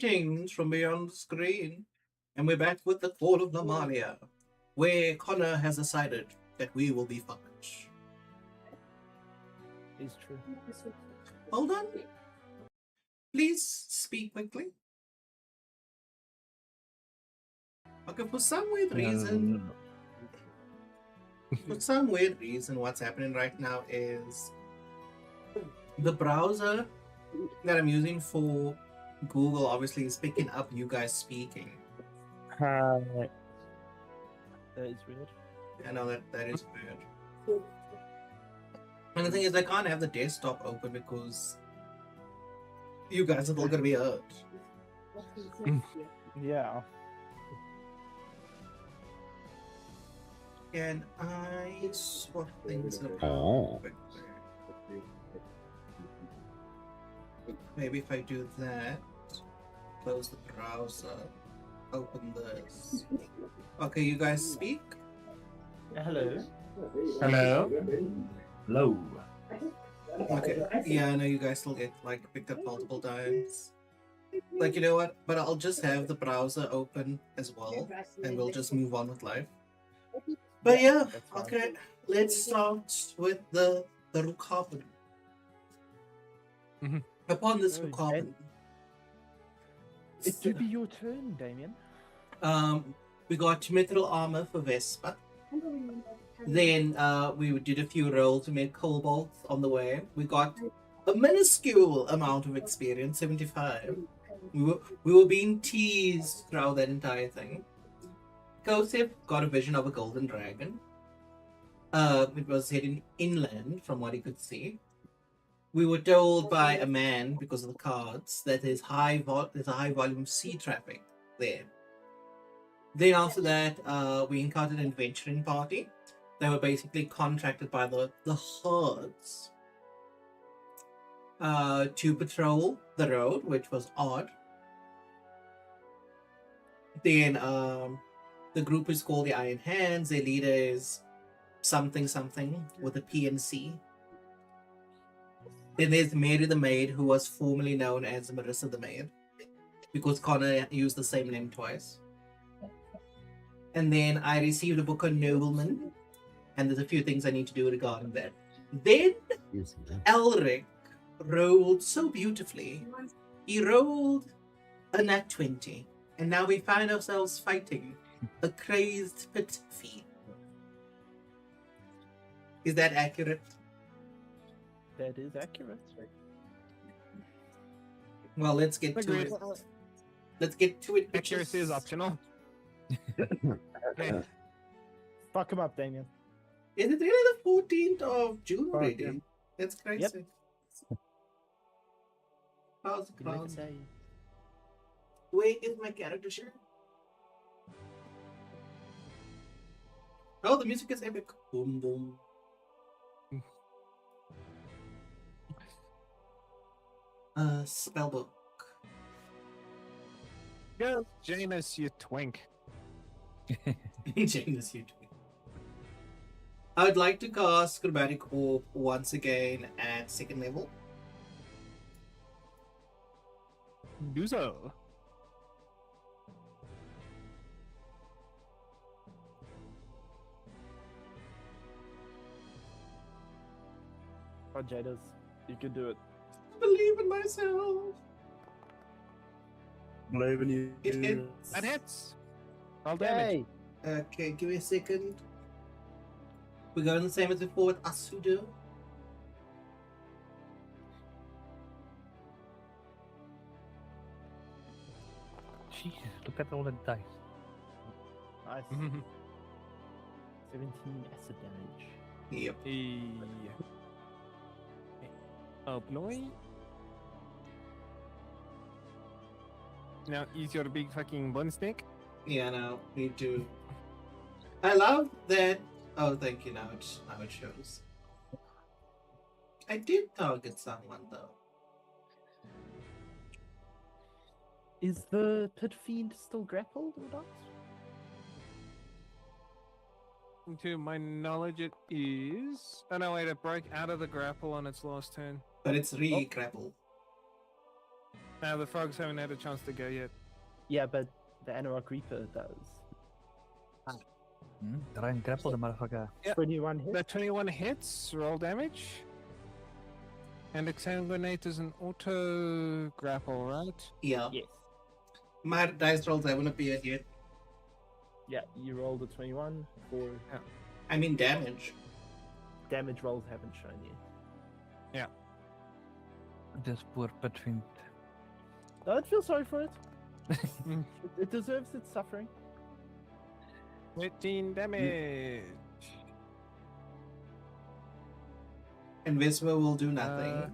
Greetings from beyond the screen, and we're back with the Call of Lamallia, where Connor has decided that we will be fuckers. Is true. Hold on. Please speak quickly. Okay, for some weird reason, what's happening right now is the browser that I'm using for Google obviously is picking up you guys speaking. That is weird. I know that is weird. And the thing is, I can't have the desktop open because you guys are all gonna be hurt. Yeah. Can I swap things around? Oh. Maybe if I do that, close the browser, open this. Okay, you guys speak? Hello. Hello. Hello. Okay. Yeah, I know you guys still get picked up multiple times. You know what? But I'll just have the browser open as well, and we'll just move on with life. But yeah, that's fine. okay. Let's start with the Rukapen. Mhm. Upon this Oh, Rukapen, It should be your turn, Damien. we got mithril armor for Vespa. Then we did a few rolls to make kobolds on the way. We got a minuscule amount of experience, 75. We were being teased throughout that entire thing. Kosef got a vision of a golden dragon. It was heading inland from what he could see. We were told by a man, because of the cards, that there's a high volume sea traffic there. Then after that, we encountered an adventuring party. They were basically contracted by the herds to patrol the road, which was odd. Then the group is called the Iron Hands. Their leader is something with a PNC. Then there's Mary the Maid, who was formerly known as Marissa the Maid, because Connor used the same name twice. And then I received a book on Nobleman, and there's a few things I need to do regarding that. Then Elric rolled so beautifully. He rolled a nat 20, and now we find ourselves fighting a crazed pit fiend. Is that accurate? That is accurate. Well, let's get to Agreed. it. Let's get to it, bitches. Accuracy is optional. Okay. Fuck him up, Damien. Is it really the 14th of June Fuck already? him. That's crazy. Yep. How's the crowd? 11 days. Where is my character sheet? Oh, the music is epic. Boom, boom. Spellbook. Go, Janus, you twink. Janus, you twin. I would like to cast Chromatic Orb once again at 2nd level. Do so. Oh, Jadis, you can do it. Believe in myself. Believe in you. It hits. That hits. All damage. Yay! Okay, give me a second. We're going the same as before with Asudo. Jesus, look at all the dice. Nice. Mhm. 17 acid damage. Yep. Oh boy. Now use your big fucking bun stick. Yeah, no, me too. I love that. Oh, thank you. Now it shows. I did target someone though. Is the pit fiend still grappled or not? To my knowledge, it is. Oh no, wait! It broke out of the grapple on its last turn. But it's re-grapple. Now the frogs haven't had a chance to go yet. Yeah, but the Anarok Reaper does. Try and grapple the motherfucker. Yeah. 21 hits. The 21 hits, roll damage. And Exsanguinate is an auto grapple, right? Yeah. Yes. My dice rolls haven't appeared yet. Yeah, you rolled a 21 for I mean damage. damage rolls haven't shown yet. This poor Pitfiend. Don't feel sorry for it. It deserves its suffering. 13 damage. And Vespa will do nothing.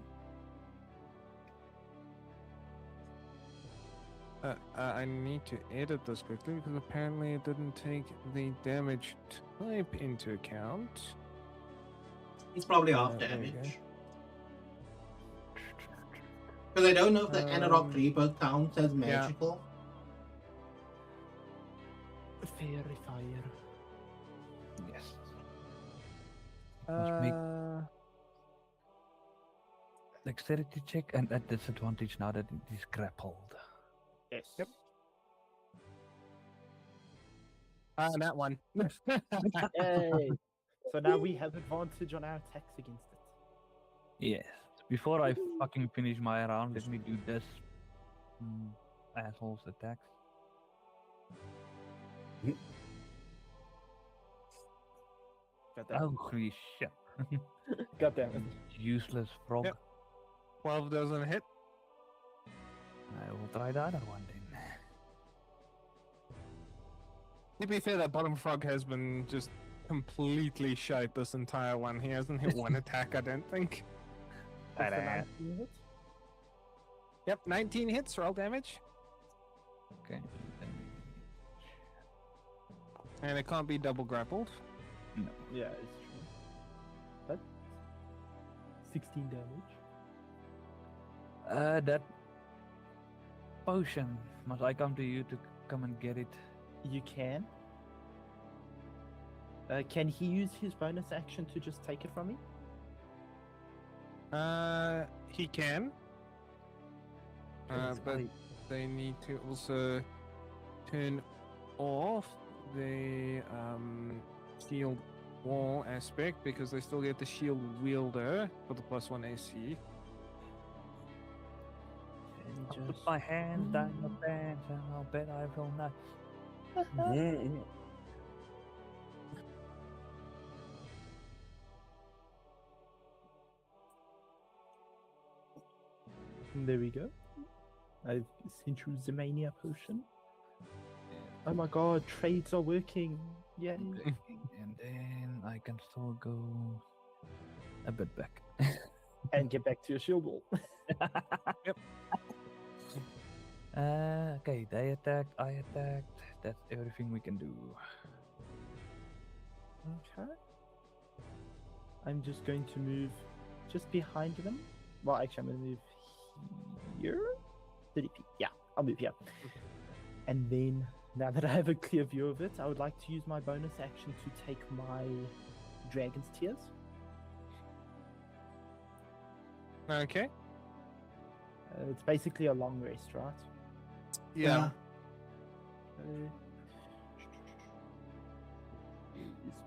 I need to edit this quickly because apparently it didn't take the damage type into account. It's probably half there we go. damage. Because I don't know if the Anarok Reaper counts as magical. Fairy fire. Yes. Must make dexterity check and at disadvantage now that it is grappled. Yes. Yep. That one. Hey. So now we have advantage on our attacks against it. Yes. Before I fucking finish my round, let me do this. Assholes attacks. God damn. Oh, holy shit. God damn it. Useless frog. Yep. 12 doesn't hit. I will try the other one then. To be fair, that bottom frog has been just completely shite this entire one. He hasn't hit one attack, I don't think. What's the Ta-da. 19 hit? Yep, 19 hits, roll damage. Okay. And it can't be double grappled. Yeah, it's true. But 16 damage. That potion. Must I come to you to come and get it? You can. Can he use his bonus action to just take it from me? He can. But they need to also turn off the shield wall aspect because they still get the shield wielder for the +1 AC. And I'll put just... my hands down your pants and I'll bet I will not. There we go. I've sent you the mania potion. Oh my god, trades are working. Yay. And then I can still go a bit back. And get back to your shield wall. Okay, they attacked, I attacked. That's everything we can do. Okay. I'm just going to move just behind them. Well, actually, I'm going to move here. 30 feet. Yeah, I'll move here. And then, now that I have a clear view of it, I would like to use my bonus action to take my Dragon's Tears. Okay. It's basically a long rest, right? Yeah. Is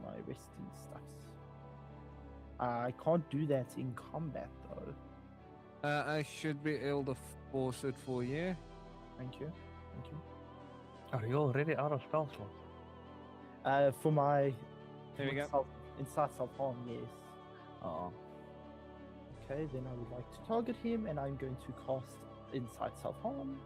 my resting stuffs. I can't do that in combat though. I should be able to force it for you. Thank you. Thank you. Are you already out of spell slots? For my There we go. inside self-harm, yes. Oh. Okay, then I would like to target him and I'm going to cast inside self-harm.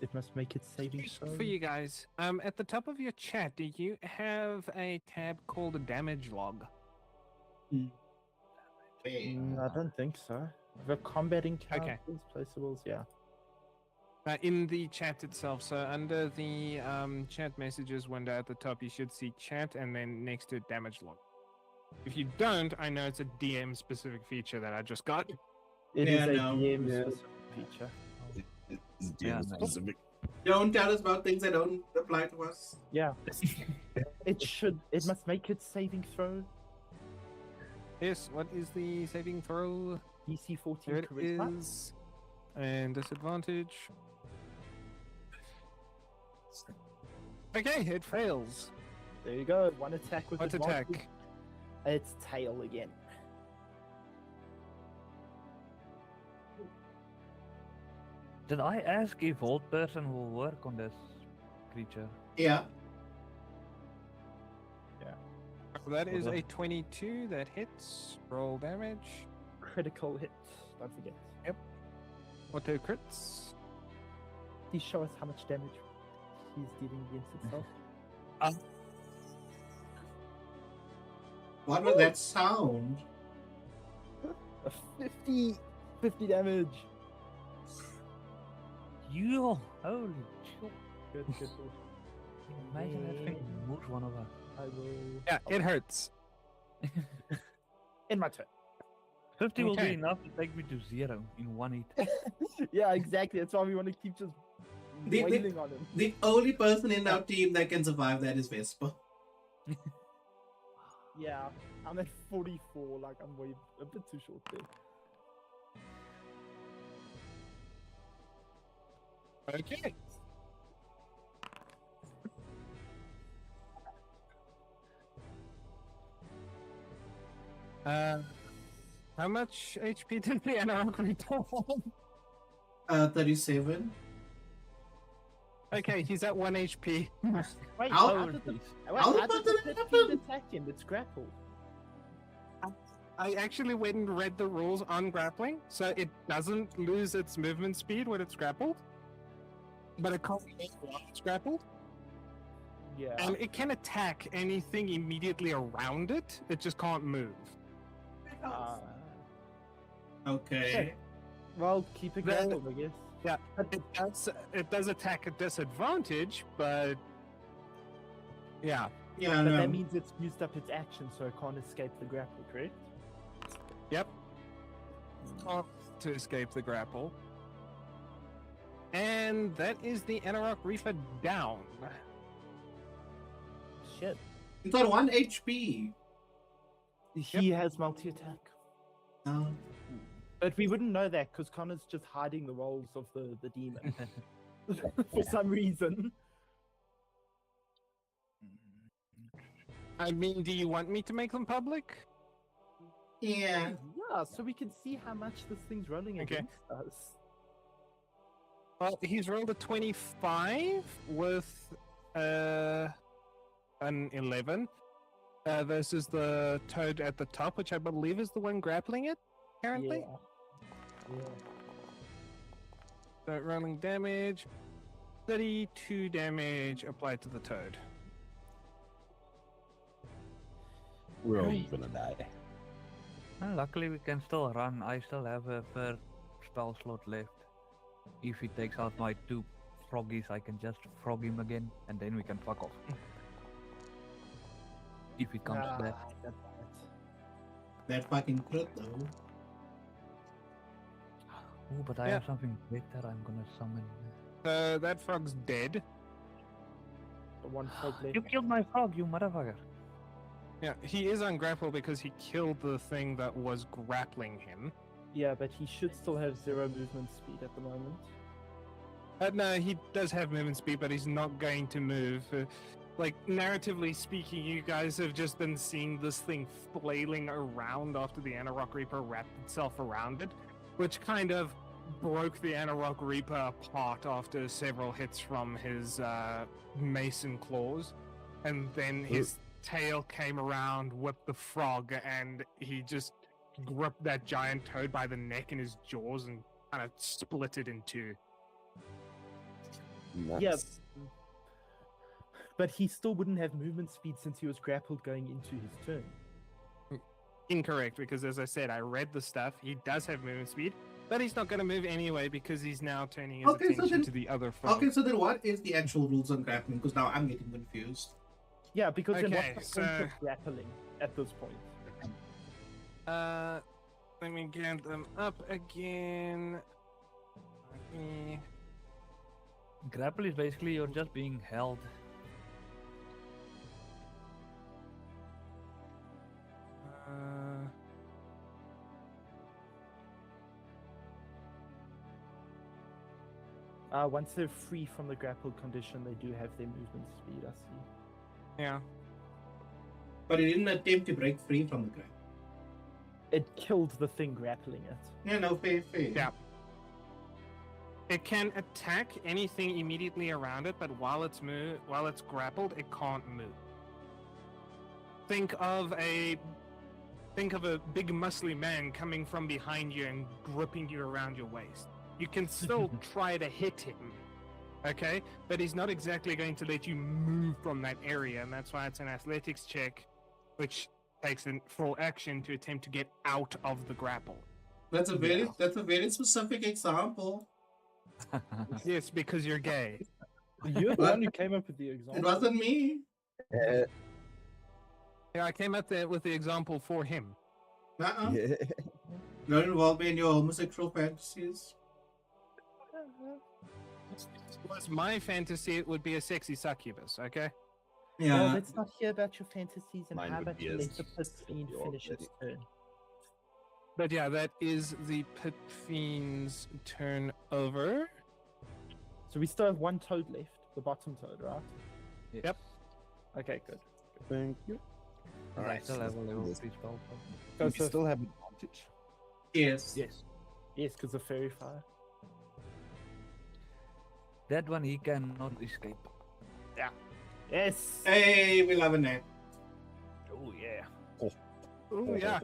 It must make its saving Just throw. for you guys, at the top of your chat, do you have a tab called a damage log? I don't think so. The combat encounters, placeables, yeah. In the chat itself, so under the chat messages window at the top, you should see chat and then next to it, damage log. If you don't, I know it's a DM specific feature that I just got. It Yeah, is a no. DM Yeah. specific feature. Yeah, specific. Don't tell us about things that don't apply to us. Yeah. It must make its saving throw. Yes, what is the saving throw? DC 14 There it charisma. is. And disadvantage. Okay, it fails. There you go. One attack with What advantage. attack? It's tail again. Did I ask if Hold Person will work on this creature? Yeah. That is Hold on. a 22 that hits. Roll damage. Critical hit. Don't forget. Auto crits. Please show us how much damage he's dealing against itself. What was that sound? A 50 damage. You holy shit! Good. Imagine that thing moves one of us. I will. Yeah, it hurts. In my turn. 50 will Okay. be enough to take me to 0 in one hit. Yeah, exactly. That's why we want to keep just The- the- wailing on him. The only person in our team that can survive that is Vespa. Yeah, I'm at 44. Like I'm way a bit too short there. Okay. How much HP did the Anarch return? 37. Okay, he's at 1 HP. Wait, How- how did the, wait, how how the did fuck the did that 15 happen? attack him? It's grappled. I actually went and read the rules on grappling, so it doesn't lose its movement speed when it's grappled, but it can't move while it's grappled, Yeah. and it can attack anything immediately around it. It just can't move. Okay. Well, keep it Then- grappled, I guess. Yeah, it does attack at disadvantage, but yeah, Yeah, But no. that means it's used up its action, so it can't escape the grapple, correct? yep, can't to escape the grapple. And that is the Anarch Reaper down. Shit. It's on 1 HP. He has multi-attack. Oh. But we wouldn't know that because Connor's just hiding the rolls of the demon. For some reason. I mean, do you want me to make them public? Yeah. Yeah, so we can see how much this thing's rolling Okay. against us. Well, he's rolled a 25 with an 11 versus the toad at the top, which I believe is the one grappling it currently. Yeah. So rolling damage, 32 damage applied to the toad. We're all Great. gonna die. Well, luckily, we can still run. I still have a third spell slot left. If he takes out my 2 froggies, I can just frog him again, and then we can fuck off. If it comes to that. that's That fucking crit though. Oh, but I Yeah. have something better I'm gonna summon. That frog's dead. the one frog left. You killed my frog, you motherfucker. Yeah, he is on grapple because he killed the thing that was grappling him. Yeah, but he should still have 0 movement speed at the moment. No, he does have movement speed, but he's not going to move. Like, narratively speaking, you guys have just been seeing this thing flailing around after the Anarch Reaper wrapped itself around it, which kind of broke the Anarch Reaper apart after several hits from his mason claws. And then his tail came around, whipped the frog, and he just gripped that giant toad by the neck in his jaws and kind of split it in two. Yeah. Nice. But he still wouldn't have movement speed since he was grappled going into his turn. Incorrect, because as I said, I read the stuff. He does have movement speed, but he's not going to move anyway because he's now turning his Okay, so attention then- to the other frog. Okay, so then what is the actual rules on grappling? Because now I'm getting confused. Yeah, because then Okay, what's the point so- of grappling at this point? Let me get them up again. Eh, Grapple is basically you're just being held. uh, Once they're free from the grappled condition, they do have their movement speed, I see. yeah. But he didn't attempt to break free from the grab. It killed the thing grappling it. Yeah, no, fair. Yeah. It can attack anything immediately around it, but while it's grappled, it can't move. Think of a big muscly man coming from behind you and gripping you around your waist. You can still try to hit him, okay? But he's not exactly going to let you move from that area, and that's why it's an athletics check, which takes a full action to attempt to get out of the grapple. That's a very specific example. Yes, because you're gay. You're the What? one who came up with the example. It wasn't me. Yeah, I came up there with the example for him. Uh-uh. Don't involve me in your homosexual fantasies. If it was my fantasy, it would be a sexy succubus, okay? Well, Yeah. let's not hear about your fantasies and Mine how would about be you a let the pit s- fiend your finish its turn. But yeah, that is the pit fiend's turn over. So we still have one toad left, the bottom toad, right? Yes. Yep. Okay, good. Thank you. I Alright, still have a level this. 3 spell. Go We so still have advantage. Yes. yes. Yes, because of fairy fire. That one he cannot escape. Yes! Hey, we love a net. Oh, yeah. Ooh, yeah.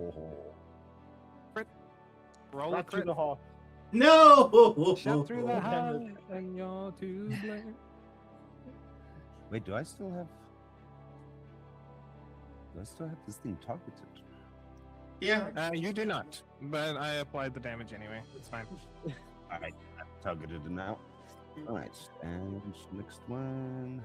Roll a Right through crit. the heart. No! Shot through the Oh, heart, damn and you're to blame. Wait, do I still have this thing targeted? Yeah. You do not, but I applied the damage anyway. It's fine. Alright, I've targeted it now. Alright, and next one.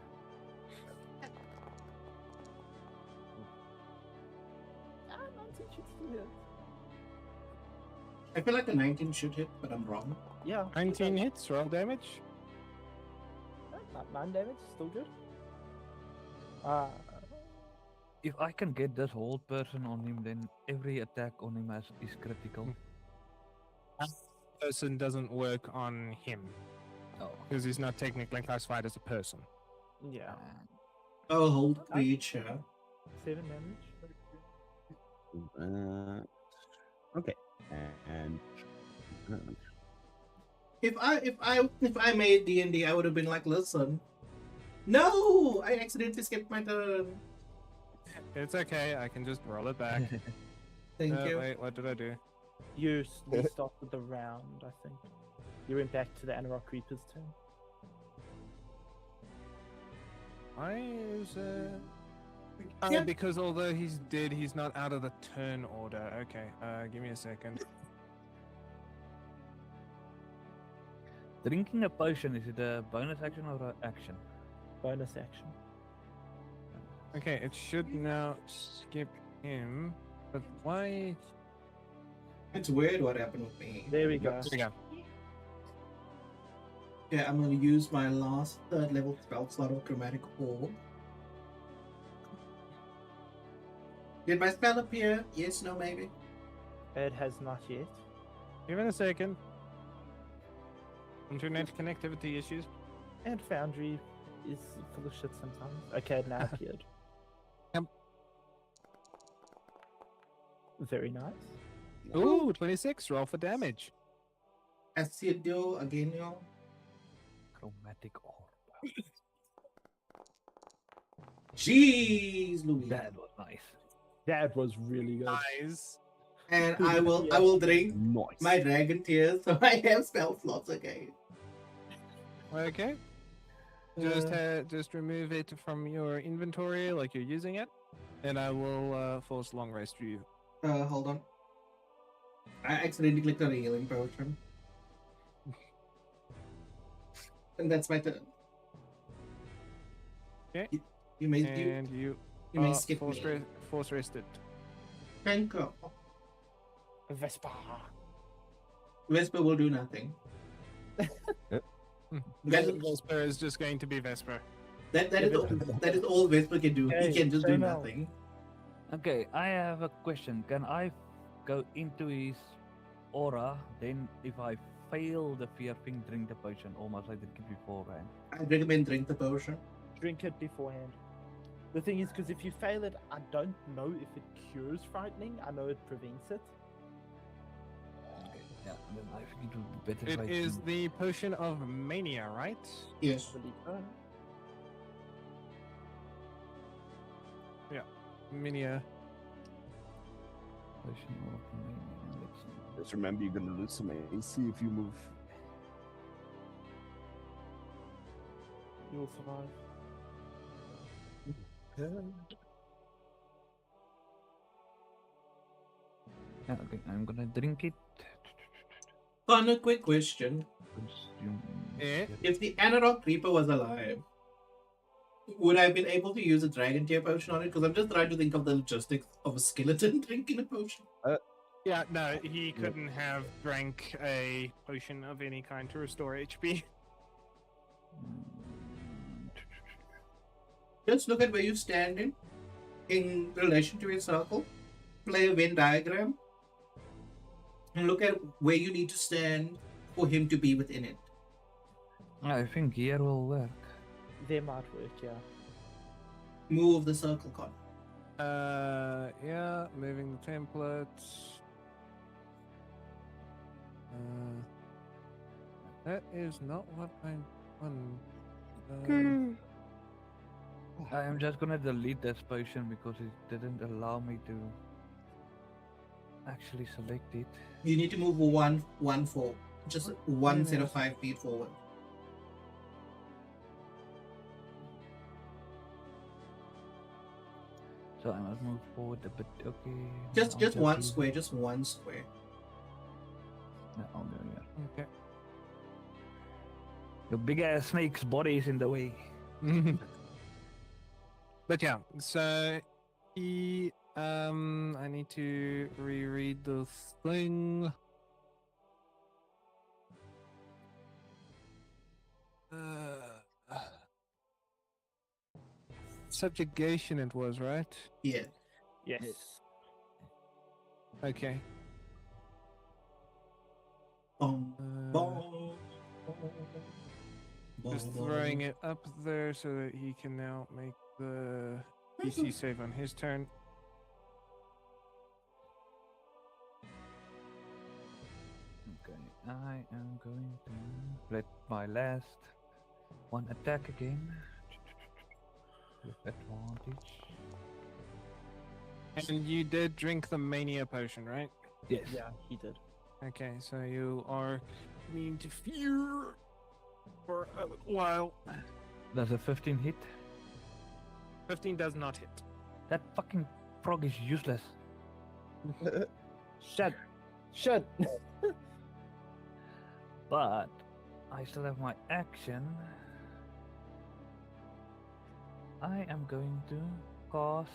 I feel like a 19 should hit, but I'm wrong. Yeah. 19 hits, roll damage. 9 damage, still good. If I can get this hold person on him, then every attack on him is critical. Person doesn't work on him Oh. because he's not technically classified as a person. Yeah. Oh, hold creature. 7 damage. Okay, and If I made D&D, I would have been like, listen. No! I accidentally skipped my turn. It's okay, I can just roll it back. Thank you. Wait, what did I do? You restarted the round, I think. You went back to the Anarok Reaper's turn. Why is Yeah. because although he's dead, he's not out of the turn order. Okay, give me a second. Drinking a potion, is it a bonus action or an action? Bonus action. Okay, it should now skip him, but why? It's weird what happened with me. There we go. There we go. Yeah, I'm gonna use my last third level spell slot of Chromatic Orb. Did my spell appear? Yes, no, maybe. It has not yet. Give it a second. Internet connectivity issues. And Foundry is full of shit sometimes. Okay, it now appeared. Yep. Very nice. Ooh, 26. Roll for damage. As you do again, y'all. Chromatic orb. Jeez, Louise. That was nice. That was really good. Nice. And I will drink nice. my dragon tears so I have spell slots again. Okay. Just remove it from your inventory like you're using it, and I will force long rest for you. Hold on. I accidentally clicked on a healing potion. And that's my turn. Okay. You may And you skip force, me. force rested. Thank you. Vespa. Vesper will do nothing. That, Vesper is just going to be Vesper. that Yeah, is all, that is all Vesper can do. He Okay, can just do Shayna. nothing. Okay, I have a question. Can I go into his aura? Then, if I fail the fear thing, drink the potion, or must I drink it beforehand? I recommend drink the potion. Drink it beforehand. The thing is, because if you fail it, I don't know if it cures frightening. I know it prevents it. Okay, yeah, then I think it would be better if It I is do- the potion of mania, right? Yes. I believe so. Mania. potion of mania. Let's see. Just remember, you're gonna lose some AC if you move. You'll survive. Yeah, okay, I'm gonna drink it. Connor, quick question. Consume Eh? fear. If the Anarok Reaper was alive, would I have been able to use a Dragon Tear potion on it? Because I'm just trying to think of the logistics of a skeleton drinking a potion. Yeah, no, he couldn't have drank a potion of any kind to restore HP. Just look at where you're standing in relation to your circle. Play a Venn diagram. And look at where you need to stand for him to be within it. I think here will work. They might work, yeah. Move the circle, Connor. Yeah, moving the template. That is not what I want. I am just gonna delete this potion because it didn't allow me to actually select it. You need to move one forward. Just one set of 5 feet forward. So I must move forward a bit. Okay. Just I'll just one do- square, just one square. No, I'll do it. Okay. The big ass snake's body is in the way. But yeah, so he I need to reread the thing. Subjugation it was, right? Yeah. Yes. Okay. Boom, boom, Just throwing it up there so that he can now make the PC save on his turn. Okay, I am going to let my last one attack again with advantage. And you did drink the mania potion, right? Yes. Yeah, he did. Okay, so you are immune to fear for a little while. Does a 15 hit? 15 does not hit. That fucking frog is useless. Shut. Shut. But I still have my action. I am going to cast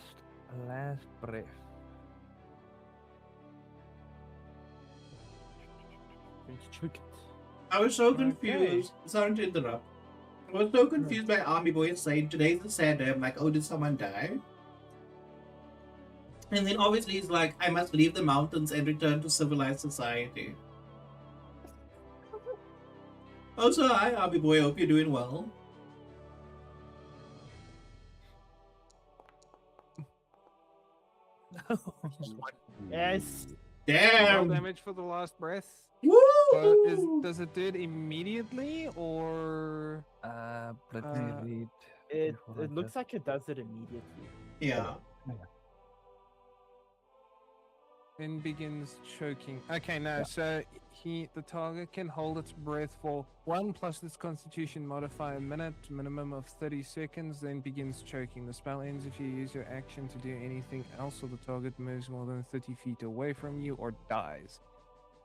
a last breath. Going to choke it. I was so Okay. confused. Sorry to interrupt. I was so confused by Army Boy saying today's a sad day. I'm like, oh, did someone die? And then obviously he's like, I must leave the mountains and return to civilized society. Oh, so hi, Army Boy. Hope you're doing well. Yes. Roll Damn! damage for the last breath. Woo! Does it do it immediately or Let me read. It before I it looks just- like it does it immediately. Yeah. then begins choking? Okay, no. So the target can hold its breath for 1 plus its Constitution modifier minute, minimum of 30 seconds, then begins choking. The spell ends if you use your action to do anything else, or the target moves more than 30 feet away from you or dies.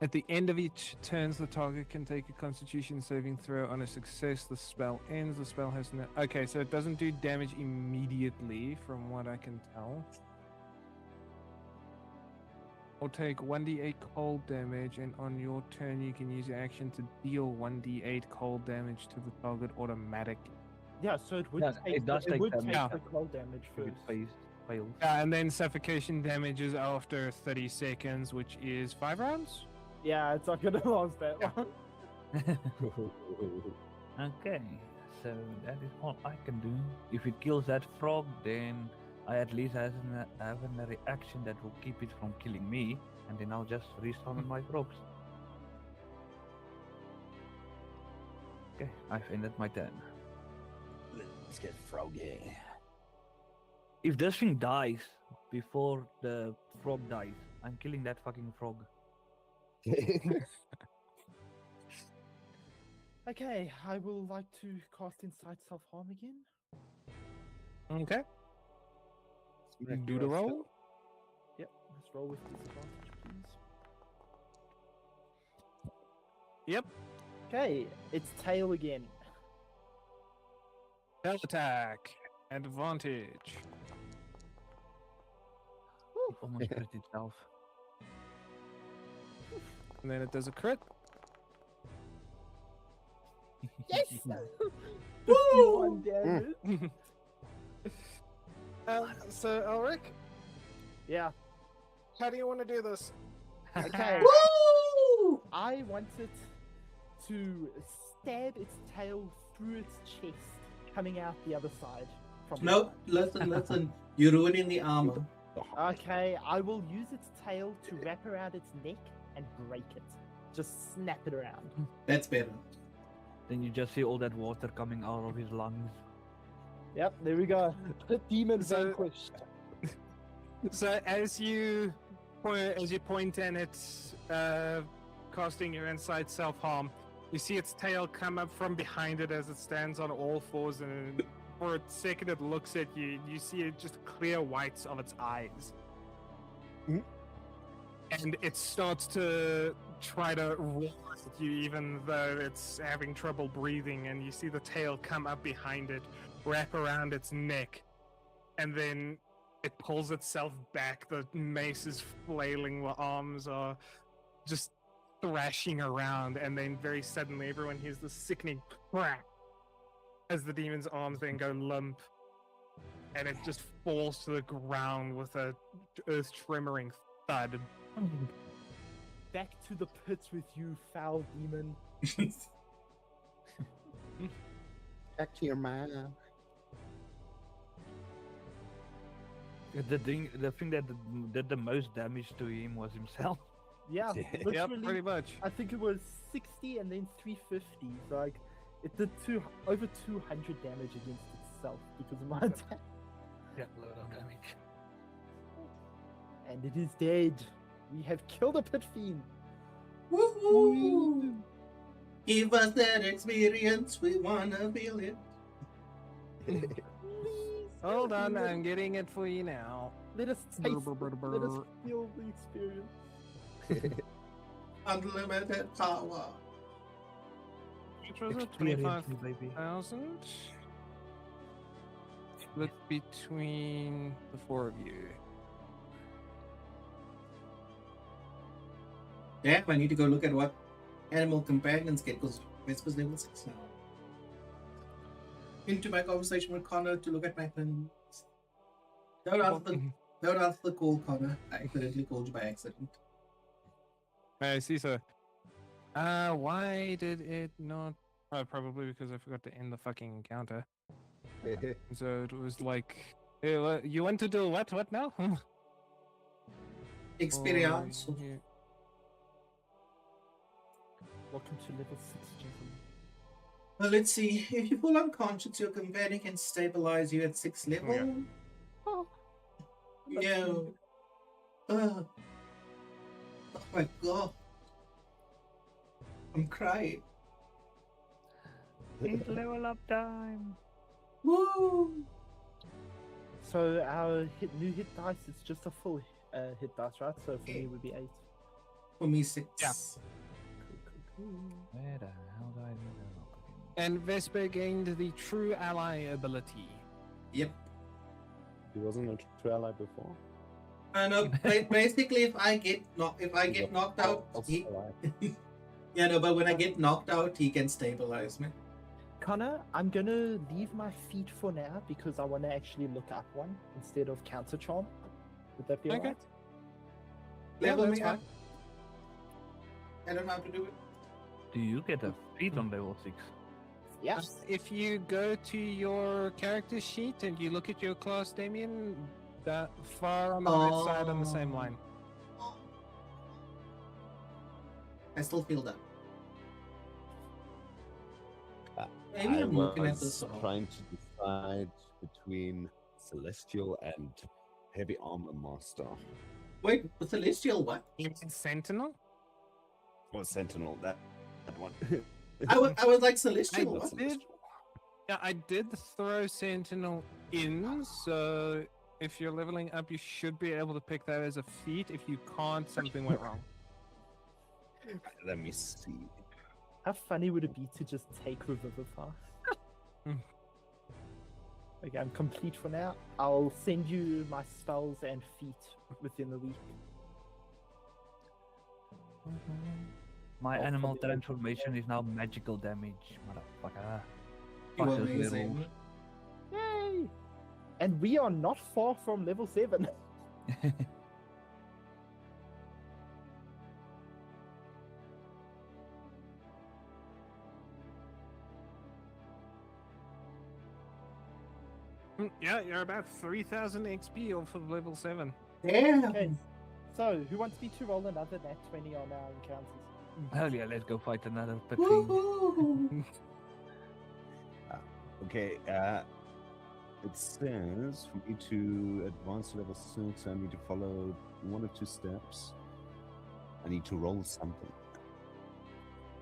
At the end of each turns, the target can take a Constitution saving throw. On a success, the spell ends. The spell has no. Okay, so it doesn't do damage immediately, from what I can tell. or take 1d8 cold damage, and on your turn you can use your action to deal 1d8 cold damage to the target automatically. Yeah, so it would Yeah, take, it does take would damage. take Yeah. the cold damage If it first. fails. Yeah, and then suffocation damage is after 30 seconds, which is 5 rounds. Yeah, it's not gonna last that long. Okay, so that is all I can do. If it kills that frog, then I at least have a reaction that will keep it from killing me, and then I'll just resummon my frogs. Okay, I've ended my turn. Let's get froggy. If this thing dies before the frog dies, I'm killing that fucking frog. Okay, I will like to cast Inside Self-Harm again. Okay. Smack Do the yourself. roll. Yep, let's roll with disadvantage, please. Yep. Okay, it's tail again. Tail attack. Advantage. It almost crit itself. And then it does a crit. Yes! 51 damage. So, Elric, Yeah, how do you want to do this? okay. Woo! I wanted to stab its tail through its chest, coming out the other side. From Nope, listen. You're ruining the armor. Okay, I will use its tail to wrap around its neck and break it. Just snap it around. That's better. Then you just see all that water coming out of his lungs. Yep, there we go. The demon So- vanquished. So as you point and it's casting your inside self-harm, you see its tail come up from behind it as it stands on all fours, and for a second it looks at you. You see it just clear whites of its eyes. Mhm. And it starts to try to roar at you even though it's having trouble breathing, and you see the tail come up behind it, wrap around its neck, and then it pulls itself back. The mace is flailing, the arms are just thrashing around, and then very suddenly everyone hears the sickening crack as the demon's arms then go limp, and it just falls to the ground with a earth-tremoring thud. Back to the pits with you, foul demon. Back to your mana. The thing that did the most damage to him was himself. Yeah, Yep, literally. pretty much. I think it was 60 and then 350. So like, it did over 200 damage against itself because of my attack. Yeah, load of damage. And it is dead. We have killed a pit fiend. Woo! Give us that experience, we wanna feel it. Please, Hold on, demon, I'm getting it for you now. Let us taste it. Let us Brr. feel the experience. Unlimited power. Which was it? Experience me, baby. 25,000? Split between the four of you. Damn, I need to go look at what animal companions get because Vesper's level 6 now. Into my conversation with Connor to look at my things. Don't answer the call, Connor. I accidentally called you by accident. I see, so. Why did it not? Oh, probably because I forgot to end the fucking encounter. So it was like, hey, you want to do what? What now? Experience. Oh, yeah. Welcome to level 6, gentlemen. Well, let's see. If you fall unconscious, your companion can stabilize you at 6th level. Yeah. Oh, No. Oh my god. I'm crying. It's level up time. Woo! So our new hit dice is just a full hit dice, right? So for me it would be 8. For me, 6. Yeah. Cool. Where the hell do I leave that up again? And Vesper gained the True Ally ability. Yep. He wasn't a true ally before. Basically, if I get knocked out, he, yeah, no, but when I get knocked out, he can stabilize me. Connor, I'm gonna leave my feet for now because I want to actually look up one instead of counter charm. Would that be Okay. alright? Level that's me fine. up. I don't know how to do it. Do you get a feat on level 6? Yeah. If you go to your character sheet and you look at your class, Damien, that far on the right side on the same line. I still feel that. Maybe I I'm looking at was this wrong. trying to decide between Celestial and Heavy Armor Master. Wait, Celestial what? You mean Sentinel? Or Sentinel, that one. I was like Celestial I what? did. Yeah, I did throw Sentinel in, so if you're leveling up, you should be able to pick that as a feat. If you can't, something went wrong. Let me see. How funny would it be to just take Revivify? Okay, I'm complete for now. I'll send you my spells and feet within the week. My Oh, animal probably. transformation is now magical damage, motherfucker. You Fuck those amazing. werewolves. Yay! And we are not far from level 7. Yeah, you're about 3,000 XP off of level 7. Damn. Okay, so who wants me to roll another nat 20 on our encounters? Hell yeah, let's go fight another patrine. Woohoo. Okay, it says for me to advance to level 6, I need to follow 1 or 2 steps. I need to roll something.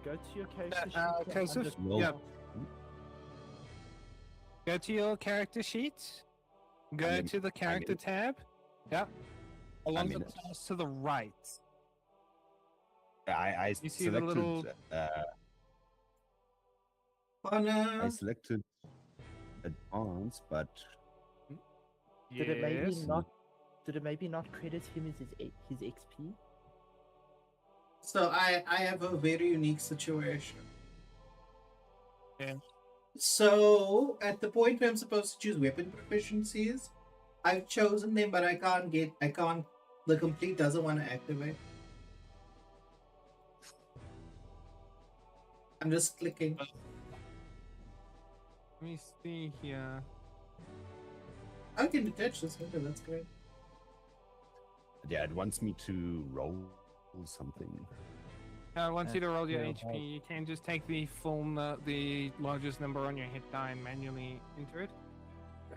Go to your character sheet. Joseph, under- Roll. yeah. Go to your character sheet. Go I'm in- to the I'm character in. tab. Yeah. Along I'm the in it. path to the right. I You see the selected little- Oh no. I selected advance, but Did it maybe Yes. not? Did it maybe not credit him as his XP? So I have a very unique situation. Yeah. So at the point where I'm supposed to choose weapon proficiencies, I've chosen them, but I can't. The complete doesn't want to activate. I'm just clicking. Let me see here. I can detach this window. That's great. yeah, it wants me to roll something. I want you to roll your Yeah, HP. You can just take the the largest number on your hit die and manually enter it.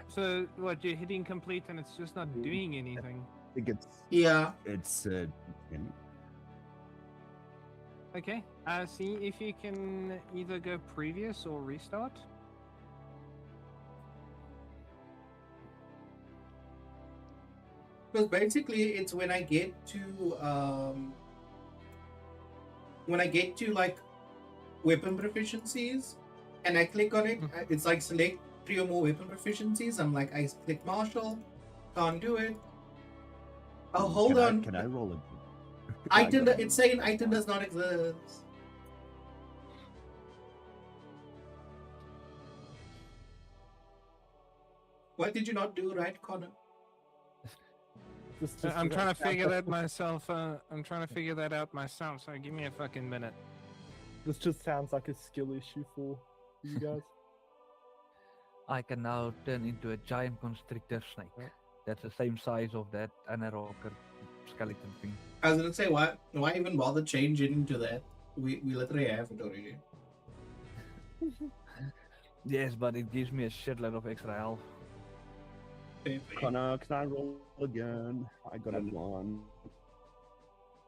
So what, you're hitting complete and it's just not doing anything. I think Yeah. it's 10. Okay. See if you can either go previous or restart. Because basically, it's when I get to like weapon proficiencies, and I click on it. It's like select 3 or more weapon proficiencies. I'm like, I click martial, can't do it. Oh, hold on. Can I roll it? Item. It's saying item does not exist. What did you not do right, Connor? I'm trying to figure that myself. I'm trying to figure that out myself. So give me a fucking minute. This just sounds like a skill issue for you guys. I can now turn into a giant constrictor snake. That's the same size of that anaeroker skeleton thing. I was gonna say, why even bother changing into that? We literally have it already. Yes, but it gives me a shitload of extra health. Connor, can I roll again? I got a 1.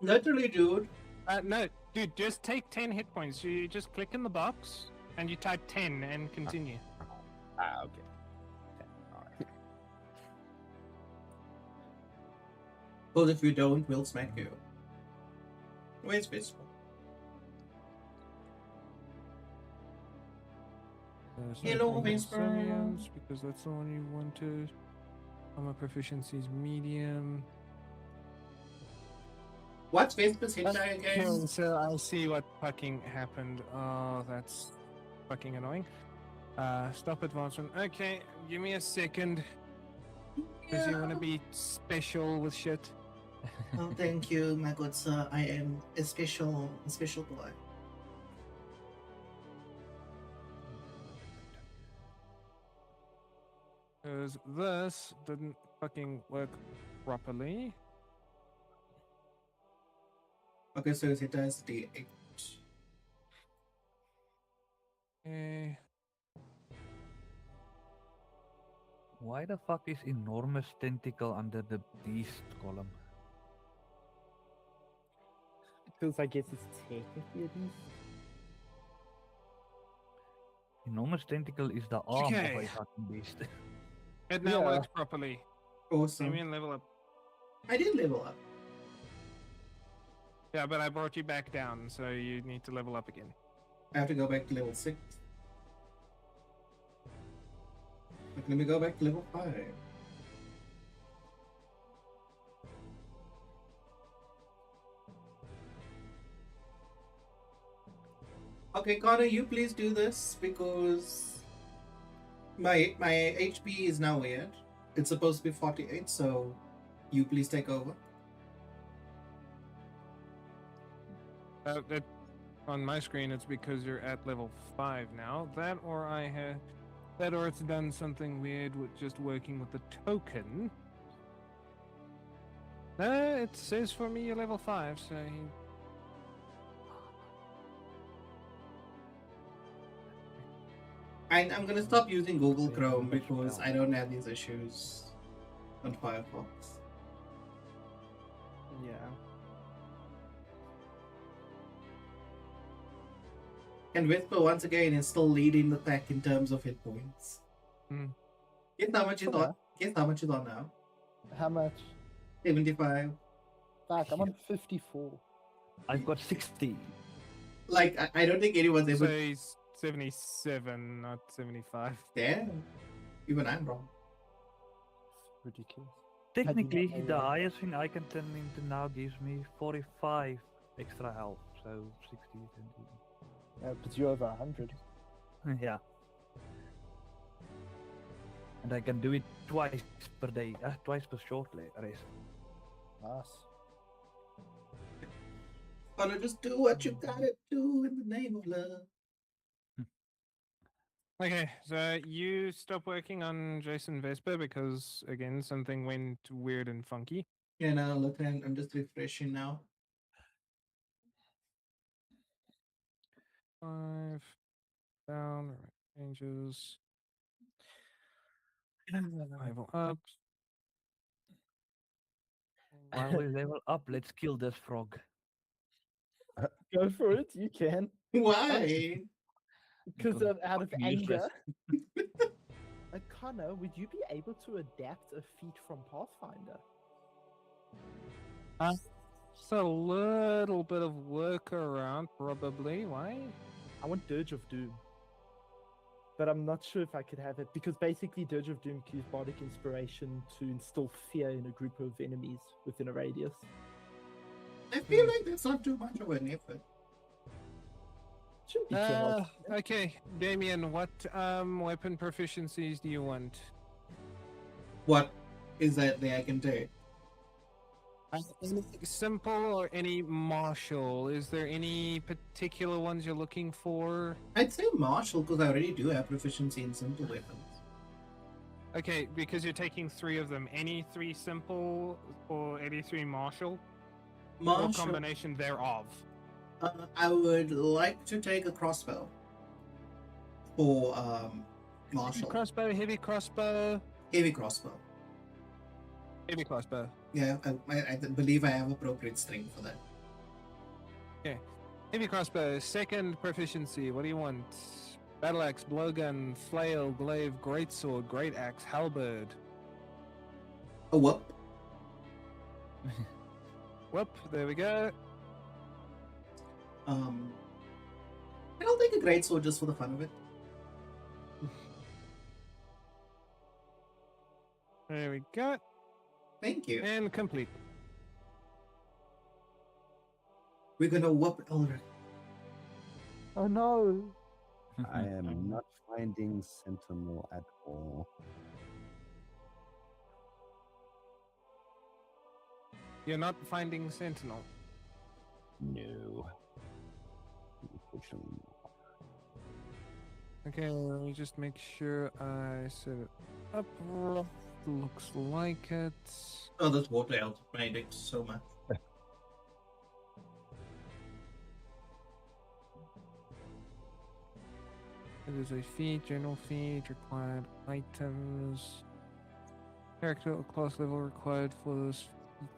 Literally, dude. No, dude, just take 10 hit points. You just click in the box and you type 10 and continue. Okay. Alright. Because if you don't, we'll smack you. Where's this? Hello, Whisper. Because that's the one you wanted. Armor proficiency is medium. What's Vesper's hit die Okay, again? so I'll see what fucking happened. Oh, that's fucking annoying. Stop advancement. Okay, give me a second. Because you want to be special with shit. Oh, thank you, my good sir. I am a special boy. Because this didn't fucking work properly. Okay, so his hit die is D8. Okay. Why the fuck is enormous tentacle under the beast column? Because I guess it's technically a beast. Enormous tentacle is the arm of Okay. a fucking beast. It now Yeah. works properly. Awesome. Damien, level up. I did level up. Yeah, but I brought you back down, so you need to level up again. I have to go back to level 6. Like, let me go back to level 5. Okay, Connor, you please do this because my HP is now weird. It's supposed to be 48, so you please take over. That on my screen, it's because you're at level 5 now. That or it's done something weird with just working with the token. No, it says for me you're level 5, so I'm gonna stop using Google Yeah, Chrome much because better. I don't have these issues on Firefox. Yeah. And Whisper once again is still leading the pack in terms of hit points. Hmm. Guess how much is For on? now. Guess how much is on now? How much? 75. Fuck, I'm on 54. I've got 60. Like I don't think anyone's ever. so he's 77, not 75. Damn. Even I'm wrong. Ridiculous. Technically, know the that. highest thing I can turn into now gives me 45 extra health, so 60. But you're over 100. Yeah. And I can do it twice per day, twice per short race. Nice. Connor, just do what you gotta do in the name of love. Okay, so you stop working on Jason Vesper because, again, something went weird and funky. Yeah, now look, I'm just refreshing now. 5 down, right, changes. Level up. While we level up, let's kill this frog. Go for it, you can. Why? Because Because of out of fucking useless. anger. Connor, would you be able to adapt a feat from Pathfinder? It's a little bit of workaround, probably. Why? I want Dirge of Doom. But I'm not sure if I could have it because basically Dirge of Doom can use bardic inspiration to instill fear in a group of enemies within a radius. I feel like that's not too much of an effort. Shouldn't be too hard. Okay, Damien, what weapon proficiencies do you want? What is that thing I can do? Any simple or any martial? Is there any particular ones you're looking for? I'd say martial because I already do have proficiency in simple weapons. Okay, because you're taking 3 of them. Any 3 simple or any 3 martial? Or Martial. combination thereof? I would like to take a crossbow for martial. Crossbow, heavy crossbow, Heavy crossbow. heavy crossbow. Yeah, I believe I have appropriate strength for that. Okay. Heavy crossbow, second proficiency. What do you want? Battle axe, blowgun, flail, glaive, greatsword, great axe, halberd. A whoop. Whoop, there we go. I'll take a great sword just for the fun of it. There we go. Thank you. And complete. We're gonna whoop Elric. Oh no! I am not finding Sentinel at all. You're not finding Sentinel. No. Unfortunately. Okay, let me just make sure I set it up. Looks like it. Oh, this water elf made it so much. It is a feat, general feat, required items. Character or class level required for this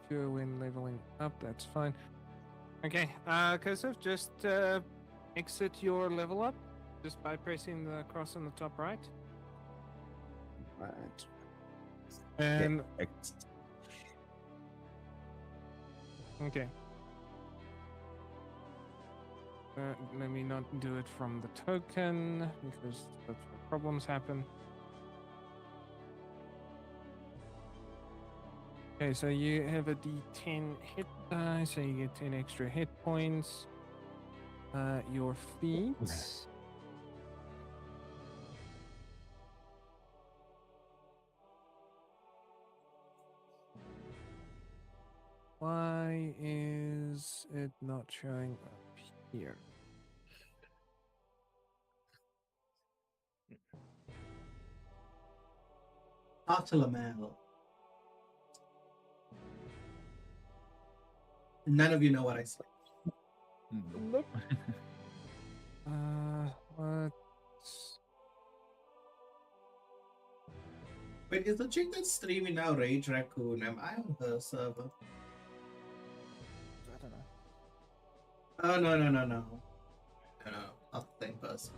feature when leveling up. That's fine. Okay, Kosov, just exit your level up just by pressing the cross on the top right. Right. And X. okay. Let me not do it from the token because that's where problems happen. Okay, so you have a D10 hit die, so you get 10 extra hit points. Your feats. Why is it not showing up here? Call of Lamallia. None of you know what I said. Nope. What? Wait, is the chick that's streaming now Rage Raccoon? Am I on her server? I don't know. Oh, no. No, not the same person.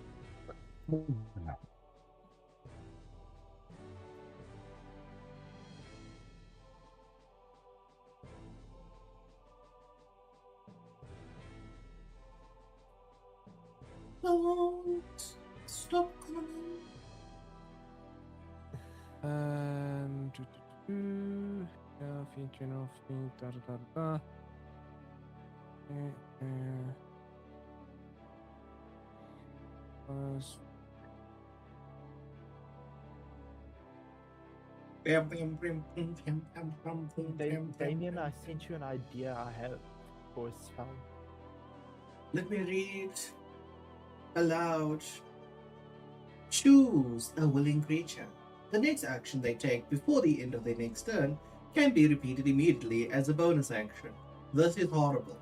Don't stop coming. And yeah, feed general feed da da da da. Was Damien, I sent you an idea I have for a spell. Let me read aloud. Choose a willing creature. The next action they take before the end of their next turn can be repeated immediately as a bonus action. This is horrible.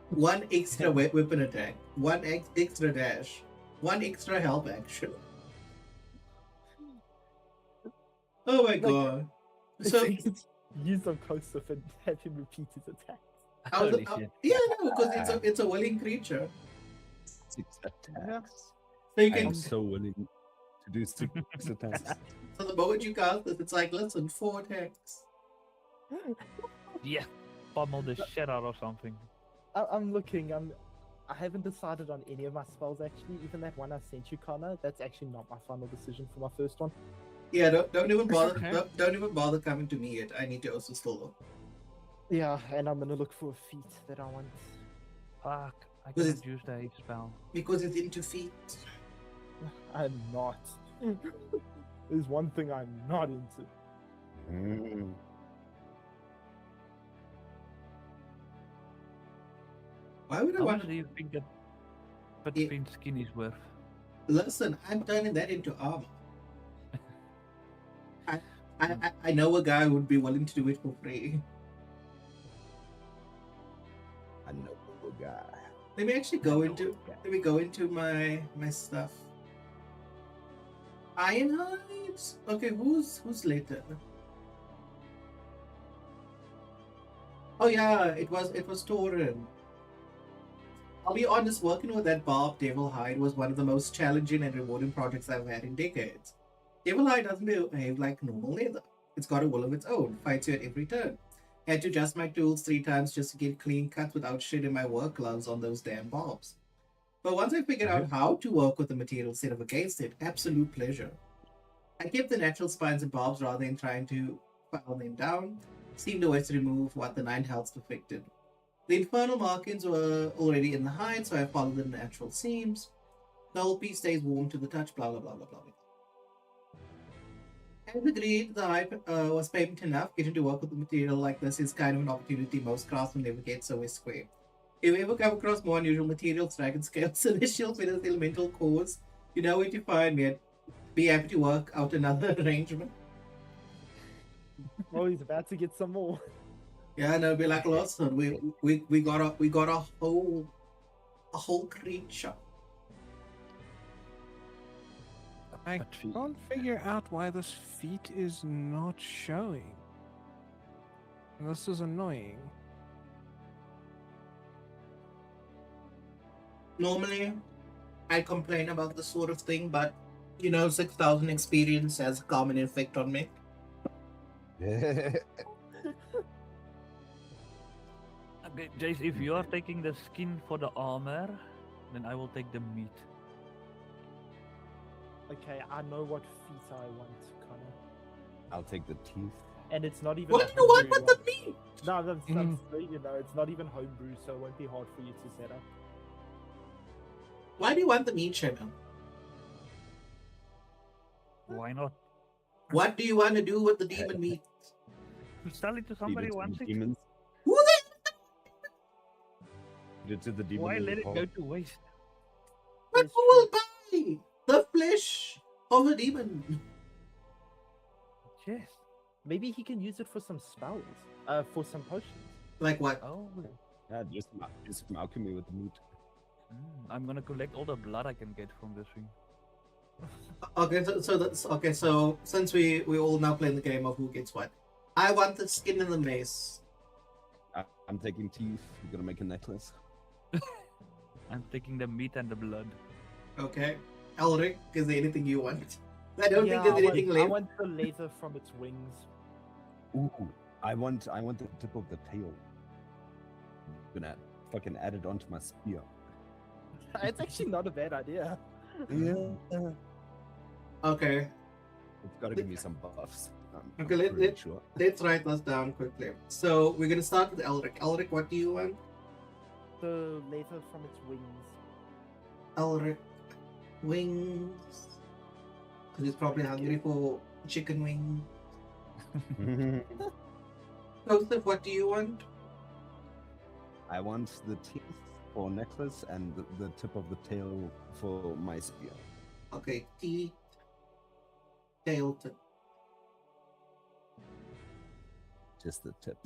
One extra weapon attack, one extra dash, one extra help action. Oh my god. So Use them close up and have him repeat his attacks. Holy shit. yeah, no, because it's a willing creature. 6 attacks. So you I can am so willing to do 6 attacks. so the moment you cast this, it's like listen, 4 attacks. Yeah, pummel the shit out of something. I'm looking. I haven't decided on any of my spells actually. Even that one I sent you, Connor, that's actually not my final decision for my first one. Yeah, don't even bother. Okay. Don't even bother coming to me yet. I need to also still look. Yeah, and I'm gonna look for a feat that I want. Fuck, I Was can't it- use the spell. Because it's into feet. I'm not. There's one thing I'm not into. Mm. Why would I How want much do you think that Yeah. between skin is worth? Listen, I'm turning that into armor. I know a guy who would be willing to do it for free. I know a guy. Let me actually go into my stuff. Ironhide? Okay, who's later? Oh yeah, it was Torin. I'll be honest, working with that Barb Devil Hide was one of the most challenging and rewarding projects I've had in decades. Devil Hide doesn't behave like normal leather. It's got a will of its own, fights you at every turn. Had to adjust my tools 3 times just to get clean cuts without shitting my work gloves on those damn barbs. But once I figured out how to work with the material instead of against it, absolute pleasure. I kept the natural spines and barbs rather than trying to file them down. Seemed always to remove what the 9 health affected. The infernal markings were already in the hide, so I followed the natural seams. The whole piece stays warm to the touch, blah blah blah blah blah. As agreed, the hype was payment enough. Getting to work with the material like this is kind of an opportunity most craftsmen never get, so we're square. If you ever come across more unusual materials, dragon scales, celestial feathers, elemental cores, you know where to find me. I'd be happy to work out another arrangement. Oh, he's about to get some more. Yeah, no, be like Lawson. We got a whole creature. I But feet. can't figure out why this feat is not showing. This is annoying. Normally, I complain about this sort of thing, but 6,000 experience has a common effect on me. Okay, Jace, if you are taking the skin for the armor, then I will take the meat. Okay, I know what feet I want, Connor. I'll take the teeth. And it's not even. What a do you want homebrew with the one. meat? No, that's it's not even homebrew, so it won't be hard for you to set up. Why do you want the meat, Shaman? Why not? What do you want to do with the demon meat? Sell it to somebody Feed it who to wants the it. demons. Who the Feed it to the demon. Why in let the it pot. go to waste? but That's who will buy the flesh of a demon? Yes. Maybe he can use it for some spells. For some potions. Like what? Oh. Yeah, just some alchemy with the meat. I'm gonna collect all the blood I can get from this thing. Okay, so that's okay. So since we all now playing the game of who gets what, I want the skin and the mace. I'm taking teeth. I'm gonna make a necklace. I'm taking the meat and the blood. Okay, Elric, is there anything you want? I don't Yeah, think there's I anything want, I left. want the laser from its wings. Ooh, I want the tip of the tail. I'm gonna fucking add it onto my spear. It's actually not a bad idea. Yeah. Okay, It's gotta give me some buffs. I'm Okay, pretty sure. let's write this down quickly. So we're gonna start with Elric. Elric, what do you want? The laser from its wings. Elric, wings. Because he's probably hungry for chicken wings. Joseph, what do you want? I want the teeth for necklace and the tip of the tail for my spear. Okay, teeth, tail tip. Just the tip.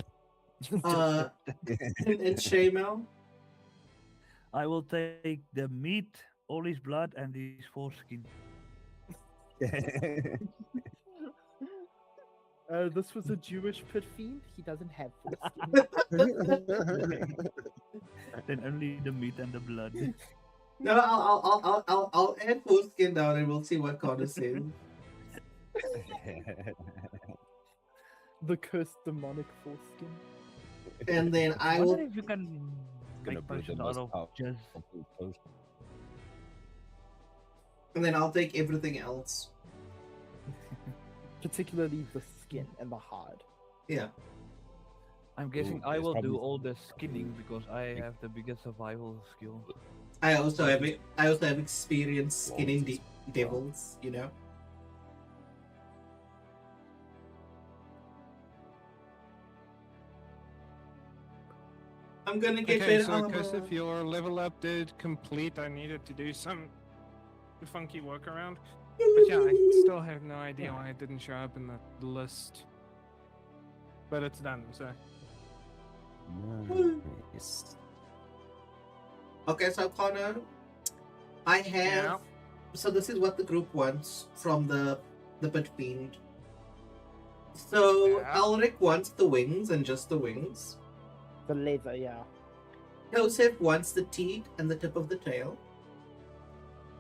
And Shamal? I will take the meat, all his blood, and his foreskin. This was a Jewish pit fiend. He doesn't have foreskin. Then only the meat and the blood. No, I'll add foreskin down and we'll see what Connor says. The cursed demonic foreskin. And then I wonder will. if you can Gonna make be the potions out most of powerful just potion. And then I'll take everything else. Particularly the skin and the hide. Yeah. I'm guessing Ooh, I there's will do probably all the skinning because I have the biggest survival skill. I also have experience skinning devils, you know. I'm gonna get Okay, better so armor. Joseph, your level up did complete. I needed to do some funky workaround. But yeah, I still have no idea why it didn't show up in the list. But it's done, so. Nice. Okay, so Connor, I have. Yeah. So this is what the group wants from the pit fiend. So Yeah. Elric wants the wings and just the wings. The laser, yeah. Joseph wants the teeth and the tip of the tail.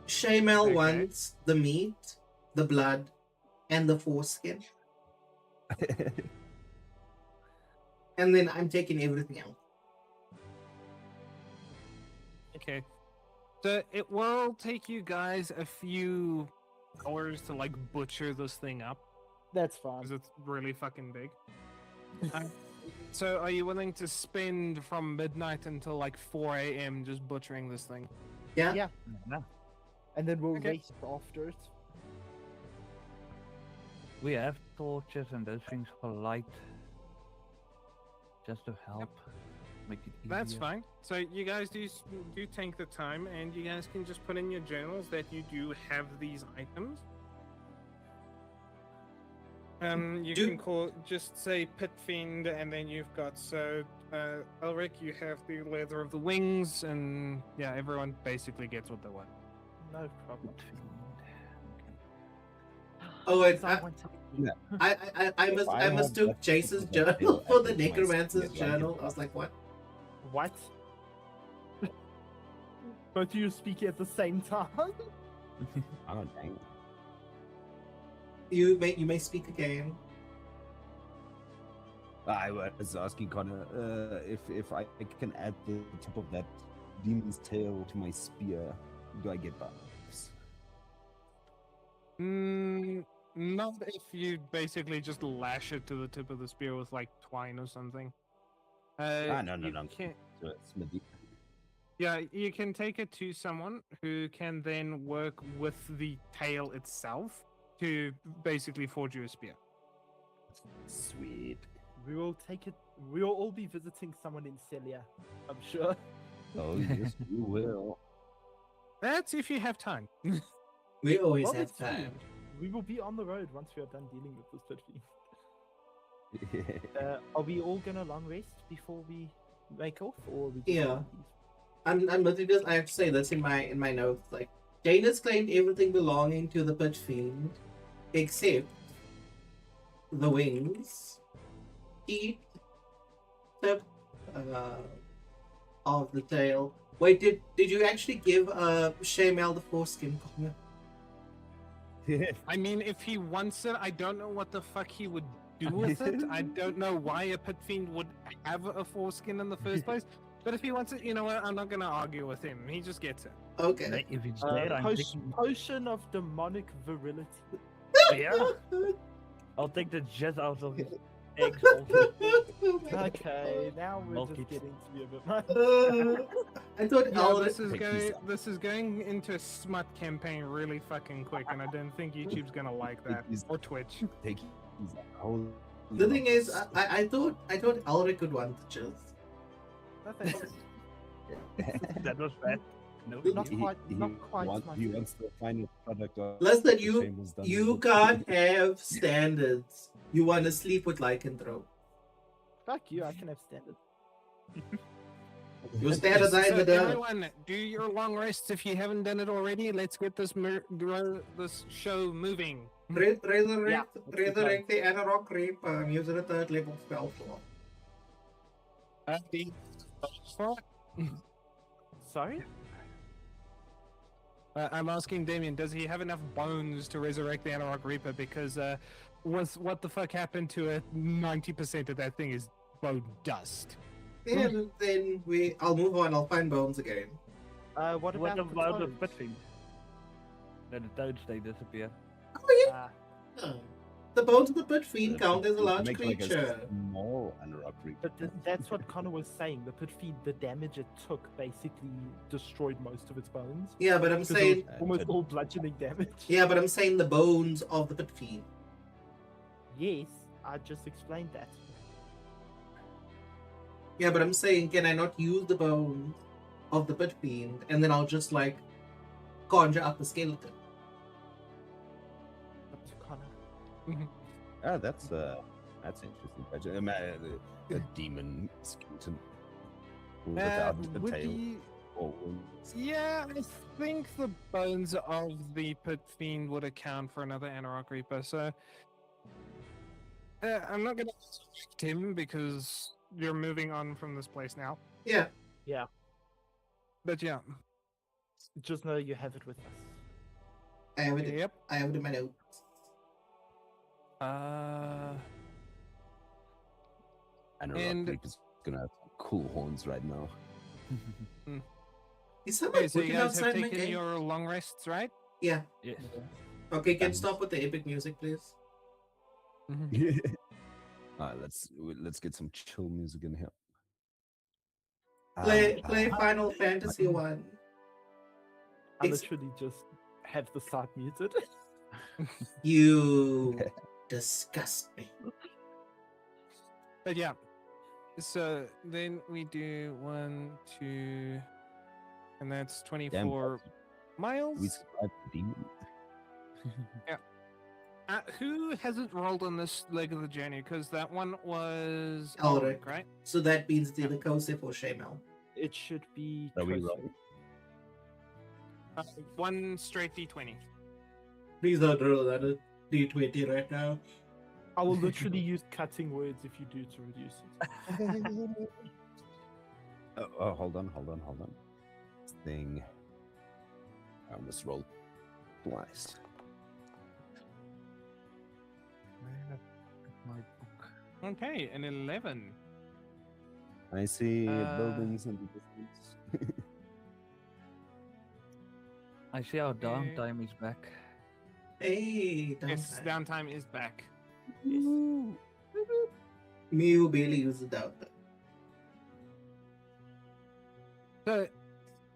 Shamal Okay. wants the meat, the blood, and the foreskin. And then I'm taking everything else. Okay. So it will take you guys a few hours to like butcher this thing up That's fine. because it's really fucking big. So are you willing to spend from midnight until like 4 a.m. just butchering this thing? Yeah. Yeah. No. And then we'll Okay. race after it. We have torches and those things for light. Just to help make it easier. That's fine. So you guys do take the time, and you guys can just put in your journals that you do have these items. You Do- can call just say Pit Fiend, and then you've got Elric. You have the leather of the wings, and yeah, everyone basically gets what they want. No problem. Oh, wait, Because I want to- I mistook Jace's journal for the necromancer's journal. I was like, what? What? Both of you speaking at the same time? Oh, dang. You may speak again. I was asking Connor if I can add the tip of that demon's tail to my spear. Do I get buffs? Not if you basically just lash it to the tip of the spear with like twine or something. No. You can't- So it's Smithy. Yeah, you can take it to someone who can then work with the tail itself to basically forge you a spear. Sweet. We will take it. We will all be visiting someone in Celia, I'm sure. Oh, yes, you will. That's if you have time. We always Well, have it's fine. time. We will be on the road once we are done dealing with this pit fiend. Are we all gonna long rest before we make off, or are we just Yeah. gonna leave? I'm literally just. I have to say this in my notes. Like, Jane has claimed everything belonging to the pit fiend, except the wings, teeth, tip, of the tail. Wait, did you actually give Shaymel the foreskin, Connor? I mean, if he wants it, I don't know what the fuck he would do with it. I don't know why a pit fiend would have a foreskin in the first place. But if he wants it, you know what? I'm not gonna argue with him. He just gets it. Okay. If it's there, I'm taking. Potion of demonic virility. Yeah, I'll take the jet out of his eggs. Also. Okay, now we're Milk just it. getting to be a bit much. I thought Yeah, Elric. this is going into a smut campaign really fucking quick, and I don't think YouTube's gonna like that or Twitch. Take his whole. The thing is, I thought Elric would want to choose. No, thanks. That was bad. No, Not quite- not quite my He thing. wants the final product of. Listen, the you shameless done. you can't have standards. You want to sleep with lycanthrope. Fuck you, I can have standards. You standards So either done. everyone, do your long rests if you haven't done it already. Let's get this this show moving. Resurrect let's keep going. the Anarok Reaper and use a third level spell slot. Sorry? I'm asking Damien, does he have enough bones to resurrect the Anarok Reaper? Because with what the fuck happened to it, 90% of that thing is bone dust. Then I'll move on. I'll find bones again. What about, the toads? pit thing? Then the toads they disappear. Oh yeah. Ah, The bones of the pit fiend The count pit as a fiend large make like creature. small Anarok Reaper. but that's what Connor was saying. The pit fiend, the damage it took basically destroyed most of its bones. Yeah, but I'm 'Cause it saying was almost all bludgeoning damage. yeah, but I'm saying the bones of the pit fiend. Yes, I just explained that. Yeah, but I'm saying, can I not use the bones of the pit fiend and then I'll just like conjure up the skeleton? Up to Connor. Ah, that's interesting. A demon skeleton without a Would tail you- or wings. Yeah, I think the bones of the pit fiend would account for another Anarok Reaper. So I'm not gonna resurrect him because you're moving on from this place now. Yeah. But yeah, Just know you have it with us. I have it. yep. I have it in my notes. Anarok And- Reaper's gonna have some cool horns right now. Is someone Okay, so you looking guys have outside my taken game? your long rests, right? Yeah. Yes. Okay, can you stop with the epic music, please? Let's get some chill music in here. Play Final Fantasy 1. I It's- literally just have the site muted. You disgust me. But yeah. So then we do 1, 2, and that's 24 miles. We survived the demon. Who hasn't rolled on this leg of the journey? Because that one was Ulrich. Ulrich, right? So that means the Kosef or Shamel. It should be. Are we Kosu. rolling? 1 straight D20. Please don't roll that a D20 right now. I will literally use cutting words if you do to reduce it. Oh, hold on. This thing. I almost rolled twice. My book. Okay, an 11. I see buildings in the distance. I see our Okay. downtime is back. Hey, Yes, downtime. downtime is back. Mew barely uses downtime. So,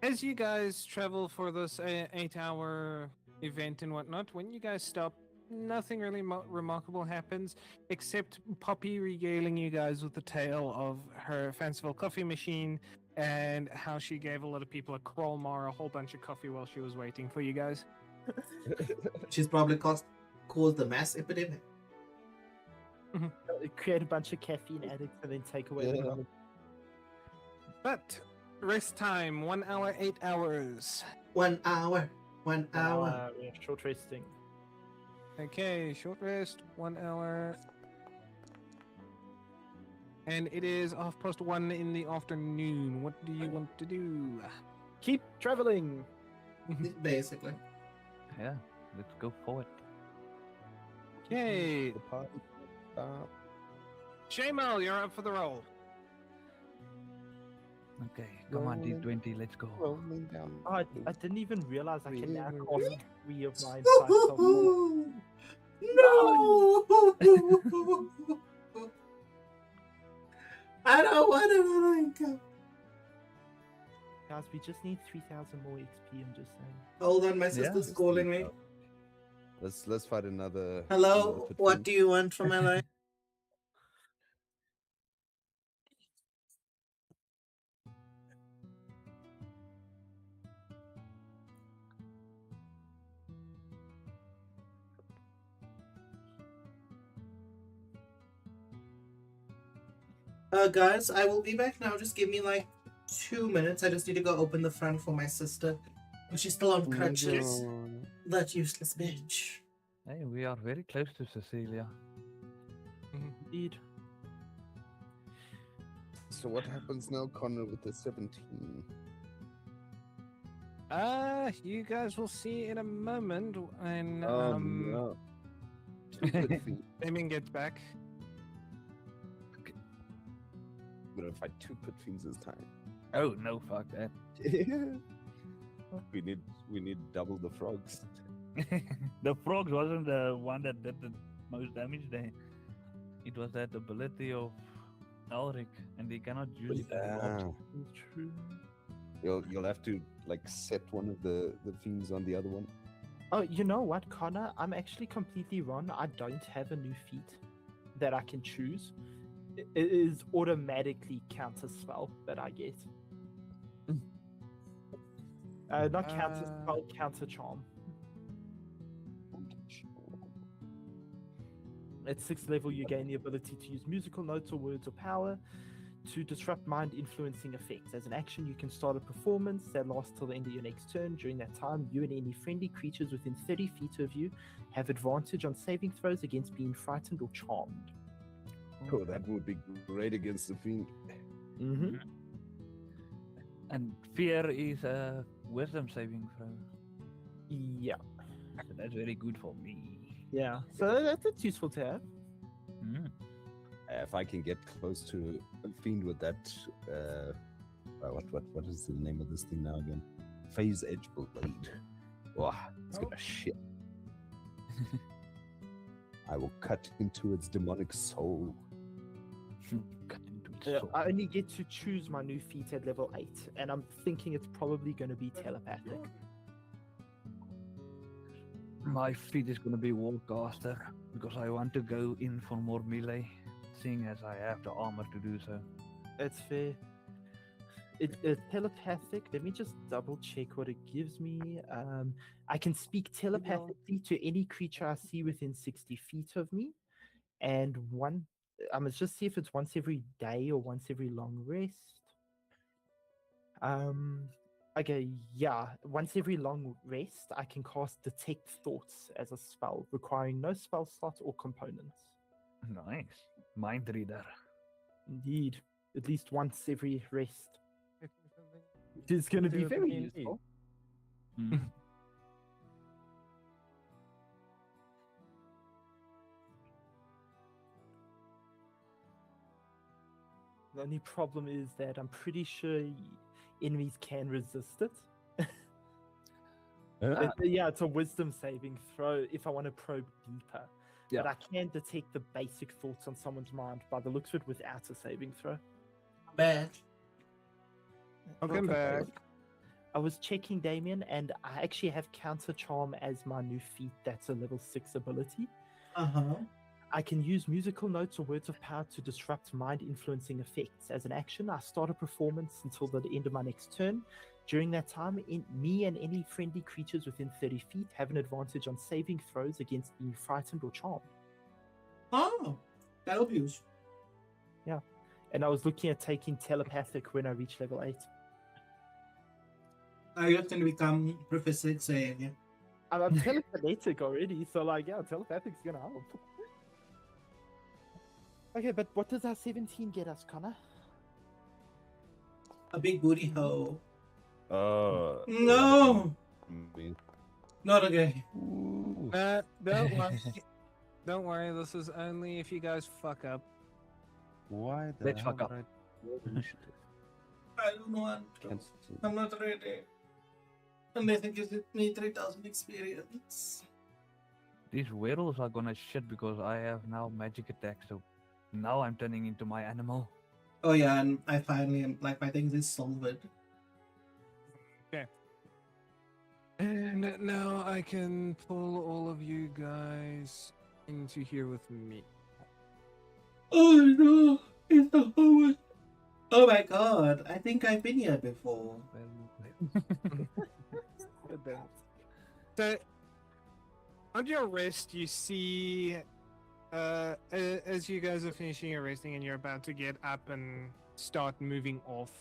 as you guys travel for this 8-hour event and whatnot, when you guys stop, nothing really remarkable happens, except Poppy regaling you guys with the tale of her fanciful coffee machine and how she gave a lot of people a Krolmar, a whole bunch of coffee while she was waiting for you guys. She's probably caused the mass epidemic. Create a bunch of caffeine addicts and then take away the Yeah. knowledge. But rest time 1 hour, 8 hours. 1 hour. 1 hour. Yeah, short resting. Okay, short rest, 1 hour. And it is 1:30 in the afternoon. What do you want to do? Keep traveling. Basically. Yeah, let's go forward. Okay, The party. Shamal, you're up for the roll. Okay, come on, Rolling. D20, let's go. Rolling down. Oh, I didn't even realize I can now Really? cast 3 of my insights of four. No! I don't want another income. Guys, we just need 3,000 more XP, I'm just saying. Hold on, my sister's calling me. Let's fight another. Hello, what do you want from my life? Guys, I will be back now. Just give me like 2 minutes. I just need to go open the front for my sister. She's still on crutches. That useless bitch. Hey, we are very close to Cecilia. Indeed. So what happens now, Connor, with the 17? You guys will see in a moment when No. Stupid feet. Damien gets back. I'm gonna fight 2 pit fiends this time. Oh no, fuck that. we need double the frogs. The frogs wasn't the one that did the most damage there. It was that ability of Elric, and they cannot use it. Yeah. It's true. You'll have to like set one of the fiends on the other one. Oh, you know what, Connor? I'm actually completely wrong. I don't have a new feat that I can choose. It is automatically counter spell that I get. Not counter spell, counter charm. At 6th level, you gain the ability to use musical notes or words or power to disrupt mind-influencing effects. As an action, you can start a performance that lasts till the end of your next turn. During that time, you and any friendly creatures within 30 feet of you have advantage on saving throws against being frightened or charmed. Oh, that would be great against the fiend. Mm-hmm. And fear is a wisdom saving throw. Yeah. So that's very good for me. Yeah. So that's useful to have. Mm. If I can get close to a fiend with that, what is the name of this thing now again? Phase Edge Blade. Wow, it's gonna shit. I will cut into its demonic soul. Cut into its I soul. only get to choose my new feat at level 8, and I'm thinking it's probably going to be telepathic. My feat is gonna be Warcaster because I want to go in for more melee, seeing as I have the armor to do so. That's fair. Telepathic. Let me just double check what it gives me. I can speak telepathically to any creature I see within 60 feet of me, and one. I must just see if it's once every day or once every long rest. Um. Okay, yeah. Once every long rest, I can cast Detect Thoughts as a spell, requiring no spell slot or components. Nice. Mind reader. Indeed, at least once every rest. It was something It is going to to be do with the very D&D. useful. Mm. The only problem is that I'm pretty sure enemies can resist it. Yeah, it's a wisdom saving throw if I want to probe deeper. Yeah. But I can detect the basic thoughts on someone's mind by the looks of it without a saving throw. Bad. Welcome back. I was checking Damien, and I actually have Counter Charm as my new feat. That's a level 6 ability. Uh-huh. I can use musical notes or words of power to disrupt mind influencing effects. As an action, I start a performance until the end of my next turn. During that time, me and any friendly creatures within 30 feet have an advantage on saving throws against being frightened or charmed. Oh, that'll be useful. And I was looking at taking telepathic when I reach level 8. I just going to become Professor Xavier. I'm telekinetic already, so yeah, telepathic's gonna help. Okay, but what does our 17 get us, Connor? A big booty hole. Uh, No! me. Not again. Ooh. Don't worry. Don't worry. This is only if you guys fuck up. Why the Let's hell fuck up. did I roll initiative? I don't want to. Cancel. I'm not ready. And I think it me 3,000 experience. These werewolves are gonna shit because I have now magic attack, so now I'm turning into my animal. Oh yeah, and I finally am like my things is solved. And now I can pull all of you guys into here with me. Oh no! It's the whole. Oh my god! I think I've been here before. So, on your rest, you see, as you guys are finishing your resting and you're about to get up and start moving off,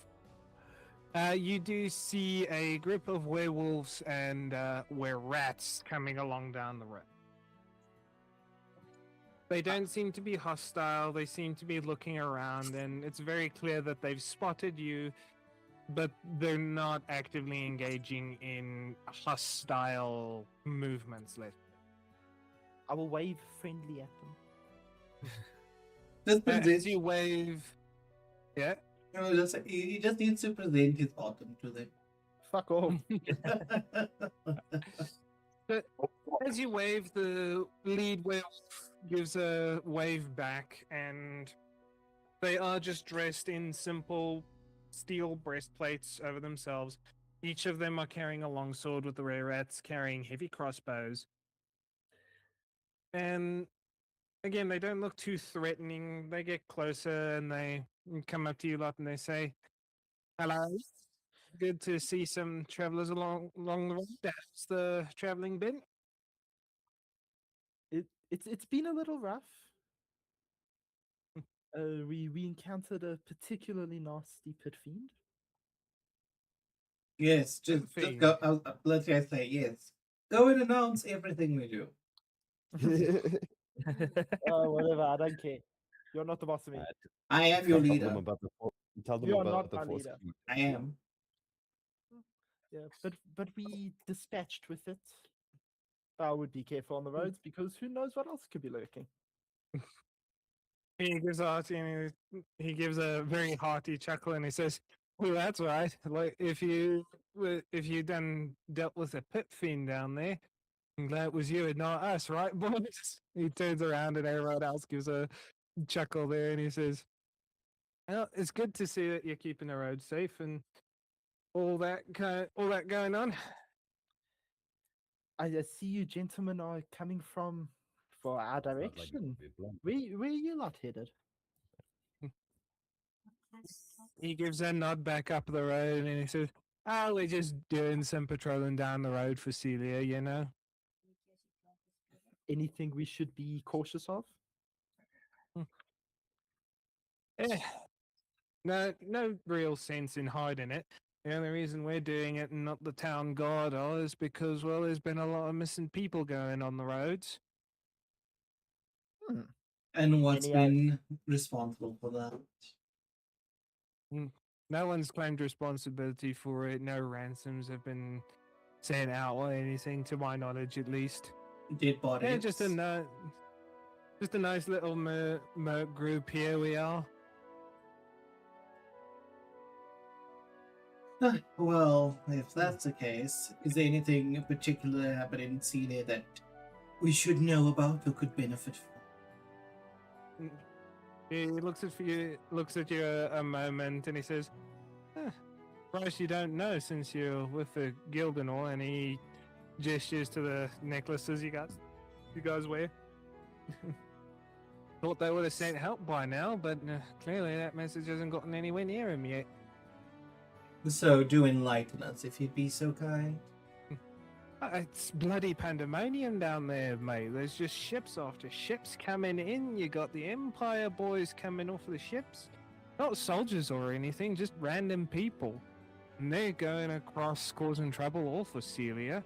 you do see a group of werewolves and were-rats coming along down the road. They don't seem to be hostile. They seem to be looking around, and it's very clear that they've spotted you, but they're not actively engaging in hostile movements. I will wave friendly at them. Just As present. you wave, yeah. He just needs to present his autumn to them. Fuck off. But as you wave, the lead wave gives a wave back, and they are just dressed in simple steel breastplates over themselves. Each of them are carrying a longsword, with the rare rats carrying heavy crossbows. And again, they don't look too threatening. They get closer and they come up to you lot and they say, "Hello. Good to see some travelers along the road. That's the traveling bit." It's been a little rough. We encountered a particularly nasty pit fiend. Yes, just go. Let's just say yes. Go and announce everything we do. Oh, whatever. I don't care. You're not the boss of me. I am your Tell them leader. about the tell them You are about not the my force. leader. I am. Yeah, but we dispatched with it. I would be careful on the roads because who knows what else could be lurking. He gives he gives a very hearty chuckle and he says, "Well, that's right. Like if you done dealt with a pit fiend down there, I'm glad it was you and not us, right, boys?" He turns around and everyone else gives a chuckle there and he says, Well, it's good to see that you're keeping the road safe and all that going on. I see you gentlemen are coming from for our Felt like it direction. would be a blunt. Where are you lot headed? He gives a nod back up the road and he says, "Oh, we're just doing some patrolling down the road for Celia, you know." Anything we should be cautious of? Eh, no real sense in hiding it. The only reason we're doing it and not the town guard are is because, well, there's been a lot of missing people going on the roads. Hmm. And what's Any been responsible for that? No one's claimed responsibility for it. No ransoms have been sent out or anything, to my knowledge, at least. Dead bodies? Yeah, just a nice little merc group here we are. Well, if that's the case, is there anything in particular happening in Celia that we should know about or could benefit from? He looks at you a moment, and he says, "Surprised you don't know since you're with the guild and all." And he gestures to the necklaces you guys wear. Thought they would have sent help by now, but clearly that message hasn't gotten anywhere near him yet. So do enlighten us, if you'd be so kind. It's bloody pandemonium down there, mate. There's just ships after ships coming in. You got the Empire boys coming off the ships. Not soldiers or anything, just random people. And they're going across causing trouble all for Celia.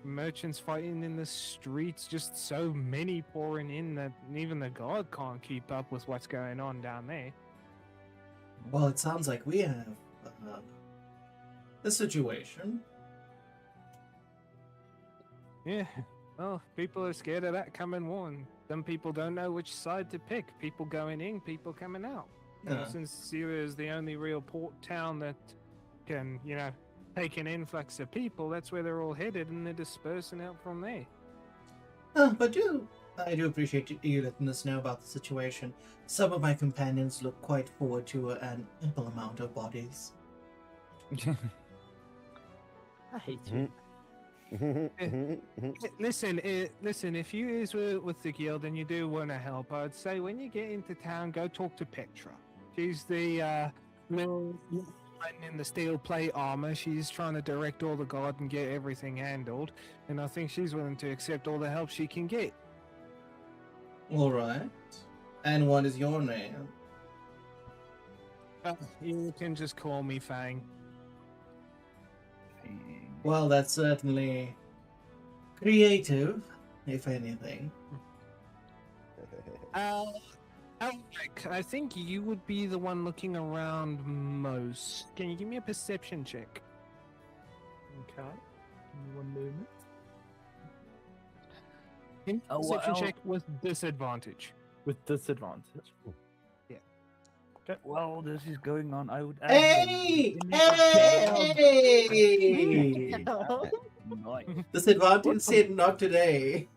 Merchants fighting in the streets, just so many pouring in that even the guard can't keep up with what's going on down there. Well, it sounds like we have a situation. Yeah, well, people are scared of that coming one. Some people don't know which side to pick. People going in, people coming out. Since Celia is the only real port town that can, take an influx of people, that's where they're all headed, and they're dispersing out from there. But I do appreciate you letting us know about the situation. Some of my companions look quite forward to an ample amount of bodies. I hate you. Listen, if you is with the guild and you do want to help, I'd say when you get into town, go talk to Petra. She's the little one in the steel plate armor. She's trying to direct all the guard and get everything handled, and I think she's willing to accept all the help she can get. All right. And what is your name? You can just call me Fang. Well, that's certainly creative, if anything. Alec, I think you would be the one looking around most. Can you give me a perception check? Okay. Give me 1 moment. Perception check with disadvantage. With disadvantage. Well, this is going on. I would ask. Hey! Hey! Nice. Disadvantage said not today.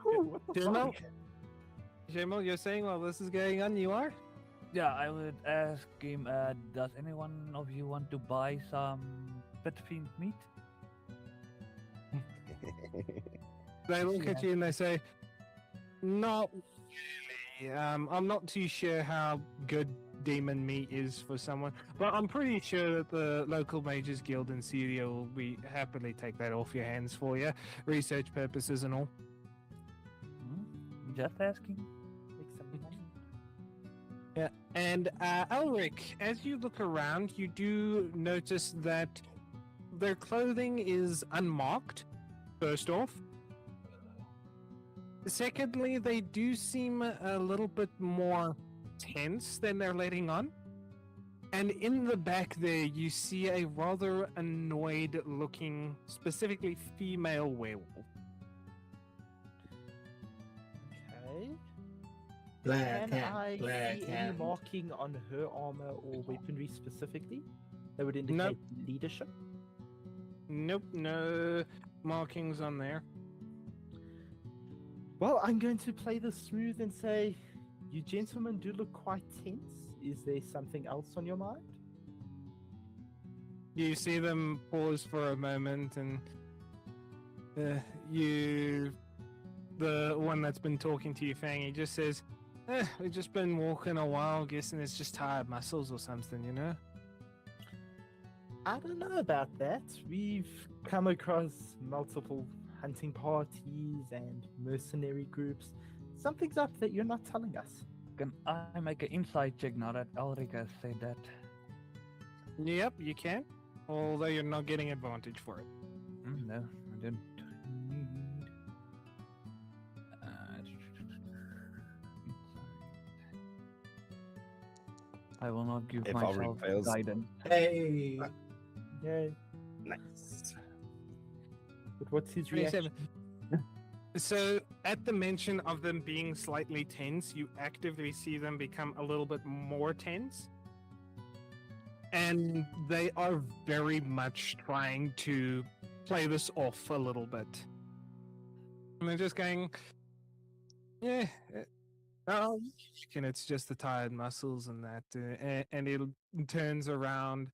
Ooh, what the Jemo? fuck? Jemo, you're saying while this is going on, you are? Yeah, I would ask him. Does anyone of you want to buy some pet fiend meat? They look at you and they say, "Not really. I'm not too sure how good demon meat is for someone, but I'm pretty sure that the local mages guild in Celia will be happily take that off your hands for you, research purposes and all." Just asking. Make some money. Yeah, and Elric, as you look around, you do notice that their clothing is unmarked, first off. Secondly, they do seem a little bit more tense than they're letting on. And in the back there, you see a rather annoyed looking, specifically female werewolf. Okay. Black Can hand, I black see any hand. marking on her armor or weaponry specifically that would indicate leadership? Nope, no markings on there. Well, I'm going to play this smooth and say, you gentlemen do look quite tense. is there something else on your mind? You see them pause for a moment, and you, the one that's been talking to you, Fang, he just says, we've just been walking a while, guessing it's just tired muscles or something, you know? I don't know about that. We've come across multiple hunting parties and mercenary groups. Something's up that you're not telling us. Can I make an inside check now that Ulrika said that? Yep, you can. Although you're not getting advantage for it. No, I don't need. I will not give If Ulrika myself fails. guidance. Hey. Yay. Nice. But what's his reaction? 27. So, at the mention of them being slightly tense, you actively see them become a little bit more tense. And they are very much trying to play this off a little bit. And they're just going, yeah, oh, and it's just the tired muscles and that. And it turns around.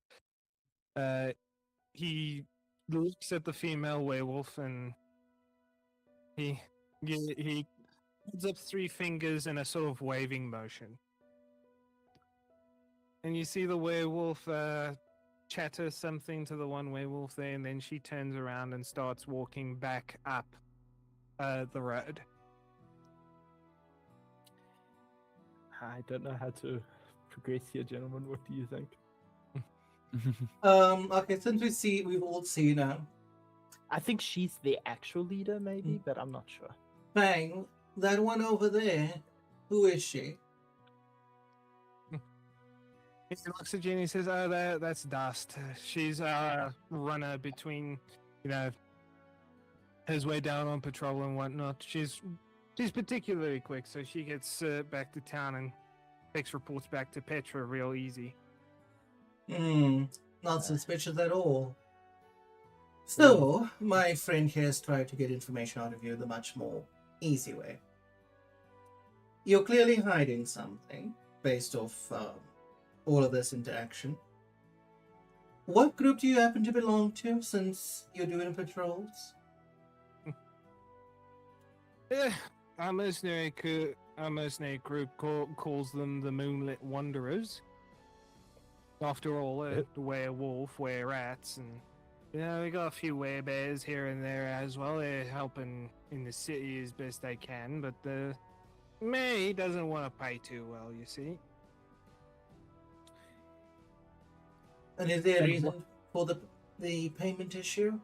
He looks at the female werewolf and he holds up 3 fingers in a sort of waving motion. And you see the werewolf chatter something to the one werewolf there, and then she turns around and starts walking back up the road. I don't know how to progress here, gentlemen. What do you think? Okay, since we've all seen her. I think she's the actual leader, maybe, but I'm not sure. Bang, that one over there, who is she? He looks at you and he says, oh, that's Dust. She's a runner between, his way down on patrol and whatnot. She's particularly quick, so she gets back to town and takes reports back to Petra real easy. Not suspicious at all. So, my friend here has tried to get information out of you the much more easy way. You're clearly hiding something based off all of this interaction. What group do you happen to belong to since you're doing patrols? Our mercenary group calls them the Moonlit Wanderers. After all, a werewolf, were-rats, and we got a few werebears here and there as well. They're helping in the city as best they can, but the May doesn't want to pay too well, you see. And is there a reason for the payment issue?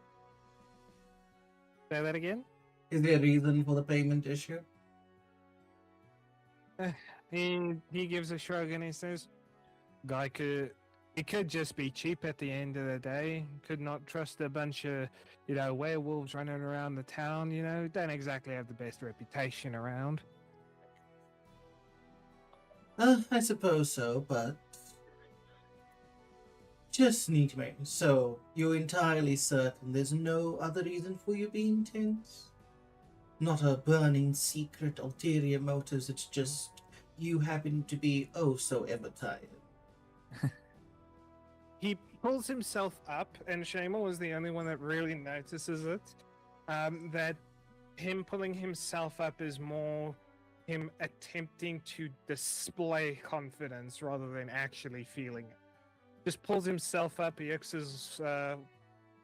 Say that again? Is there a reason for the payment issue? He gives a shrug and he says, it could just be cheap at the end of the day. Could not trust a bunch of, werewolves running around the town, Don't exactly have the best reputation around. I suppose so, but just need to make so you're entirely certain there's no other reason for you being tense? Not a burning secret ulterior motives, it's just you happen to be oh so ever tired. He pulls himself up, and Shama was the only one that really notices it. That him pulling himself up is more him attempting to display confidence rather than actually feeling it. Just pulls himself up, he hooks his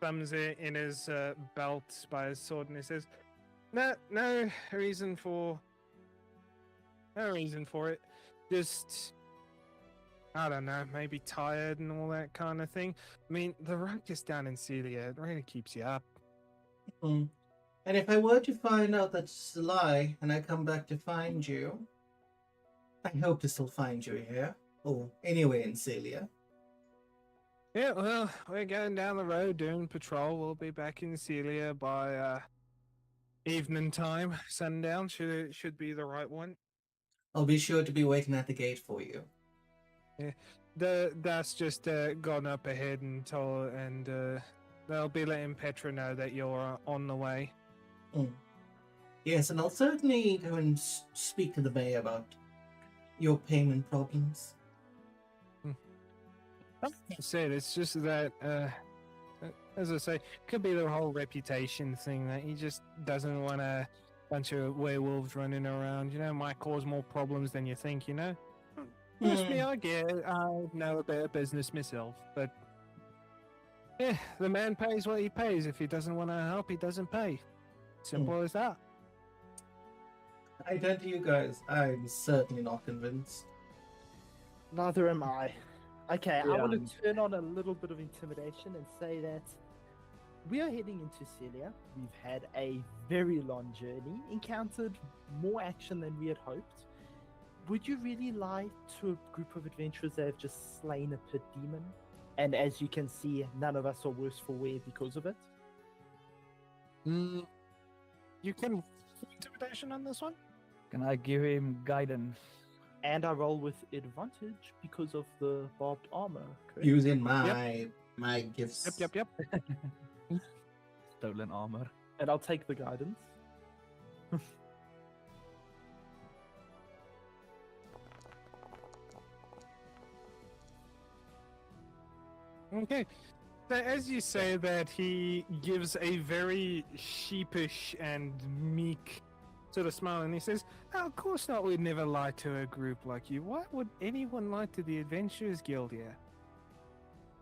thumbs in his belt by his sword, and he says, No reason for it. Just, I don't know, maybe tired and all that kind of thing. I mean, the ruckus down in Celia, it really keeps you up. And if I were to find out that's a lie and I come back to find you, I hope to still find you here, or anywhere in Celia. Yeah, well, we're going down the road doing patrol. We'll be back in Celia by evening time. Sundown should be the right one. I'll be sure to be waiting at the gate for you. Yeah, that's just gone up ahead and told, and they'll be letting Petra know that you're on the way. Yes, and I'll certainly go and speak to the mayor about your payment problems. Like I said, it's just that, as I say, could be the whole reputation thing that he just doesn't want a bunch of werewolves running around. You know, might cause more problems than you think. You know. Trust me, I get it. I know a bit of business myself, but yeah, the man pays what he pays. If he doesn't want to help, he doesn't pay. Simple as that. I turn to you guys. I'm certainly not convinced. Neither am I. Okay, I Yeah, want to turn on a little bit of intimidation and say that we are heading into Celia. We've had a very long journey, encountered more action than we had hoped. Would you really lie to a group of adventurers that have just slain a pit demon? And as you can see, none of us are worse for wear because of it. You can intimidation on this one. Can I give him guidance? And I roll with advantage because of the barbed armor, correct? Using my gifts. Yep. Stolen armor. And I'll take the guidance. Okay. So as you say that, he gives a very sheepish and meek sort of smile, and he says, "Oh, of course not. We'd never lie to a group like you. Why would anyone lie to the Adventurers Guild here?"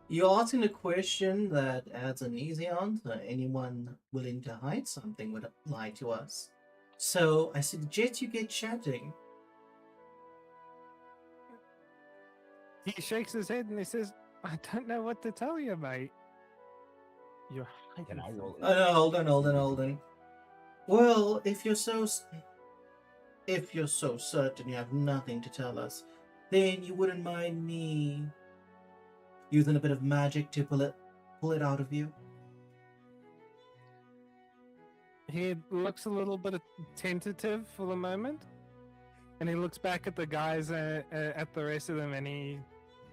You're asking a question that adds an easy answer. Anyone willing to hide something would lie to us. So I suggest you get chatting. He shakes his head and he says, "I don't know what to tell you, mate." You're hiding Can I roll something. it? Oh, no, hold on. Well, if you're so certain you have nothing to tell us, then you wouldn't mind me using a bit of magic to pull it out of you. He looks a little bit tentative for the moment, and he looks back at the guys, at the rest of them, and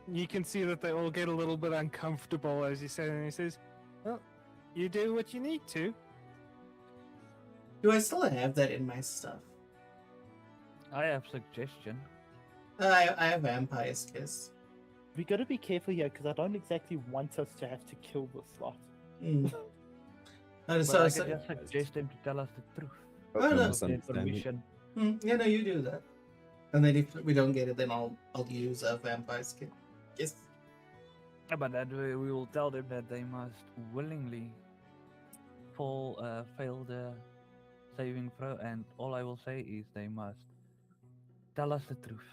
you can see that they all get a little bit uncomfortable as you said, and he says, "Well, you do what you need to." Do I still have that in my stuff? I have suggestion. I have Vampire's Kiss. We gotta be careful here because I don't exactly want us to have to kill this lot. Mm. And But so, I can just suggest him to tell us the truth. Oh, Okay, no. With misunderstanding. permission. yeah, no, you do that. And then if we don't get it, then I'll use a Vampire's Kiss. But that way we will tell them that they must willingly fail the saving throw, and all I will say is they must tell us the truth.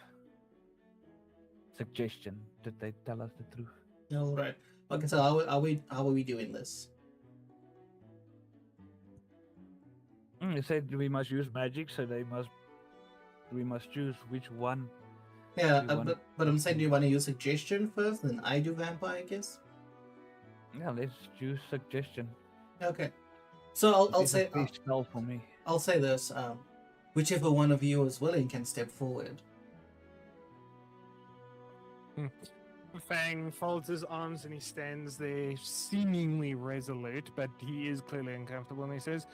Suggestion that they tell us the truth. All right. Okay, so how are we doing this? You said we must use magic, so we must choose which one. Yeah, You want- but I'm saying, do you want to use suggestion first, then I do Vampire Kiss? Yeah, let's choose suggestion. Okay. So I'll It's a say free spell for me. I'll say this. Whichever one of you is willing can step forward. Fang folds his arms and he stands there seemingly resolute, but he is clearly uncomfortable, and he says,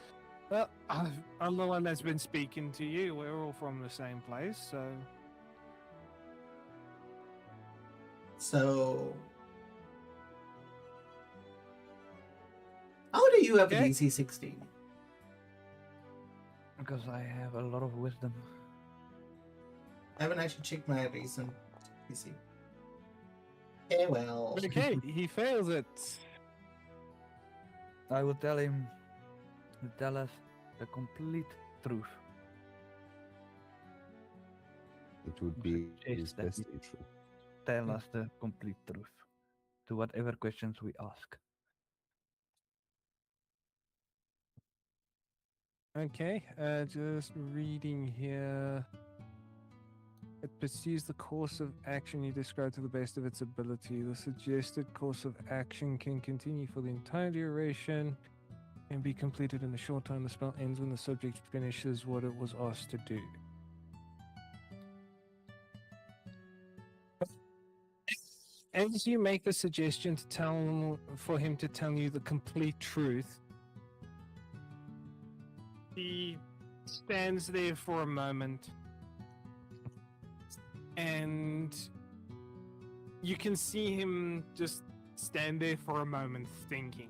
"Well, I'm the one that's been speaking to you. We're all from the same place, so..." So how do you have a Okay. DC 16? Because I have a lot of wisdom. I haven't actually checked my recent DC. Okay, well. Okay, he fails it. I will tell him to tell us the complete truth. It would be Suggest his that best you- interest. Tell us the complete truth to whatever questions we ask. Okay, just reading here. It pursues the course of action you describe to the best of its ability. The suggested course of action can continue for the entire duration and be completed in a short time. The spell ends when the subject finishes what it was asked to do. As you make the suggestion for him to tell you the complete truth, he stands there for a moment, and you can see him just stand there for a moment thinking.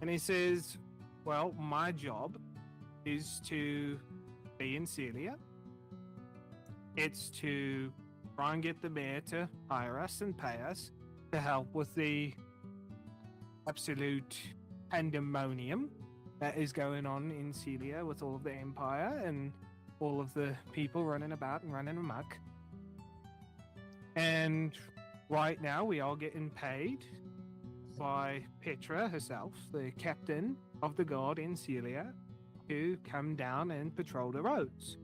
And he says, well, my job is to be in Celia. It's to try and get the mayor to hire us and pay us to help with the absolute pandemonium that is going on in Celia with all of the Empire and all of the people running about and running amok. And right now we are getting paid by Petra herself, the captain of the guard in Celia, to come down and patrol the roads.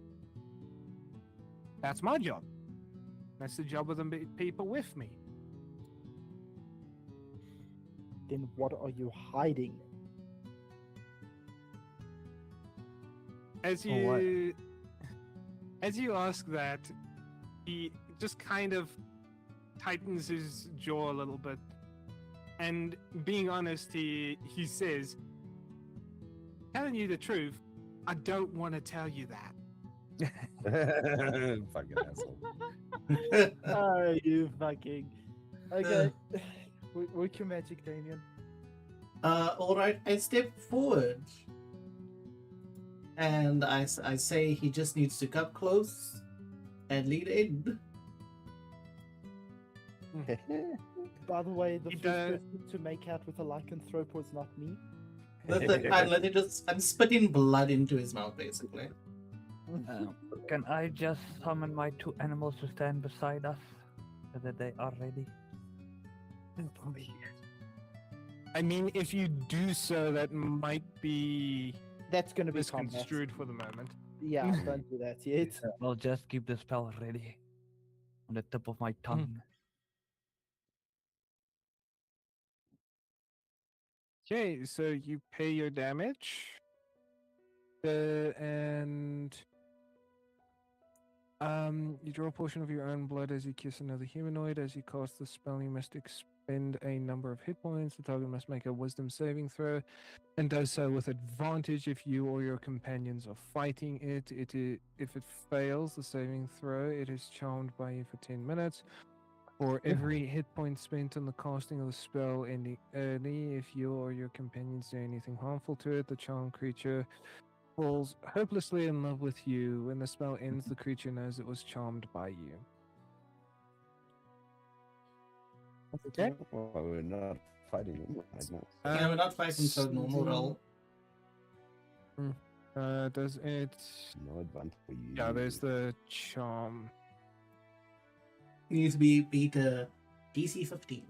That's my job. That's the job of the people with me. Then what are you hiding? As you ask that, he just kind of tightens his jaw a little bit. And being honest, he says, telling you the truth, I don't want to tell you that. Fucking asshole. Oh, you fucking. Okay. Work your magic, Damien. All right, I step forward, and I say he just needs to come close and lead in. By the way, the He first does- person to make out with a lycanthrope was not me. I'm spitting blood into his mouth, basically. Can I just summon my 2 animals to stand beside us so that they are ready? I mean, if you do so, that might be That's gonna be combat. misconstrued for the moment. Yeah, don't do that yet. I'll just keep the spell ready on the tip of my tongue. Okay, so you pay your damage. And you draw a portion of your own blood as you kiss another humanoid. As you cast the spell, you must expend a number of hit points. The target must make a wisdom saving throw and does so with advantage if you or your companions are fighting it. If it fails the saving throw, it is charmed by you for 10 minutes. For every hit point spent on the casting of the spell ending early, if you or your companions do anything harmful to it, the charmed creature falls hopelessly in love with you. When the spell ends, the creature knows it was charmed by you. Okay. Well, we're not fighting him right now. Yeah, we're not fighting, so normal roll. Does it? No advantage for you. Yeah, there's the charm. He needs to be beat DC 15.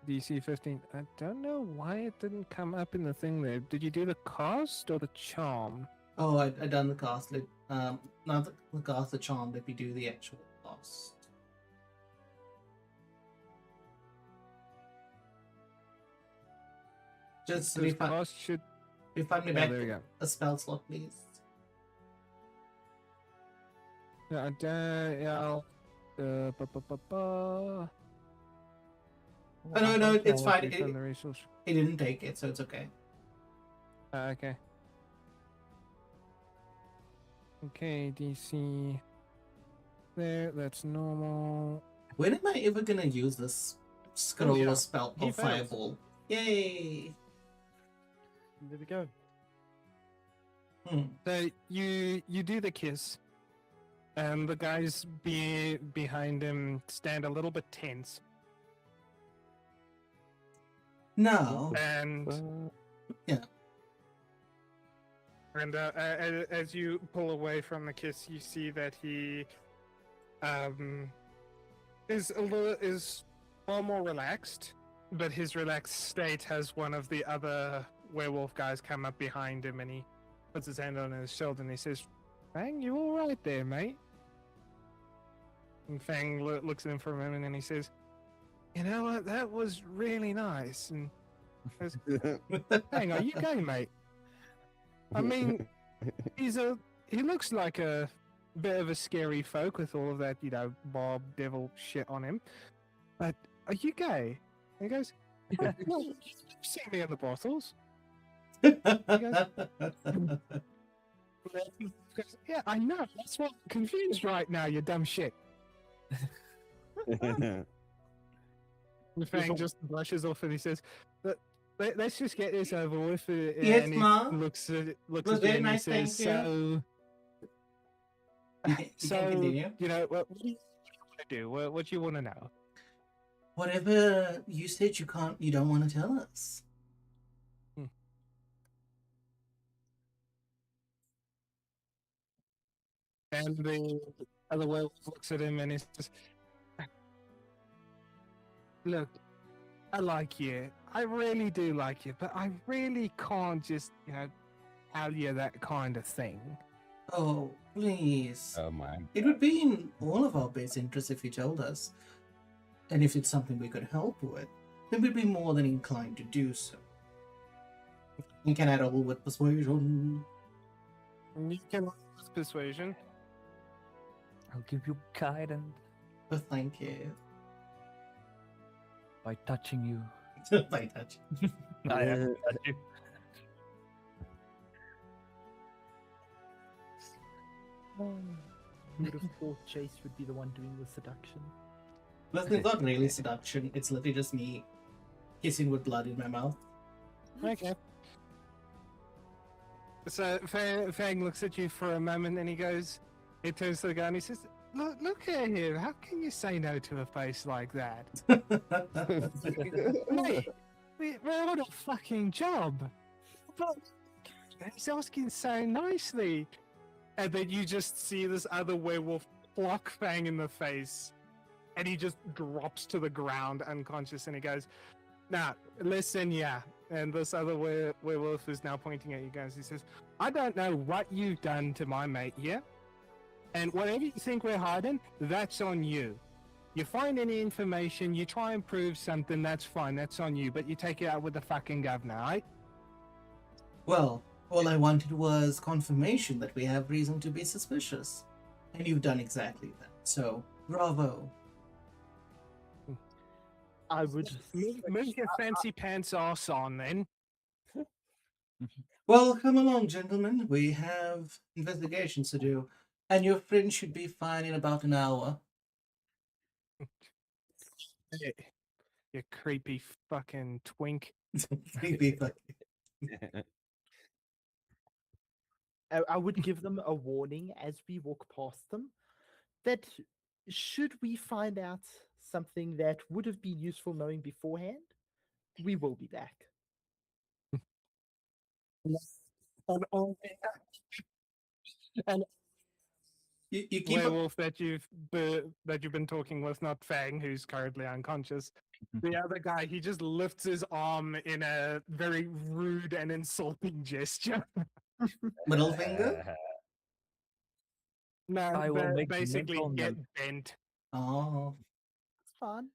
DC 15. I don't know why it didn't come up in the thing there. Did you do the cast or the charm? Oh, I done the cast. Not the cast, the charm. Let me do the actual cast. Just This cast should. refund me Yeah, back there you go. a spell slot, please. Yeah, I'll. Oh, no, it's I'll fine. refund the resource. He didn't take it, so it's okay. Okay. Okay, DC. There, that's normal. When am I ever gonna use this scroll yeah. or spell He or fails. fireball? Yay! There we go. So you do the kiss, and the guys behind him stand a little bit tense, Now, and and as you pull away from the kiss, you see that he is far more relaxed, but his relaxed state has one of the other werewolf guys come up behind him, and he puts his hand on his shoulder and he says, "Fang, you all right there, mate?" And Fang looks at him for a moment and he says, "You know what? That was really nice." And goes, "Fang, are you gay, mate? I mean, he looks like a bit of a scary folk with all of that, Bob devil shit on him. But are you gay?" And he goes, "Well, you've seen me in the bottles." Yeah, I know. That's what I'm confused right now, you dumb shit. Fang just brushes off and he says, Let's just get this over with. Yes, And he Ma. looks It at was you very and he nice, says, thank you. You can so, continue. what do you want to do? What do you want to know? Whatever you said you don't want to tell us. And the other werewolf looks at him and he says, Look, I like you. I really do like you, but I really can't just, tell you that kind of thing. Oh, please. Oh my. It would be in all of our best interests if you told us. And if it's something we could help with, then we'd be more than inclined to do so. You can add all with persuasion. You can use persuasion. I'll give you guidance But thank you. by touching you. By touch. I have to touch you. Who would have thought Chase would be the one doing the seduction? Listen, it's not really seduction. It's literally just me kissing with blood in my mouth. Okay. So Fang looks at you for a moment and he turns to the guy and he says, Look at him. How can you say no to a face like that? Hey, we're on a fucking job. But he's asking so nicely. And then you just see this other werewolf clock Fang in the face. And he just drops to the ground unconscious and he goes, Now, listen, yeah. And this other werewolf is now pointing at you guys. He says, I don't know what you've done to my mate here. And whatever you think we're hiding, that's on you. You find any information, you try and prove something, that's fine, that's on you. But you take it out with the fucking governor, right? Well, all I wanted was confirmation that we have reason to be suspicious. And you've done exactly that. So, bravo. I would. Move your fancy pants ass on then. Well, come along, gentlemen. We have investigations to do. And your friend should be fine in about an hour. You creepy fucking twink. Creepy fucking. I would give them a warning as we walk past them that should we find out something that would have been useful knowing beforehand, we will be back. And You keep werewolf that you've been talking with, not Fang, who's currently unconscious. The other guy, he just lifts his arm in a very rude and insulting gesture. middle finger. No, I will make basically mental get note. bent. Oh, It's fun.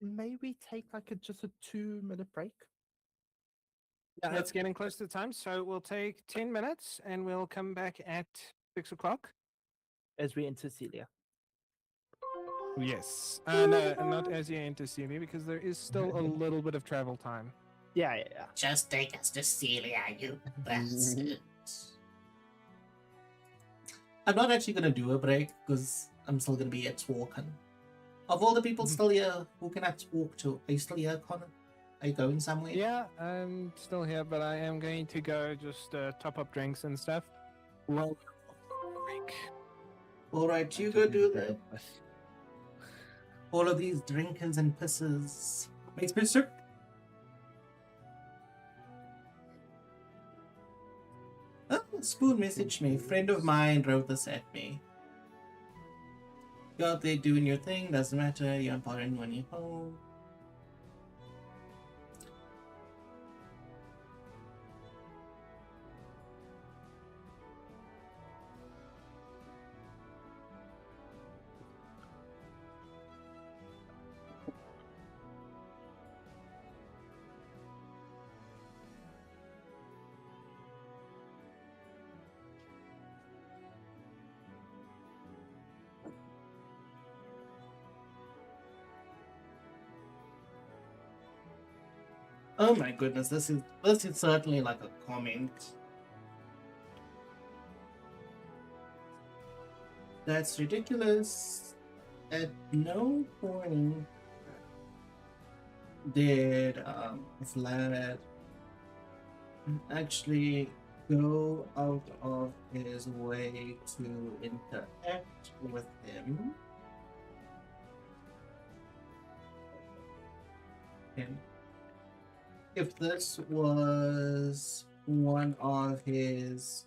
May we take like just a 2-minute break? Yeah, Yep. it's getting close to time, so we'll take 10 minutes and we'll come back at 6 o'clock. As we enter Celia. Yes. No, not as you enter Celia, because there is still a little bit of travel time. Yeah. just take us to Celia, you bastards. I'm not actually gonna do a break because I'm still gonna be at walking. Of all the people still here, who can I talk to? Are you still here, Connor? Are you going somewhere? Yeah, I'm still here, but I am going to go just top up drinks and stuff. Well, drink. Alright, you go do that. All of these drinkers and pissers. Makes me sick. Oh, Spoon messaged me. Friend of mine wrote this at me. You're out there doing your thing, doesn't matter, you're important when you're home. Oh my goodness, this is certainly like a comment. That's ridiculous. At no point did Vlad actually go out of his way to interact with him. And if this was one of his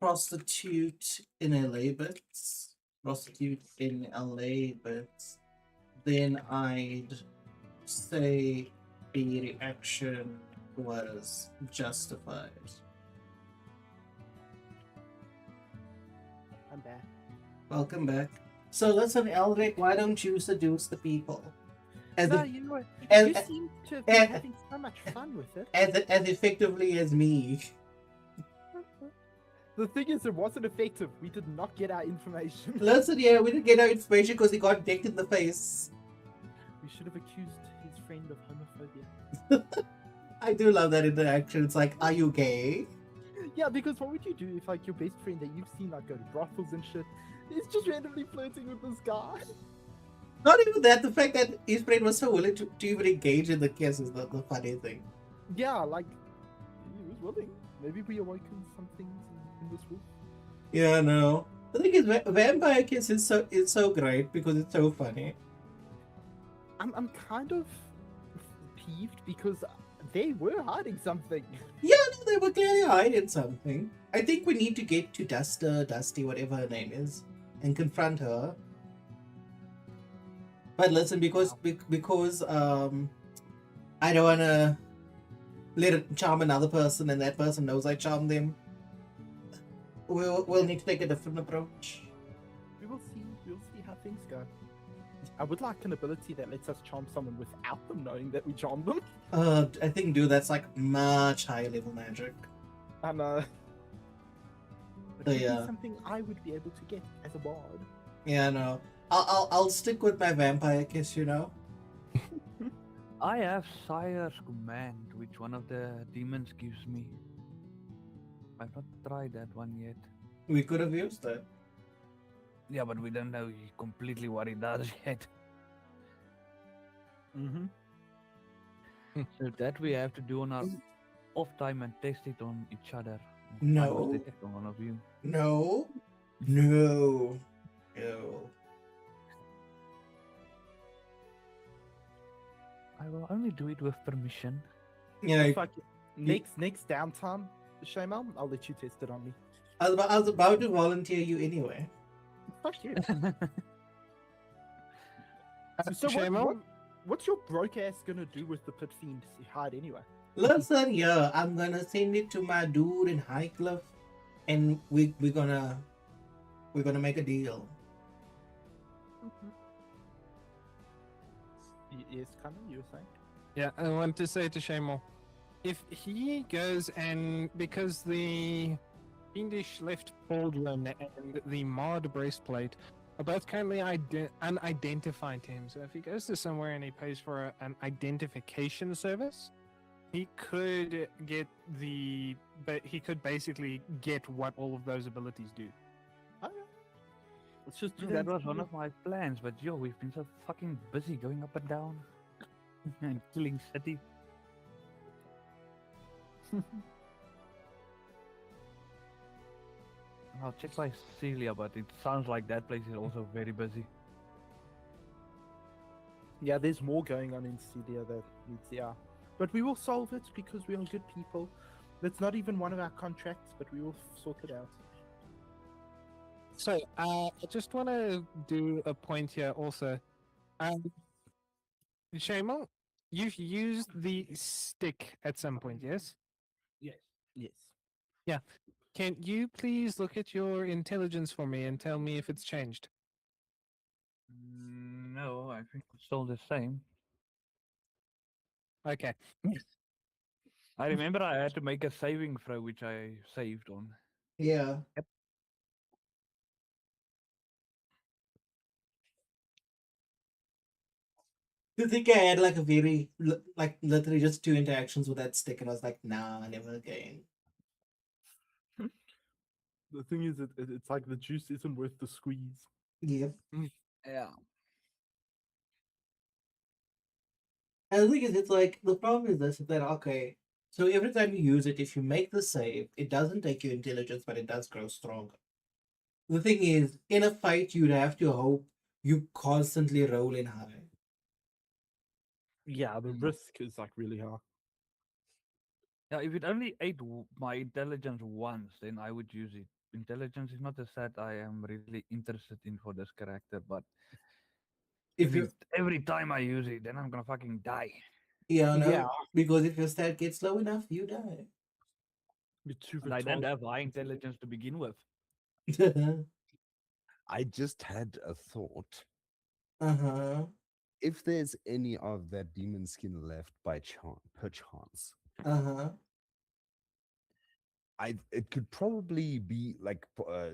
prostitute in LA bits, prostitute in LA bits, then I'd say the reaction was justified. I'm back. Welcome back. So listen, Elric, why don't you seduce the people? As, No, e- you know what? and- You seem to have and- been having so much fun with it. as effectively as me. The thing is, it wasn't effective. We did not get our information. Listen, yeah, we didn't get our information because he got decked in the face. We should have accused his friend of homophobia. I do love that interaction. It's like, are you gay? Yeah, because what would you do if, like, your best friend that you've seen, like, go to brothels and shit, is just randomly flirting with this guy? Not even that, the fact that his friend was so willing to even engage in the kiss is the funny thing. Yeah, like, he was willing. Maybe we awakened some things in this wolf. Yeah, no. The thing is, Vampire Kiss is so great because it's so funny. I'm kind of peeved because they were hiding something. Yeah, no, they were clearly hiding something. I think we need to get to Dusty, whatever her name is, and confront her. But listen, because I don't wanna let it charm another person, and that person knows I charm them. We'll need to take a different approach. We'll see how things go. I would like an ability that lets us charm someone without them knowing that we charmed them. I think, dude, that's like much higher level magic. I know. But So, it would yeah. be something I would be able to get as a bard. Yeah, no. I'll stick with my vampire kiss, you know. I have Sire's Command, which one of the demons gives me. I've not tried that one yet. We could have used that. Yeah, but we don't know completely what it does yet. Mm-hmm. So that we have to do on our off time and test it on each other. I No. must test it on one of you. No. No. No. I will only do it with permission. Yeah, Fuck it. Next downtime, Shamal, I'll let you test it on me. I was about to volunteer you anyway. Fuck you. So Shamal? what's your broke ass gonna do with the pit fiend hide anyway? Listen, yeah, I'm gonna send it to my dude in Highcliff, and we're gonna make a deal. Yes, Connor, you were saying? Yeah, I want to say to Shamal, if he goes and because the fiendish left pauldron and the marred breastplate are both currently unidentified to him, so if he goes to somewhere and he pays for an identification service, he could get but he could basically get what all of those abilities do. Okay. Let's just do That was one of my plans, but yo, we've been so fucking busy going up and down and killing city. I'll check by Celia, but it sounds like that place is also very busy. Yeah, there's more going on in Celia that needs, yeah. But we will solve it because we are good people. That's not even one of our contracts, but we will sort it out. So, I just want to do a point here also. Shamal, you've used the stick at some point, yes? Yes. Can you please look at your intelligence for me and tell me if it's changed? No, I think it's still the same. Okay. I remember I had to make a saving throw, which I saved on. Yeah. I think I had like a very like literally just two interactions with that stick, and I was like, nah, never again. The thing is, it's like the juice isn't worth the squeeze. Yep. Yeah. And the thing is, it's like the problem is this: is that okay, so every time you use it, if you make the save, it doesn't take your intelligence, but it does grow stronger. The thing is, in a fight, you'd have to hope you constantly roll in high. Yeah, the risk is like really high. Yeah, if it only ate my intelligence once, then I would use it. Intelligence is not a stat I am really interested in for this character, but if If it you, every time I use it, then I'm gonna fucking die. yeah, Yeah, no, because if your stat gets low enough, you die. you're too And I don't retarded. have high intelligence to begin with. I just had a thought. Uh-huh. If there's any of that demon skin left by chance, perchance, Uh-huh. it could probably be like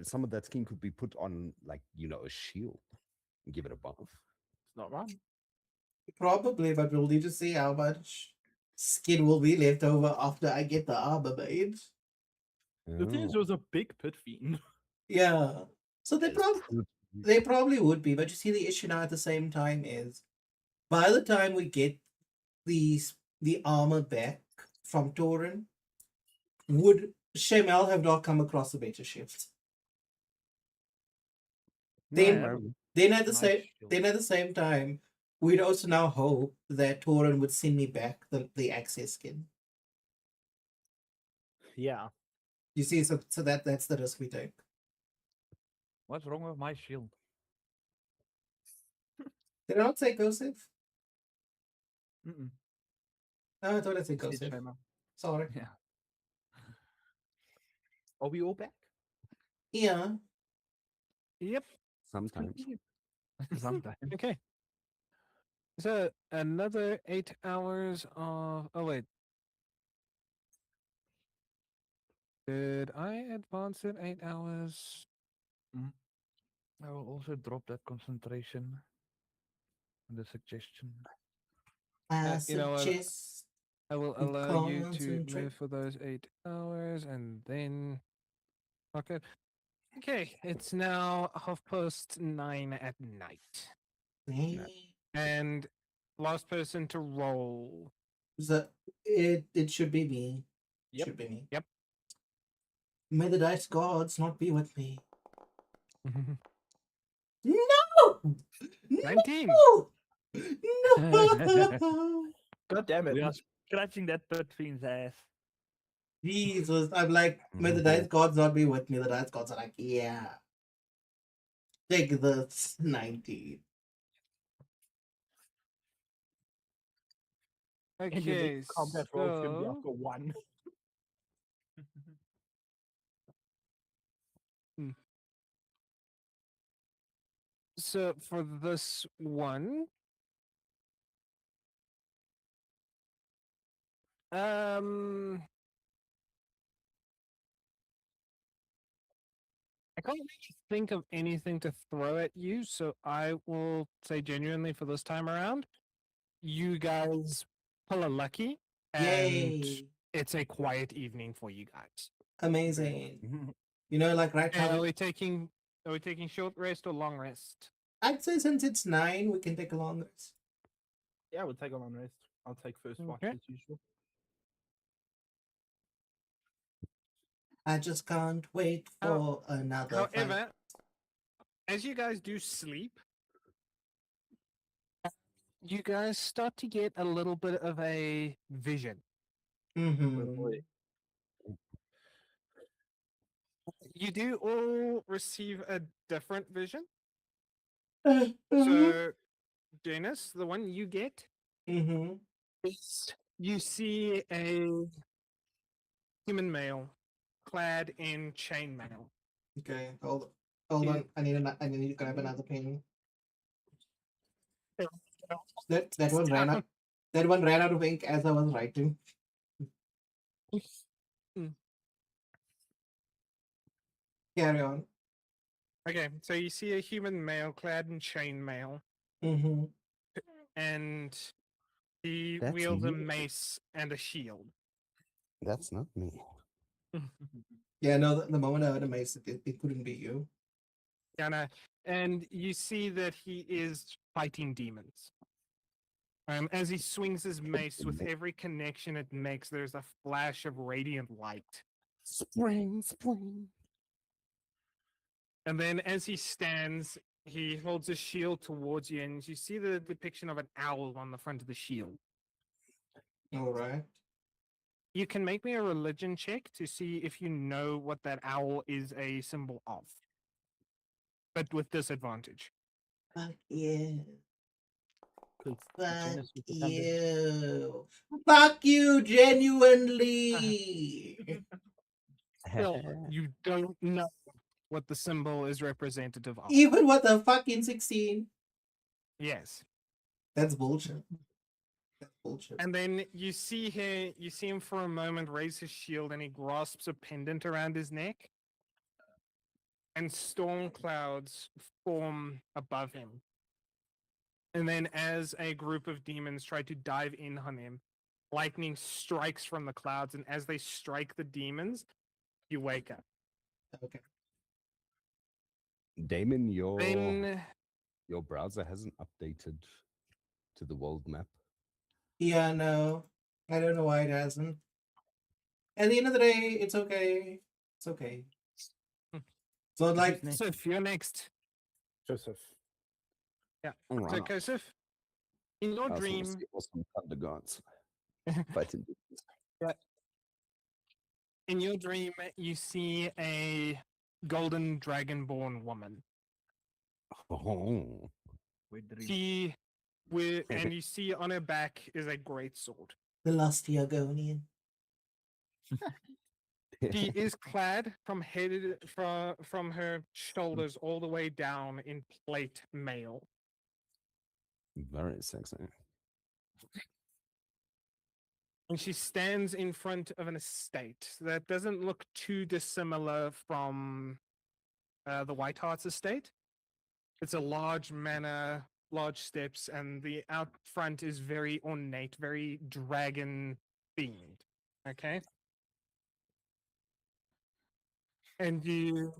some of that skin could be put on like a shield and give it a buff. It's not wrong. Probably, but we'll need to see how much skin will be left over after I get the armor made. The thing is, Oh, it was a big pit fiend. Yeah. So that is pretty. they probably would be, but you see the issue now at the same time is by the time we get the armor back from Torin, would Shemel have not come across a better shift? I Then have a Maybe. then at the nice same shield. then at the same time, we'd also now hope that Torin would send me back the access skin. Yeah. You see, so that's the risk we take. What's wrong with my shield? Did I not say go safe? Mm-mm. No, I thought I said go Said safe. Shayma. Sorry. Yeah. Are we all back? Yeah. Yep. Sometimes. Sometimes. Okay. So another 8 hours of. Oh wait, did I advance it 8 hours? I will also drop that concentration and the suggestion. I You know what? suggest I will you allow you to concentrate. move for those 8 hours, and then okay. Okay, it's now 9:30 at night, and last person to roll. So it should be me. Yep. Should be me. Yep. May the dice gods not be with me. No! 19. No! We No! God damn it. are scratching that pit fiend's ass. Jesus, I'm like, may the dice gods not be with me. The dice gods are like, yeah. Take this 19. And your next Okay, combat roll is going to be so after one. hmm, so for this one, um, I can't really think of anything to throw at you, so I will say genuinely for this time around, you guys pull a lucky, and Yay. it's a quiet evening for you guys. Amazing. You know, like right And now, are we taking short rest or long rest? I'd say since it's 9, we can take a long rest. Yeah, we'll take a long rest. I'll take first watch Okay. as usual. I just can't wait How, for another fight. however, as you guys do sleep, you guys start to get a little bit of a vision. Mm-hmm. You do all receive a different vision. Mm-hmm. So, Janus, the one you get Mm-hmm. is you see a human male clad in chainmail. Okay, hold He- on. I need to grab another pen. That It's one ran out. down. That one ran out of ink as I was writing. Mm. Carry on. Okay, so you see a human male clad in chainmail. Mm-hmm. and he That's wields a you. mace and a shield. That's not me. Yeah, no, the moment I heard a mace, it couldn't be you. Yana, and you see that he is fighting demons. As he swings his mace, with every connection it makes, there's a flash of radiant light. Spring, spring. And then as he stands, he holds his shield towards you, and you see the depiction of an owl on the front of the shield. All right. You can make me a religion check to see if you know what that owl is a symbol of, but with disadvantage. Fuck you. Please, Fuck Janus with the thunder. you. Fuck you, genuinely. Still, you don't know what the symbol is representative of. Even with a fucking 16. Yes. That's bullshit. That's bullshit. And then you see him for a moment raise his shield, and he grasps a pendant around his neck. And storm clouds form above him. And then as a group of demons try to dive in on him, lightning strikes from the clouds, and as they strike the demons, you wake up. Okay. Damon, Then your browser hasn't updated to the world map. Yeah, no. I don't know why it hasn't. At the end of the day, it's okay. It's okay. So like, next? Sif, you're next. Joseph. Yeah. All So right. Kosif, in your I also wanna dream, see awesome thunder gods fighting demons. in your dream, you see a golden dragonborn woman. Oh. With dream. She and you see on her back is a great sword. the lusty Argonian. She is clad from from her shoulders all the way down in plate mail. Very sexy. And she stands in front of an estate that doesn't look too dissimilar from the White Hart's estate. It's a large manor, large steps, and the out front is very ornate, very dragon themed. Okay. And you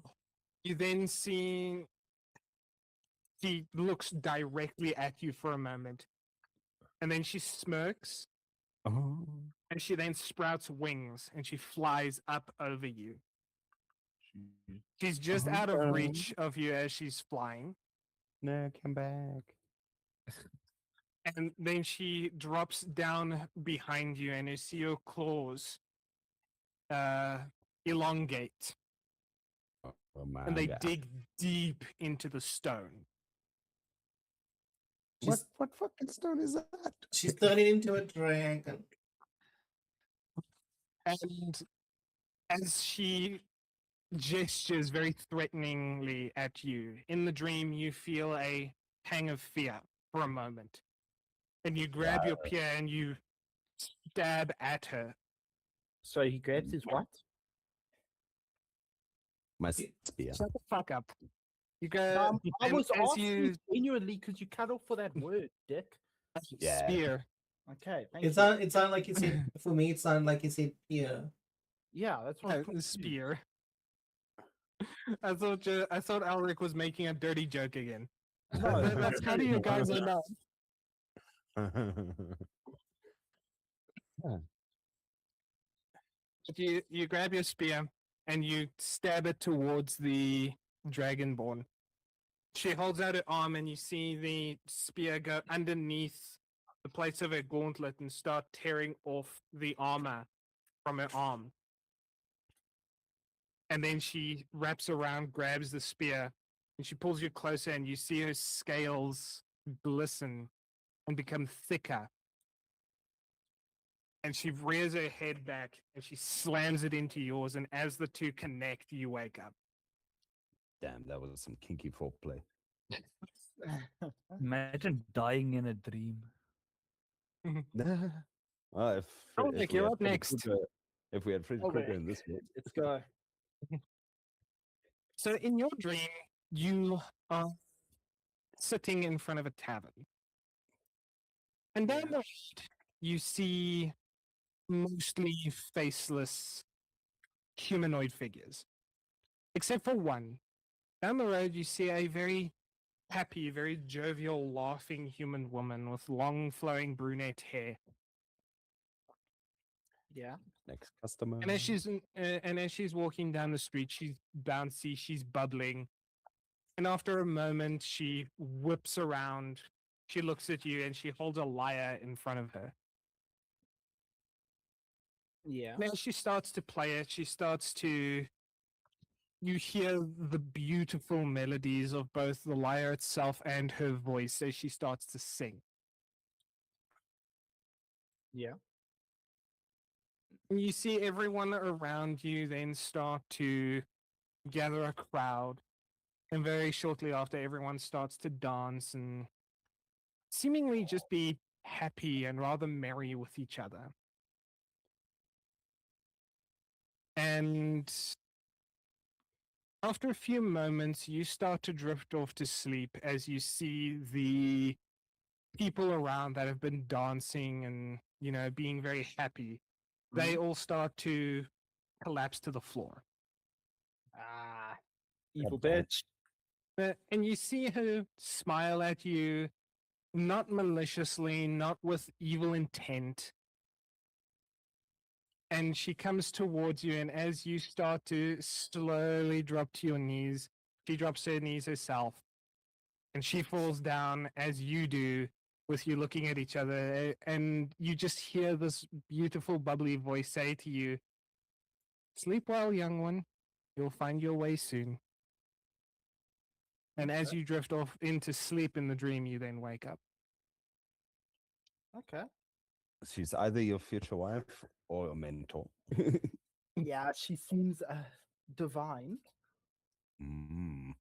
then see she looks directly at you for a moment, and then she smirks, Oh. and she then sprouts wings, and she flies up over you. She's just out of reach of you as she's flying, No, come back. and then she drops down behind you, and you see your claws elongate, Oh my and they god. dig deep into the stone. What fucking stone is that? She's turning into a dragon. And as she gestures very threateningly at you, in the dream you feel a pang of fear for a moment. And you grab your spear and you stab at her. So he grabs his what? My spear. Shut the fuck up. You go. I and was as asking you genuinely because you cut off for that word, Dick. Yeah. spear. Okay, thank It you. sounded like you said, for me, it sounded like you said, yeah. Yeah, that's what. The spear. I thought Alric was making a dirty joke again. No, That's how do you guys know? You grab your spear and you stab it towards the dragonborn. She holds out her arm, and you see the spear go underneath the plates of her gauntlet and start tearing off the armor from her arm. And then she wraps around, grabs the spear, and she pulls you closer, and you see her scales glisten and become thicker. And she rears her head back and she slams it into yours. And as the two connect, you wake up. Damn, that was some kinky foreplay. Imagine dying in a dream. If Alric, we you're had up Freddy next. Krueger- if we had Freddy Okay. Krueger in this world, Let's go. So in your dream, you are sitting in front of a tavern. And down the road, you see mostly faceless humanoid figures, except for one. Down the road, you see a very happy, very jovial, laughing human woman with long, flowing brunette hair. Yeah. Next customer. And as she's walking down the street, she's bouncy, she's bubbling, and after a moment, she whips around. She looks at you, and she holds a lyre in front of her. Yeah. And as she starts to play it, she starts to. You hear the beautiful melodies of both the lyre itself and her voice as she starts to sing. Yeah. And you see everyone around you then start to gather a crowd. And very shortly after, everyone starts to dance and seemingly just be happy and rather merry with each other. And after a few moments, you start to drift off to sleep as you see the people around that have been dancing and, being very happy. They all start to collapse to the floor. Ah, evil damn. bitch. And you see her smile at you, not maliciously, not with evil intent. And she comes towards you, and as you start to slowly drop to your knees, she drops her knees herself, and she falls down as you do, with you looking at each other, and you just hear this beautiful, bubbly voice say to you, "Sleep well, young one. You'll find your way soon." And as you drift off into sleep in the dream, you then wake up. Okay. She's either your future wife or your mentor. Yeah, she seems divine. mm,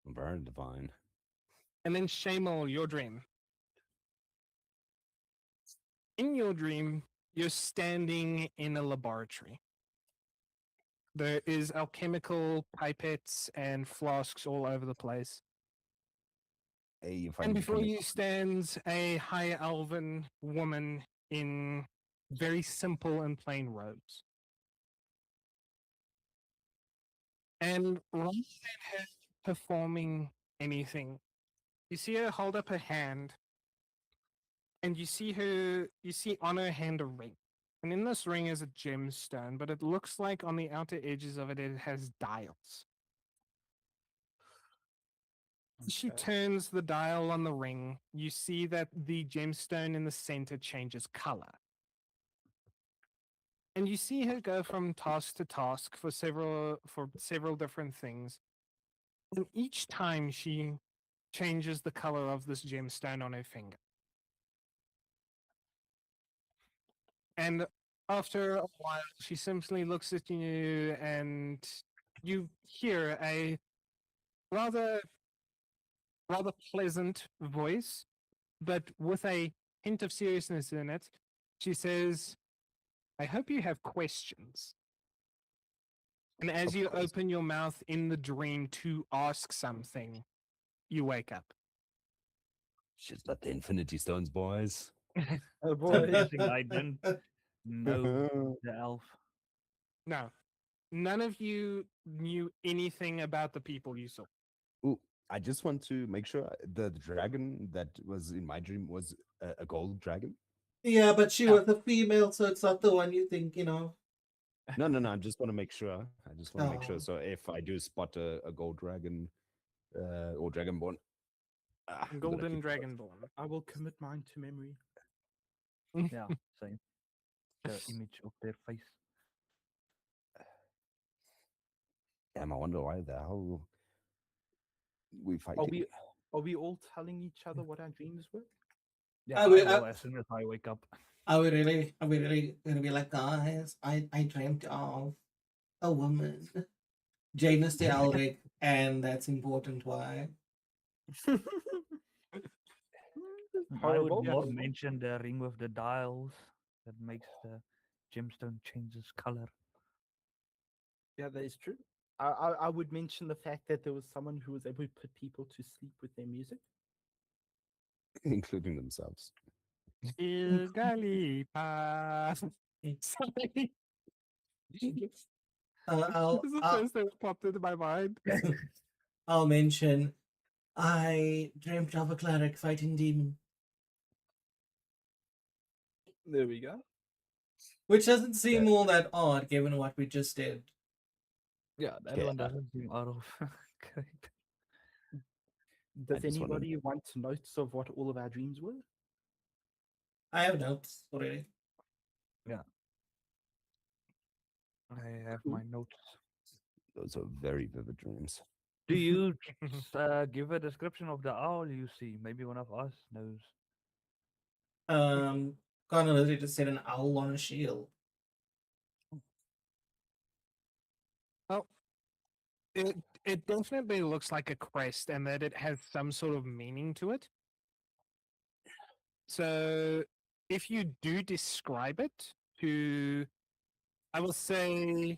very divine. And then Shamal, your dream. In your dream, you're standing in a laboratory. There is alchemical pipettes and flasks all over the place. Hey, if And I'm before becoming you stands a high elven woman in very simple and plain robes. And rather than her performing anything, you see her hold up her hand, and you see on her hand a ring. And in this ring is a gemstone, but it looks like on the outer edges of it, it has dials. She Okay. turns the dial on the ring. You see that the gemstone in the center changes color. And you see her go from task to task for several different things. And each time she changes the color of this gemstone on her finger. And after a while, she simply looks at you, and you hear a rather rather pleasant voice, but with a hint of seriousness in it. She says, "I hope you have questions." And as Of you course. open your mouth in the dream to ask something, you wake up. She's got the Infinity Stones, boys. Oh It's boy. amazing. I don't know the elf. No, none of you knew anything about the people you saw. Ooh, I just want to make sure the dragon that was in my dream was a gold dragon. Yeah, but she No. was a female, so it's not the one you think, No, no, no. I just want to make sure. I just want to make sure. Oh. So if I do spot a gold dragon or dragonborn, I'm gonna Golden keep it close. Dragonborn. I will commit mine to memory. Yeah, same. The image of their face. Damn, I wonder why the hell we Are fighting. we all telling each other what our dreams were? Yeah, I I will- will I- as soon as I wake up. Are we really gonna be like, guys, I dreamt of a woman, Janus the Elric, and that's important why. I would Horrible. more mention the ring with the dials that makes the gemstone changes color. Yeah, that is true. I would mention the fact that there was someone who was able to put people to sleep with their music. including themselves. Ilgalita. Sorry. I'll, This is the I'll first thing that popped into my mind. I'll mention. I dreamt of a cleric fighting demon, There we go. which doesn't seem all that odd given what we just did. Yeah, that Yeah. one doesn't seem out of character. Does just wanna- anybody want notes of what all of our dreams were? I have notes already. I have Cool. my notes. Those are very vivid dreams. Do you give a description of the owl you see? Maybe one of us knows. Connor literally just said an owl on a shield. Oh, it definitely looks like a crest, and that it has some sort of meaning to it. So, if you do describe it to, I will say,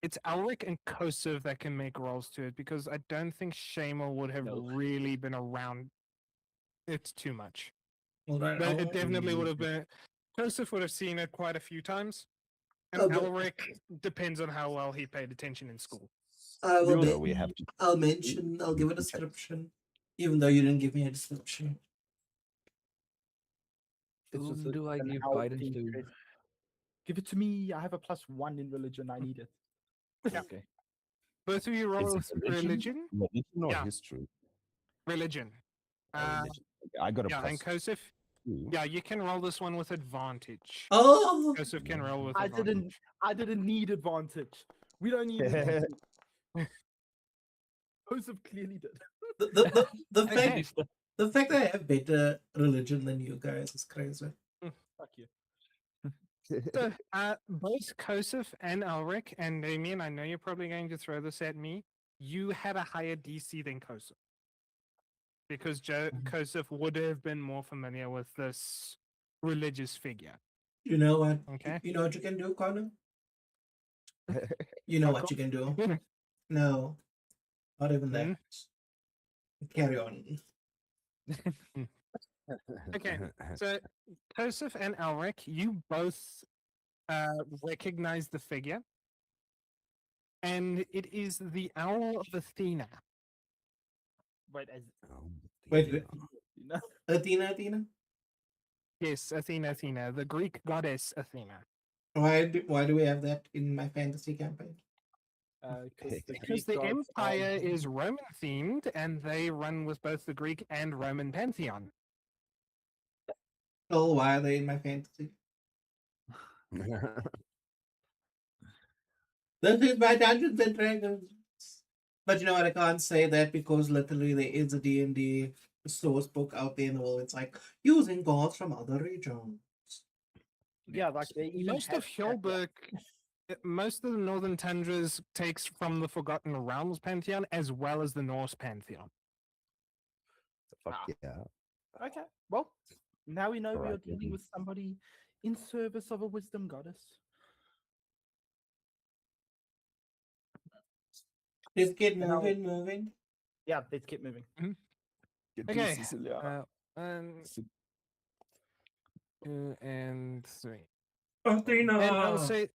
it's Alric and Kosov that can make rolls to it because I don't think Shamer would have No. really been around it too much. All right, But I'll, it definitely would have been. Kosov would have seen it quite a few times, and Oh, but- Alric depends on how well he paid attention in school. I will So we have to. I'll mention. I'll give a description, even though you didn't give me a description. It's Whom just a- do I an give owl guidance themed to? crest. Give it to me. I have a +1 in religion. I need it. Yeah. Okay. Both of you roll Is it with religion. Religion or Yeah. history? Religion. Oh, religion. Okay, I got a Yeah, and plus Kosov. 2. Yeah, you can roll this one with advantage. Oh, Kosov can roll with I advantage. didn't. I didn't need advantage. We don't need advantage. Joseph clearly did. the Okay. fact the fact that I have better religion than you guys is crazy. Fuck you. So, both Kosov and Elric and Damien, I know you're probably going to throw this at me. You had a higher DC than Kosov. Because Kosov would have been more familiar with this religious figure. You know what? Okay. You know what you can do, Connor? You know Fuck what you can do. off. No, not even that. Hmm? Carry on. Okay, so Kosov and Elric, you both recognize the figure. And it is the Owl of Athena. Wait, as Wait, yeah. you know, Athena. Yes, Athena, the Greek goddess Athena. Why do we have that in my fantasy campaign? because Because the Empire is Roman themed and they run with both the Greek and Roman pantheon. Oh, why are they in my fantasy? This is my Dungeons and Dragons. But you know what? I can't say that because literally there is a D&D source book out there in the world. It's like using gods from other regions. yeah, like they even Most of have that, most of the Northern Tundras takes from the Forgotten Realms pantheon as well as the Norse pantheon. Fuck yeah. Okay, well, now we know we are Alright, dealing then. with somebody in service of a wisdom goddess. Let's get And I'll- moving. Yeah, let's keep moving. Get Okay, Cecilia. 1, 2, and 3. Athena! And I will say,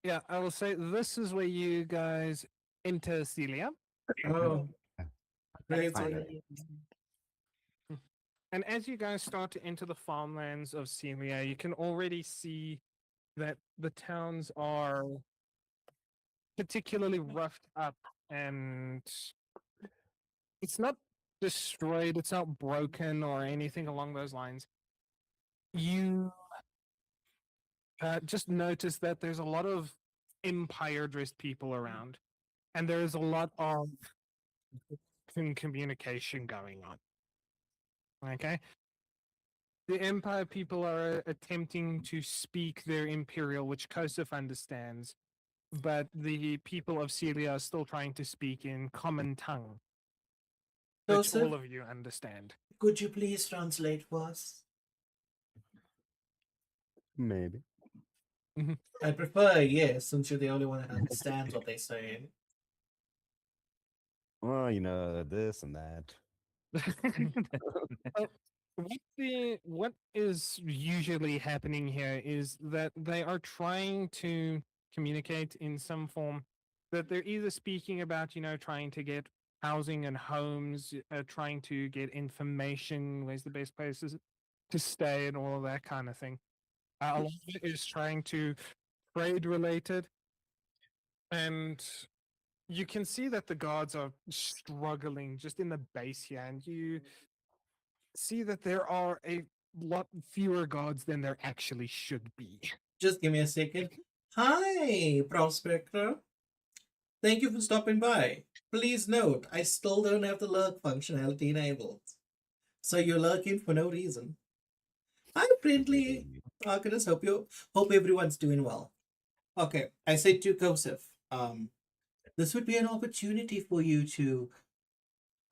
yeah, I will say this is where you guys enter Celia. Oh, great. Finally. And as you guys start to enter the farmlands of Celia, you can already see that the towns are particularly roughed up and it's not destroyed, it's not broken or anything along those lines. You just notice that there's a lot of empire dressed people around, and there is a lot of communication going on. Okay? The Empire people are attempting to speak their Imperial, which Kosov understands, but the people of Celia are still trying to speak in common tongue, which Joseph, all of you understand. could you please translate for us? Maybe. I prefer yes, since you're the only one that understands what they say. Well, you know, this and that. what is usually happening here is that they are trying to communicate in some form, that they're either speaking about, trying to get housing and homes, trying to get information, where's the best places to stay and all of that kind of thing. A lot of it is trying to trade related, and you can see that the guards are struggling just in the base here, and you see that there are a lot fewer gods than there actually should be. Just give me a second. Hi, Prospector. Thank you for stopping by. Please note, I still don't have the lurk functionality enabled. So you're lurking for no reason. Hi, friendly Hey, Arcanist. Hope everyone's doing well. Okay, I said to Kosef, this would be an opportunity for you to,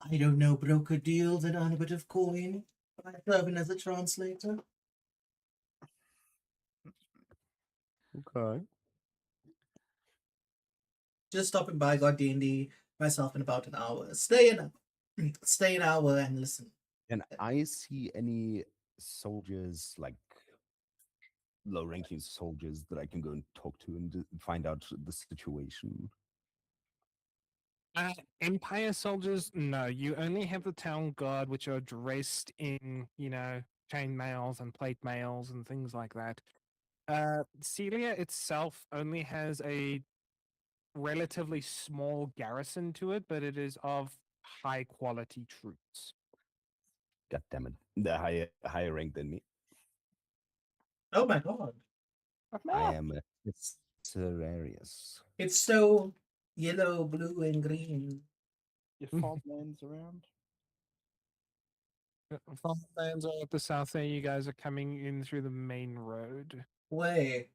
I don't know, broker deals and earn a bit of coin by serving as a translator. okay. Just stopping by, got D&D myself in about an hour. Stay an hour and listen. Can I see any soldiers, like low-ranking soldiers, that I can go and talk to and find out the situation? Empire soldiers, no. You only have the town guard, which are dressed in, chain mails and plate mails and things like that. Celia itself only has a relatively small garrison to it, but it is of high quality troops. God damn it. They're higher rank than me. Oh my god. I am Serarius. It's so yellow, blue, and green. Your farmlands around. Farmlands are at the south there. You guys are coming in through the main road. Wait,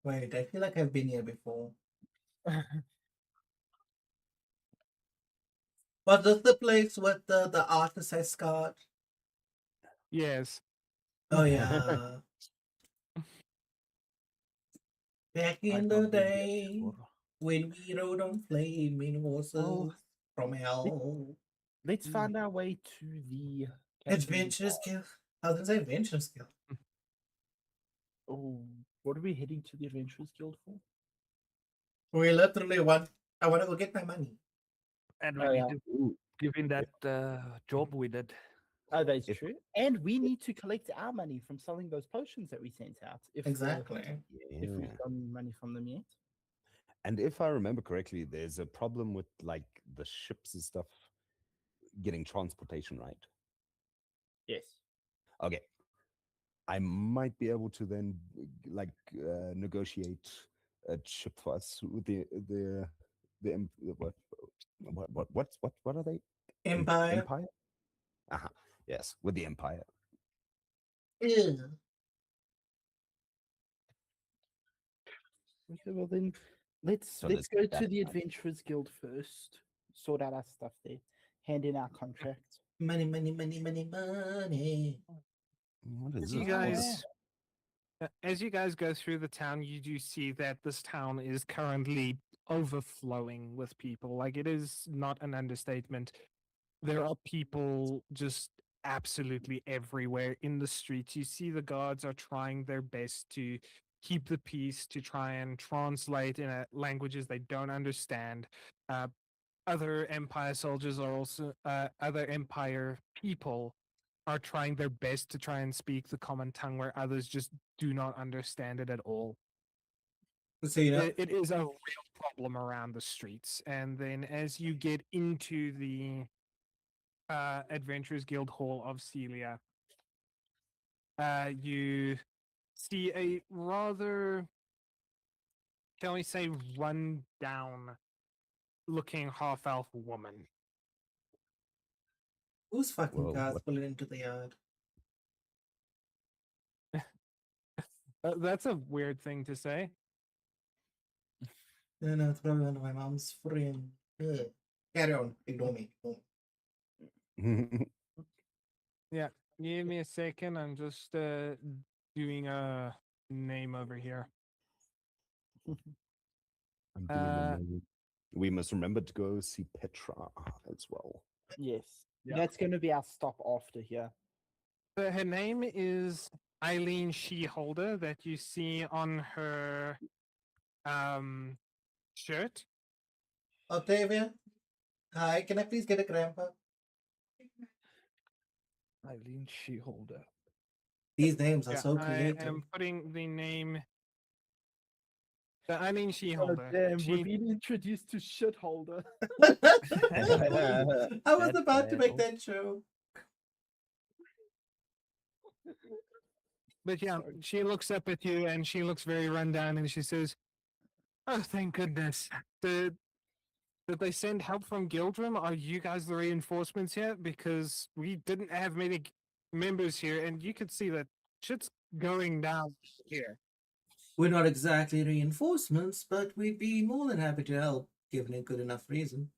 I feel like I've been here before. Was this the place with the artist I scarred? Yes. Oh yeah. Back in I've the not been here day before. when we rode on flaming horses Well, from hell. let's find our way to the Adventurous Guild. I was gonna say Adventurous Guild. Oh, what are we heading to the Adventurers Guild for? We literally want. I want to go get my money. And we Oh, need yeah. to Ooh, give in that job we did. Oh, that's If- true. And we need to collect our money from selling those potions that we sent out. Exactly. If yeah. we've gotten money from them yet. And if I remember correctly, there's a problem with like the ships and stuff getting transportation right. Yes. Okay. I might be able to then like negotiate a ship for us with what are they? Empire. Empire? Uh-huh. Yes, with the Empire. Ew. Okay, well then let's So let's there's go that to the part. Adventurers Guild first. Sort out our stuff there. Hand in our contract. Money, money, money, money, money. What is As you this? Oh, guys, as you guys go through the town, you do see that this town is currently overflowing with people. Like, it is not an understatement. There are people just absolutely everywhere in the streets. You see the guards are trying their best to keep the peace, to try and translate in languages they don't understand. Uh, Other Empire soldiers are also, other Empire people are trying their best to try and speak the common tongue where others just do not understand it at all. So you know, It is a real problem around the streets. And then as you get into the Adventurers Guild Hall of Celia, you see a rather, shall we say, run down looking half elf woman. whose fucking well, car's what? pulling into the yard? That's a weird thing to say. No, it's probably one of my mom's friends. Ugh. Carry on. Ignore me. Yeah, give me a second. I'm just doing a name over here. I'm doing the name. We must remember to go see Petra as well. Yes. Yeah. That's going to be our stop after here. Her name is Eileen Sheholder that you see on her um shirt. Octavia, hi. Can I please get a grandpa? Eileen Sheholder. These names are Yeah, so I creative. am putting the name. Eileen Oh, Sheholder. damn, we're She being introduced to shitholder. I was That's about to bad. make that joke. But yeah, Sorry. she looks up at you and she looks very run down and she says, "Oh, thank goodness. Did they send help from Gildrum? Are you guys the reinforcements yet? Because we didn't have many members here, and you could see that shit's going down here." We're not exactly reinforcements, but we'd be more than happy to help, given a good enough reason.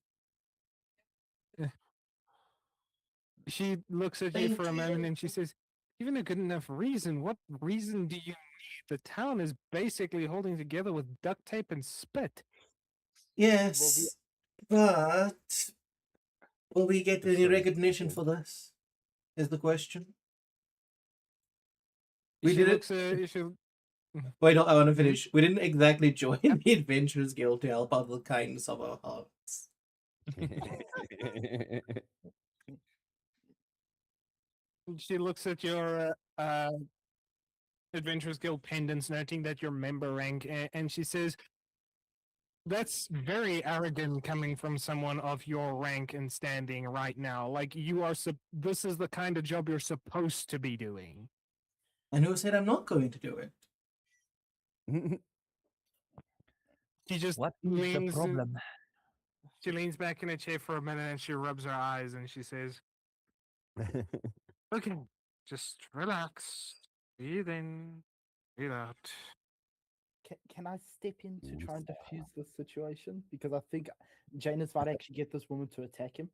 She looks at you Thank for a moment you. and she says, "Even a good enough reason? What reason do you need? The town is basically holding together with duct tape and spit." Yes, but will we get any Sorry. recognition for this? Is the question. We She didn't. looks she Wait, no, I want to Mhm. finish. We didn't exactly join the Adventurers Guild to help out the kindness of our hearts. She looks at your Adventurers Guild pendants, noting that your member rank, and she says, "That's very arrogant coming from someone of your rank and standing right now. Like you are, this is the kind of job you're supposed to be doing." And who said I'm not going to do it? She just What is the leans, problem? she leans back in a chair for a minute and she rubs her eyes and she says, "Okay, just relax, breathe in, breathe out." Can I step in to try and defuse this situation? Because I think Janus might actually get this woman to attack him.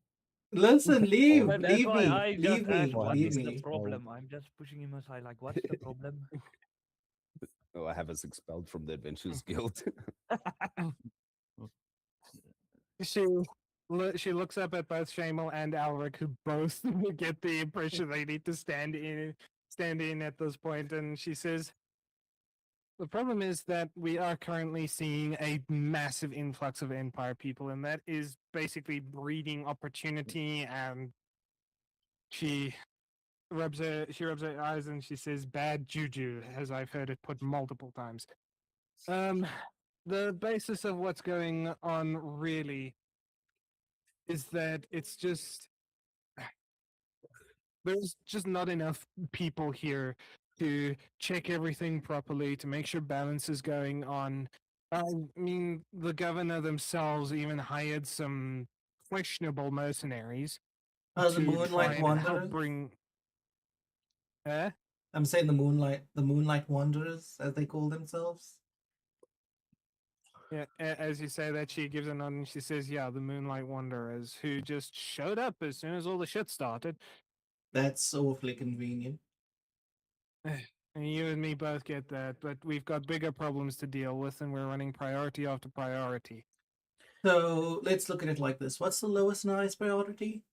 Listen, leave, Well, that's leave why me, I just leave asked, me, Or what have leave is us the me. problem? I'm just pushing him aside, like, what's the problem? or have us expelled from the Adventurers Guild. She she looks up at both Shamal and Alric, who both get the impression they need to stand in at this point, and she says, "The problem is that we are currently seeing a massive influx of Empire people, and that is basically breeding opportunity." And she rubs her eyes and she says, "Bad juju," as I've heard it put multiple times. Um, the basis of what's going on really is that it's just there's just not enough people here to check everything properly to make sure balance is going on. I mean, the governor themselves even hired some questionable mercenaries The to try Moonlight and help Wanderers. bring. Eh? I'm saying the Moonlight Wanderers, as they call themselves. Yeah, as you say that, she gives a nod and she says, "Yeah, the Moonlight Wanderers, who just showed up as soon as all the shit started." That's awfully convenient. And you and me both get that, but we've got bigger problems to deal with, and we're running priority after priority. So let's look at it like this. What's the lowest and highest priority?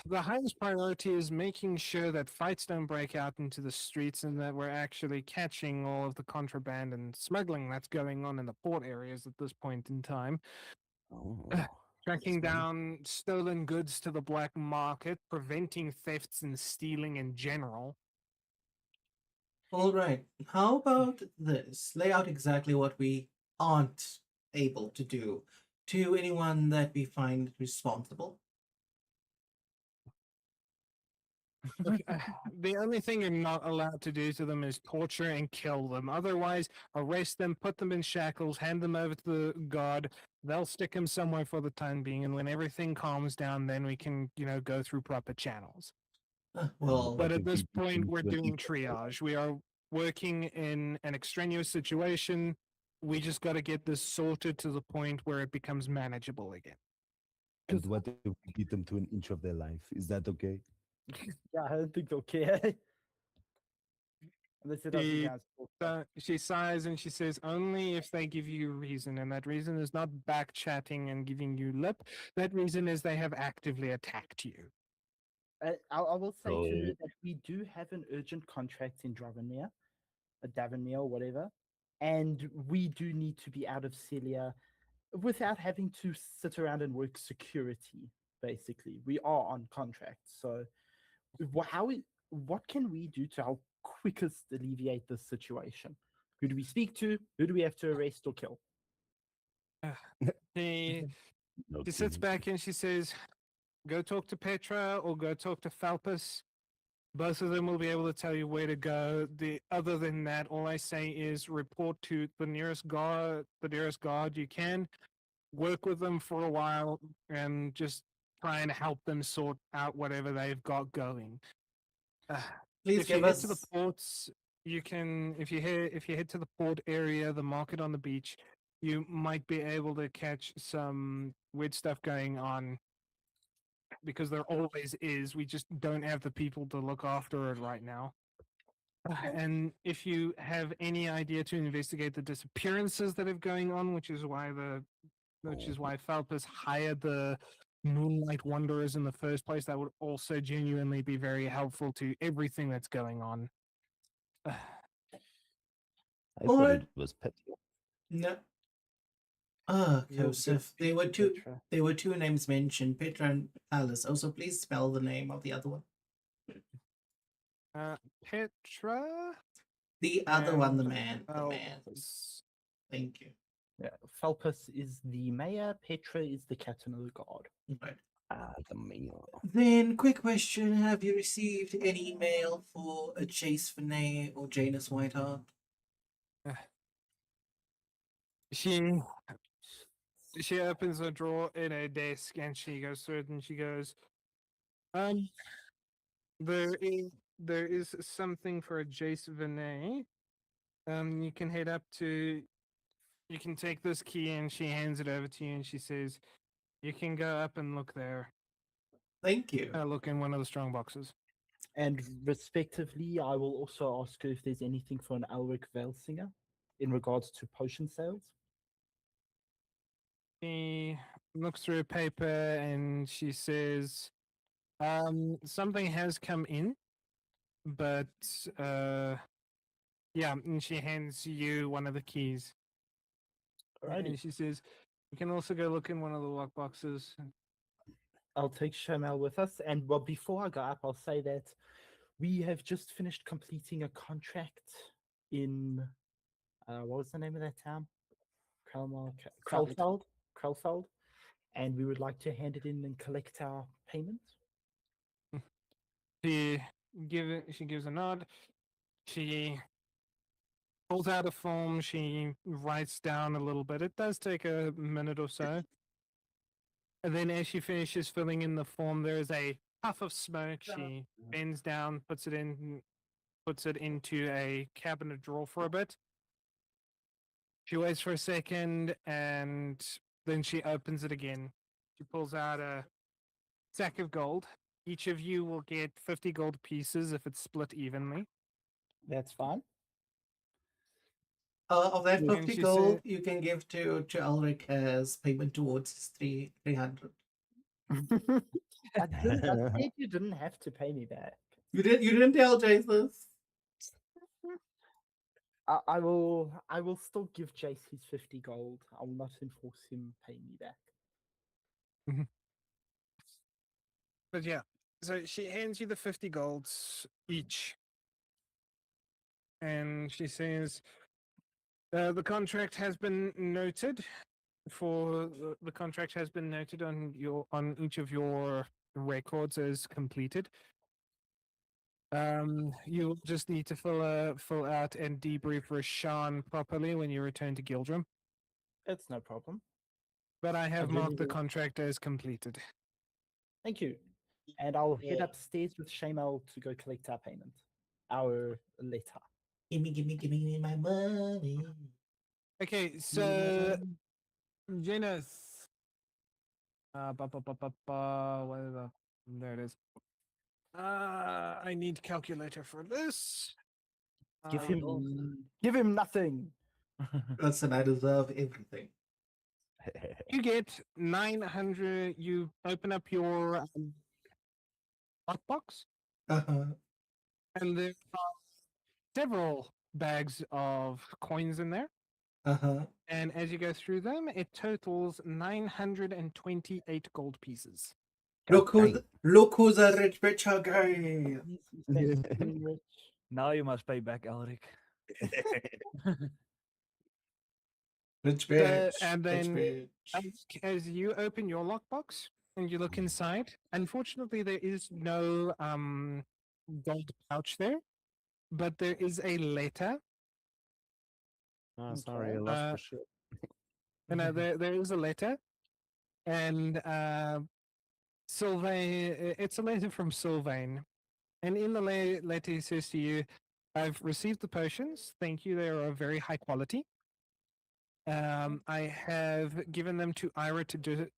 The highest priority is making sure that fights don't break out into the streets and that we're actually catching all of the contraband and smuggling that's going on in the port areas at this point in time. Oh, Tracking that's nice. down stolen goods to the black market, preventing thefts and stealing in general. All right. How about this? Lay out exactly what we aren't able to do to anyone that we find responsible. Look, the only thing you're not allowed to do to them is torture and kill them. Otherwise, arrest them, put them in shackles, hand them over to the guard. They'll stick them somewhere for the time being, and when everything calms down, then we can, go through proper channels. Well, But What at if this we put point, them we're to an doing equal level? triage. We are working in an extraneous situation. We just got to get this sorted to the point where it becomes manageable again. And what if we beat them to an inch of their life? Is that okay? Yeah, I don't think they'll care. Unless it doesn't She cancel. she sighs and she says, "Only if they give you a reason, and that reason is not back chatting and giving you lip. That reason is they have actively attacked you." I will say to her So that we do have an urgent contract in Dravenmere, a Davonmere or whatever, and we do need to be out of Celia without having to sit around and work security. Basically, we are on contract. So, what can we do to help quickest alleviate this situation? Who do we speak to? Who do we have to arrest or kill? She no she sits kidding. back and she says, "Go talk to Petra or go talk to Falpus. Both of them will be able to tell you where to go. Other than that, all I say is report to the nearest guard you can. Work with them for a while and just try and help them sort out whatever they've got going. Uh, Please if you give head to the us. ports, you can if you head to the port area, the market on the beach, you might be able to catch some weird stuff going on because there always is. We just don't have the people to look after it right now. And if you have any idea to investigate the disappearances that are going on, which is why Falpus hired the Moonlight Wanderers in the first place, that would also genuinely be very helpful to everything that's going on. I All thought right. it was petty. No. Ah, We'll go Joseph. speak to Petra. There were two names mentioned, Petra and Alice. Also, please spell the name of the other one. Petra The other one, the and man. The man. Falpus. Thank you. Yeah, Falpus is the mayor. Petra is the captain of the guard. Right. The mail. Then, quick question: have you received any email for a Chase Finet or Janus Whiteheart? She opens a drawer in her desk and she goes through it and she goes, um, there is something for a Jace Vinay. You can head up to. You can take this key and she hands it over to you and she says, "You can go up and look there. Thank you. Look in one of the strong boxes." And respectively, I will also ask her if there's anything for an Elric Veilsinger in regards to potion sales. She looks through a paper and she says, something has come in, but yeah, and she hands you one of the keys. Alrighty. And she says, "You can also go look in one of the lock boxes." I'll take Shamel with us. And well, before I go up, I'll say that we have just finished completing a contract in what was the name of that town? Krelfeld. Krelfeld. And we would like to hand it in and collect our payment. She gives a nod. She pulls out a form. She writes down a little bit. It does take a minute or so. And then as she finishes filling in the form, there is a puff of smoke. She bends down, puts it into a cabinet drawer for a bit. She waits for a second and then she opens it again. She pulls out a sack of gold. Each of you will get 50 gold pieces if it's split evenly. That's fine. Of that Yeah. 50 she gold, said- you can give to Elric as payment towards his 300. I said you didn't have to pay me back. You didn't tell Jace this? I will still give Jace his 50 gold. I will not enforce him paying me back. But yeah, so she hands you the 50 golds each. And she says, the contract has been noted the contract has been noted on each of your records as completed. You'll just need to fill out and debrief Rashan properly when you return to Gildrum. It's no problem. But I have do marked the need to- contract as completed. Thank you. And I'll head Yeah. upstairs with Shamel to go collect our payment. Our letter. Give me my money. Okay, so Janus. There it is. I need calculator for this. Give would also- give him nothing. Listen, I deserve everything. You get 900. You open up your lockbox, Uh-huh. and there are several bags of coins in there. Uh-huh. And as you go through them, it totals 928 gold pieces. Look who's a richer guy. He's being rich. Now you must pay back, Elric. Rich So, bitch. and Rich then bitch. as you open your lockbox and you look inside, unfortunately, there is no gold pouch there, but there is a letter. Oh, sorry, I Okay. lost Uh, the ship. there is a letter, and Sylvain. It's a letter from Sylvain, and in the letter he says to you, "I've received the potions. Thank you. They are of very high quality. I have given them to Ira to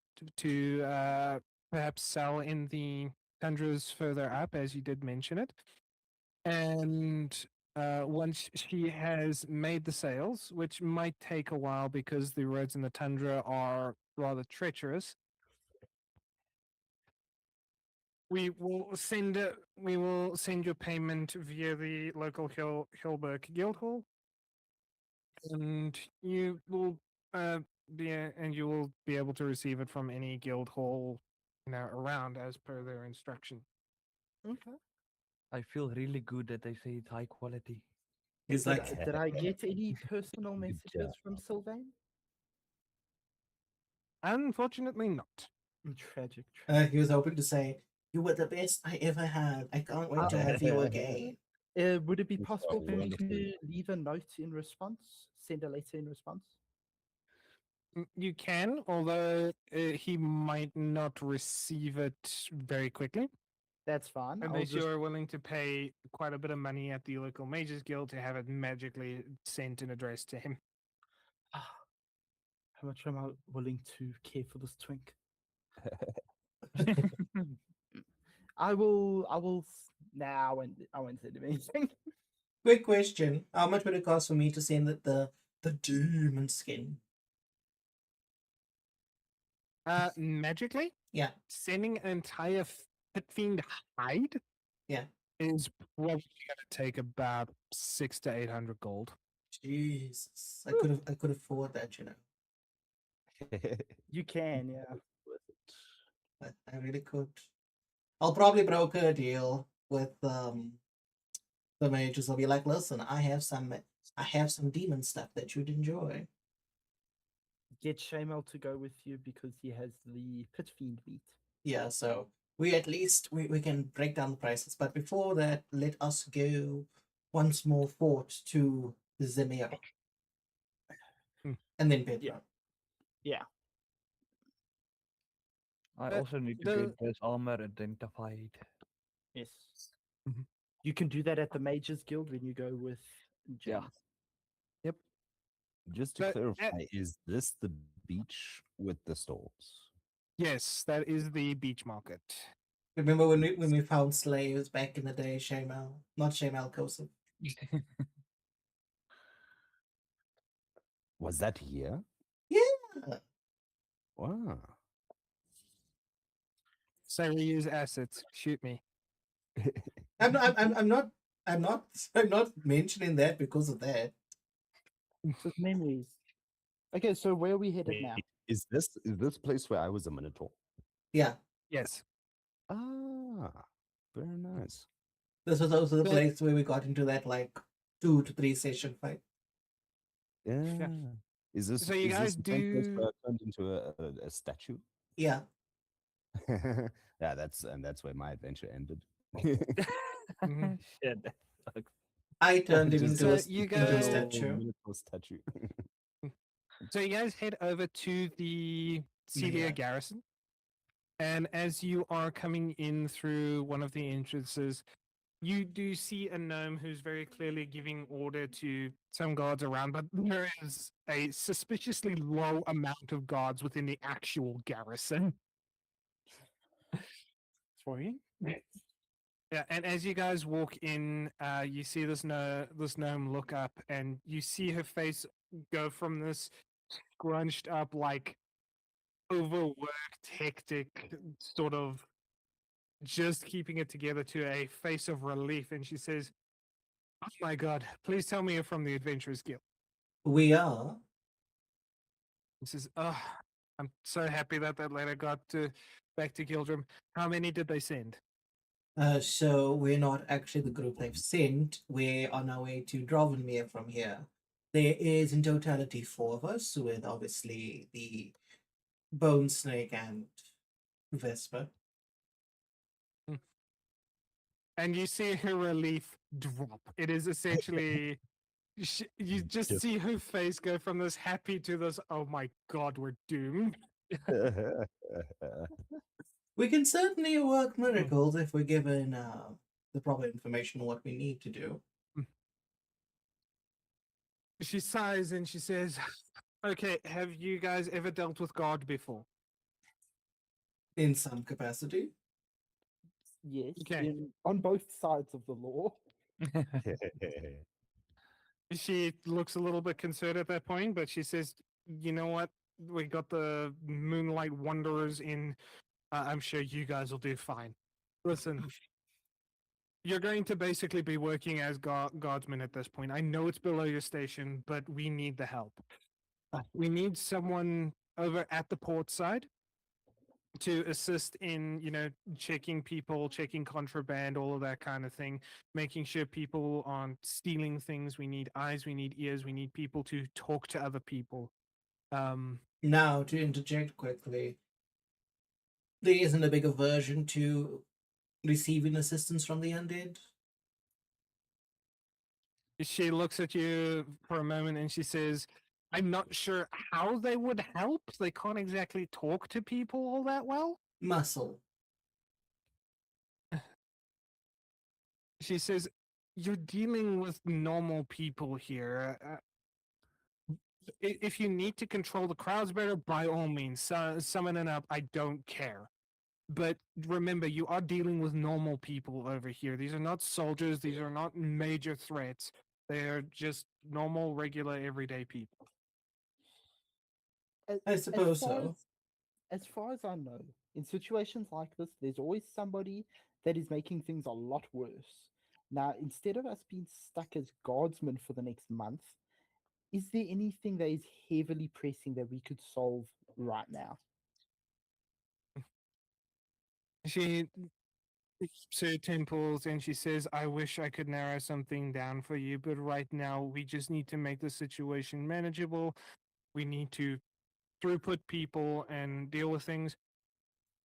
perhaps sell in the tundras further up, as you did mention it. And once she has made the sales, which might take a while because the roads in the tundra are rather treacherous, we will send your payment via the local Hilberg Guild Hall, and you will you will be able to receive it from any guild hall around as per their instruction. Okay. I feel really good that they say it's high quality. He's Did, like, did I get any personal Good messages job. from Sylvain? Unfortunately, not. Tragic. he was hoping to say, "You were the best I ever had. I can't wait to have you again." Would it be It's possible for me wonderful. to leave a note in response? Send a letter in response? You can, although he might not receive it very quickly, That's fine. I'll unless just you're willing to pay quite a bit of money at the local mages guild to have it magically sent and addressed to him. how much am I willing to care for this twink? Now I won't send him anything. Quick question: how much would it cost for me to send the demon skin? Magically, Yeah, sending an entire pit fiend hide yeah. is probably going to take about 600 to 800 gold. Jesus, I could afford that, you know. You can, yeah. I really could. I'll probably broker a deal with the mages. I'll be like, listen, I have some demon stuff that you'd enjoy. Get Shamel to go with you because he has the pit fiend meat. Yeah, so we at least we can break down the prices. But before that, let us go once more forth to Zemir. Hmm. And then Pedro. Yeah. I Uh, also need to the- get this armor identified. Yes. Mhm. You can do that at the Mages Guild when you go with Yeah. James. Yep. Just to But, clarify, is this the beach with the stalls? Yes, that is the beach market. Remember when we found slaves back in the day, Shamal? Not Shamal Kosov. Was that here? Yeah. Wow. So we use assets. Shoot me. I'm not I'm not I'm not mentioning that because of that. Just memories. Okay, so where are we headed now? Wait, is this place where I was a minotaur? Yeah. Yes. Ah, very nice. This was also the But- place where we got into that like 2 to 3 session fight. Yeah. Is this So you is guys this the same place do- where I turned into a statue? Yeah. Yeah, that's where my adventure ended. Mhm. Shit, that sucks. I turned him Just into a So you into a guys- statue. minotaur statue. So you guys head over to the Celia Yeah. garrison. And as you are coming in through one of the entrances, you do see a gnome who's very clearly giving order to some guards around, but there is a suspiciously low amount of guards within the actual garrison. Sorry. Yeah, and as you guys walk in, you see this gnome look up, and you see her face go from this scrunched up, like overworked, hectic, sort of just keeping it together, to a face of relief, and she says, "Oh my god, please tell me you're from the Adventurers Guild." We are. He says, "Oh, I'm so happy that that letter got back to Gildrum. How many did they send?" So we're not actually the group they've sent. We're on our way to Drovenmere from here. There is in totality 4 of us, with obviously the Bone Snake and Vesper. And you see her relief drop. It is essentially you just see her face go from this happy to this, oh my god, we're doomed. We can certainly work miracles if we're given the proper information on what we need to do. She sighs and she says, okay, have you guys ever dealt with God before? In some capacity. Yes, Okay. on both sides of the law. She looks a little bit concerned at that point, but she says, you know what? We got the Moonlight Wanderers in. I'm sure you guys will do fine. Listen, you're going to basically be working as guardsmen at this point. I know it's below your station, but we need the help. We need someone over at the port side to assist in, checking people, checking contraband, all of that kind of thing, making sure people aren't stealing things. We need eyes, we need ears, we need people to talk to other people. Now, to interject quickly, there isn't a big aversion to receiving assistance from the undead. She looks at you for a moment and she says, I'm not sure how they would help. They can't exactly talk to people all that well. Muscle. She says, you're dealing with normal people here. If you need to control the crowds better, by all means, summon it up. I don't care. But remember, you are dealing with normal people over here. These are not soldiers. These are not major threats. They're just normal, regular, everyday people. I suppose so. As far as I know, in situations like this, there's always somebody that is making things a lot worse. Now, instead of us being stuck as guardsmen for the next month, is there anything that is heavily pressing that we could solve right now? She to her temples and she says, I wish I could narrow something down for you, but right now we just need to make the situation manageable. We need to throughput people and deal with things.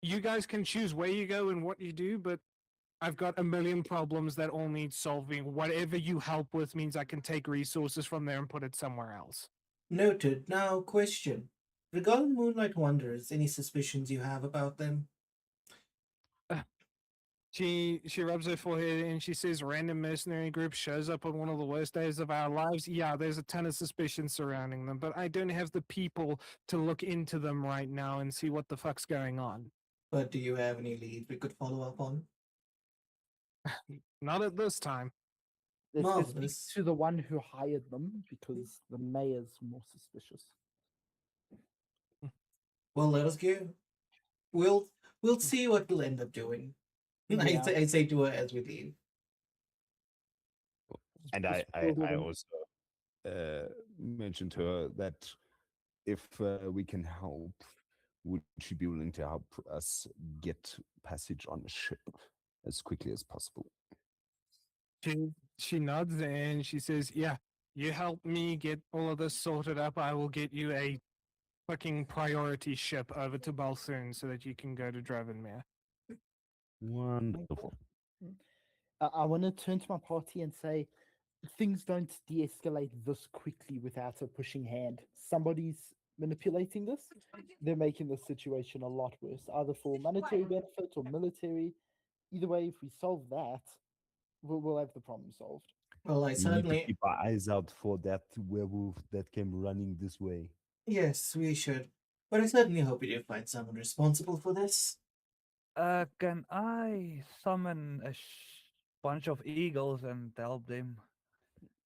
You guys can choose where you go and what you do, but I've got a million problems that all need solving. Whatever you help with means I can take resources from there and put it somewhere else. Noted. Now, question. Regarding Moonlight Wanderers, any suspicions you have about them? She rubs her forehead and she says, random mercenary group shows up on one of the worst days of our lives. Yeah, there's a ton of suspicion surrounding them, but I don't have the people to look into them right now and see what the fuck's going on. But do you have any leads we could follow up on? Not at this time. Let's speak Marvelous. to the one who hired them because the mayor's more suspicious. Well, let us go. We'll see what we'll end up doing. Yeah. I say to her as we leave. And Just I build it in. also mentioned to her that if we can help, would she be willing to help us get passage on a ship as quickly as possible? She nods and she says, yeah, you help me get all of this sorted up, I will get you a fucking priority ship over to Balsoon so that you can go to Dravenmere. Wonderful. I want to turn to my party and say, things don't de-escalate this quickly without a pushing hand. Somebody's manipulating this. They're making the situation a lot worse, either for monetary benefit or military. Either way, if we solve that, we'll have the problem solved. Well, I We need to certainly. keep our eyes out for that werewolf that came running this way. Yes, we should. But I certainly hope we do find someone responsible for this. Can I summon a bunch of eagles and help them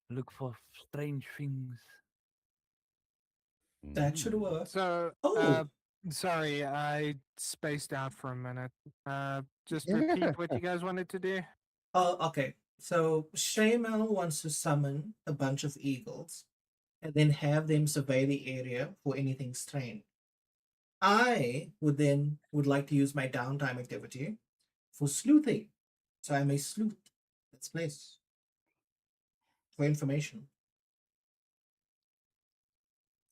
look for strange things? That should Mm. work. So, Oh, sorry, I spaced out for a minute. Just repeat what you guys wanted to do. okay. So Shaymel wants to summon a bunch of eagles and then have them survey the area for anything strange. I would like to use my downtime activity for sleuthing. So I may sleuth this place for information.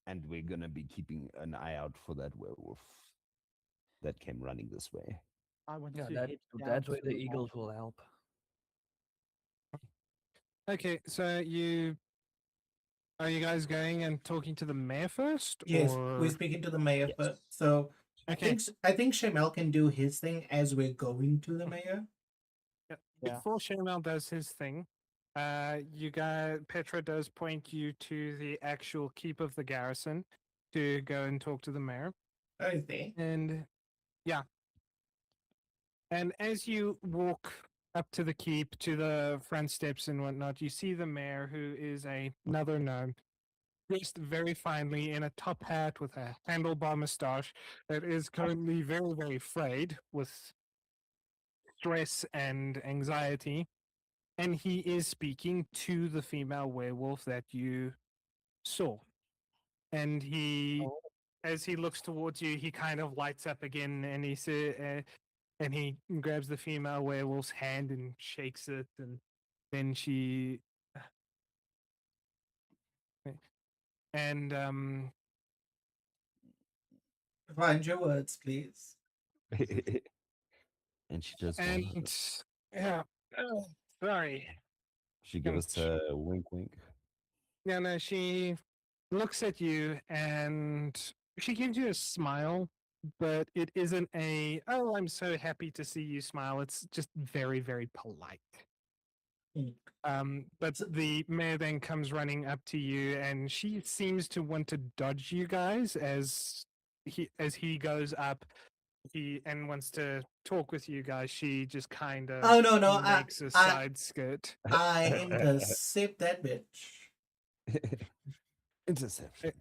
And we're gonna be keeping an eye out for that werewolf that came running this way. I want Yeah, to head down that's where to the the eagles will help. Okay, so you are you guys going and talking to the mayor first, Yes, we're or speaking to the mayor Yes. first. So okay? I think Shamel can do his thing as we're going to the mayor. Yeah. Yeah. Before Shamal does his thing, you guys, Petra does point you to the actual keep of the garrison to go and talk to the mayor. Oh, is there? And yeah, and as you walk up to the keep, to the front steps and whatnot, you see the mayor, who is another gnome, dressed very finely in a top hat with a handlebar moustache that is currently very, very frayed with stress and anxiety. And he is speaking to the female werewolf that you saw. And he, Oh, as he looks towards you, he kind of lights up again, and and he grabs the female werewolf's hand and shakes it, and then she, and Find your words, please. And she just and wanted. yeah, sorry. She gave us a wink, wink. Yeah, no, she looks at you and she gives you a smile, but it isn't a, oh, I'm so happy to see you smile. It's just very, very polite. Mm. But So, the mayor then comes running up to you and she seems to want to dodge you guys as he goes up he and wants to talk with you guys. She just kind of oh no, no, makes a side skirt. I intercept that bitch. Interception.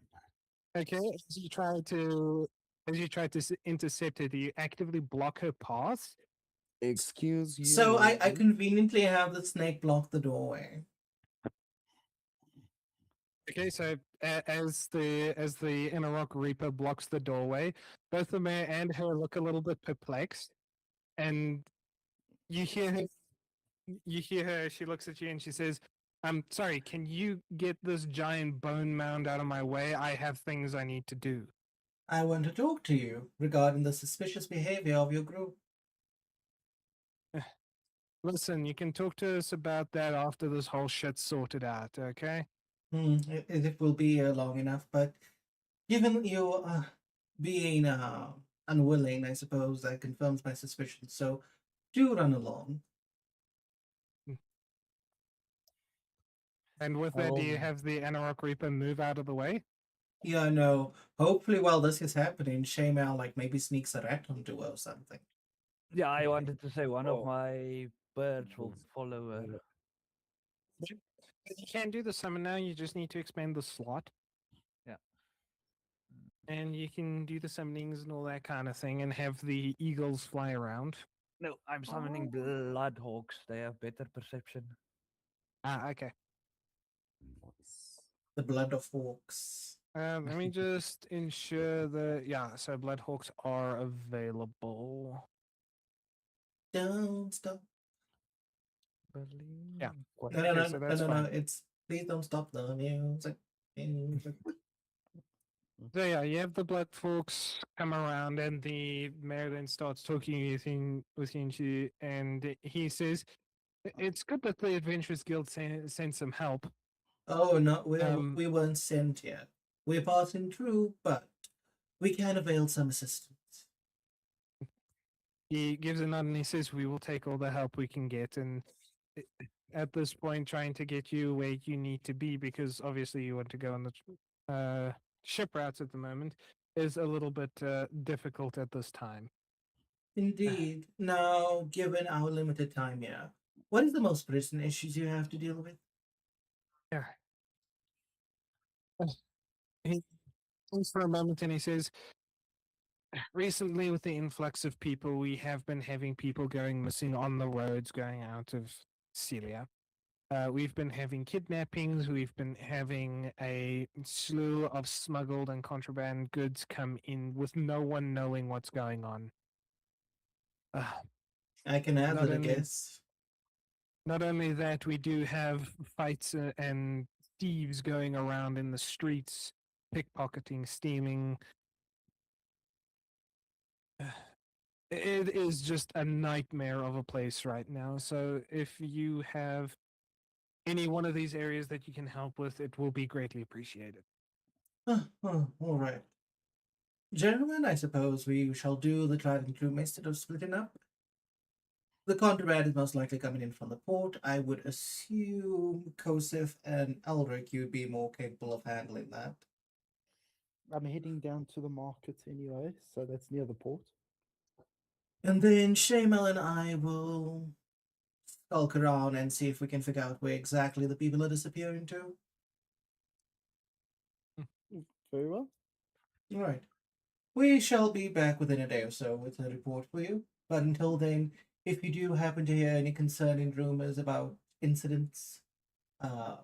Okay, as you try to intercept her, do you actively block her path? Excuse So I you. conveniently have the snake block the doorway. Okay, so as the inner rock reaper blocks the doorway, both the mayor and her look a little bit perplexed, and you hear her. You hear her. She looks at you and she says, "I'm sorry. Can you get this giant bone mound out of my way? I have things I need to do." I want to talk to you regarding the suspicious behavior of your group. Listen, you can talk to us about that after this whole shit's sorted out. Okay. It will be long enough, but given you being unwilling, I suppose that confirms my suspicions. So do run along. And with that, do I'll you have the Anarok Reaper move out of the way? Yeah, no. Hopefully, while this is happening, Shamal like maybe sneaks a rat onto her or something. Yeah, I wanted to say one of my birds will follow her. You can do the summon now. You just need to expand the slot, Yeah. and you can do the summonings and all that kind of thing, and have the eagles fly around. No, I'm summoning blood hawks. They have better perception. Ah, okay. The blood of hawks. Let me just ensure that yeah. So Bloodhawks are available. Don't stop. Yeah. What? No, no, Okay, no, so no, that's no, no. fine. It's please don't stop the music. Music. So yeah, you have the Bloodhawks come around, and the mayor then starts talking with you, and he says, "It's good that the Adventurers Guild sent some help." Oh no, Um, we weren't sent yet. We're passing through, but we can avail some assistance. he gives a nod and he says, "We will take all the help we can get." And i- at this point, trying to get you where you need to be, because obviously you want to go on the ship routes at the moment, is a little bit difficult at this time. Indeed. Now, given our limited time here, what is the most pressing issues you have to deal with? Yeah. He thinks for a moment and he says, recently, with the influx of people, we have been having people going missing on the roads going out of Celia. We've been having kidnappings. We've been having a slew of smuggled and contraband goods come in with no one knowing what's going on. Uh, I can not hazard a only guess. not only that, we do have fights and thieves going around in the streets, pickpocketing, stealing. It is just a nightmare of a place right now. So if you have any one of these areas that you can help with, it will be greatly appreciated. All right. Gentlemen, I suppose we shall do the tried and true method of splitting up. The contraband is most likely coming in from the port. I would assume Kosef and Elric, you'd be more capable of handling that. I'm heading down to the market anyway, so that's near the port. And then Shamal and I will skulk around and see if we can figure out where exactly the people are disappearing to. Very well. All right. We shall be back within a day or so with a report for you. But until then, if you do happen to hear any concerning rumors about incidents, uh,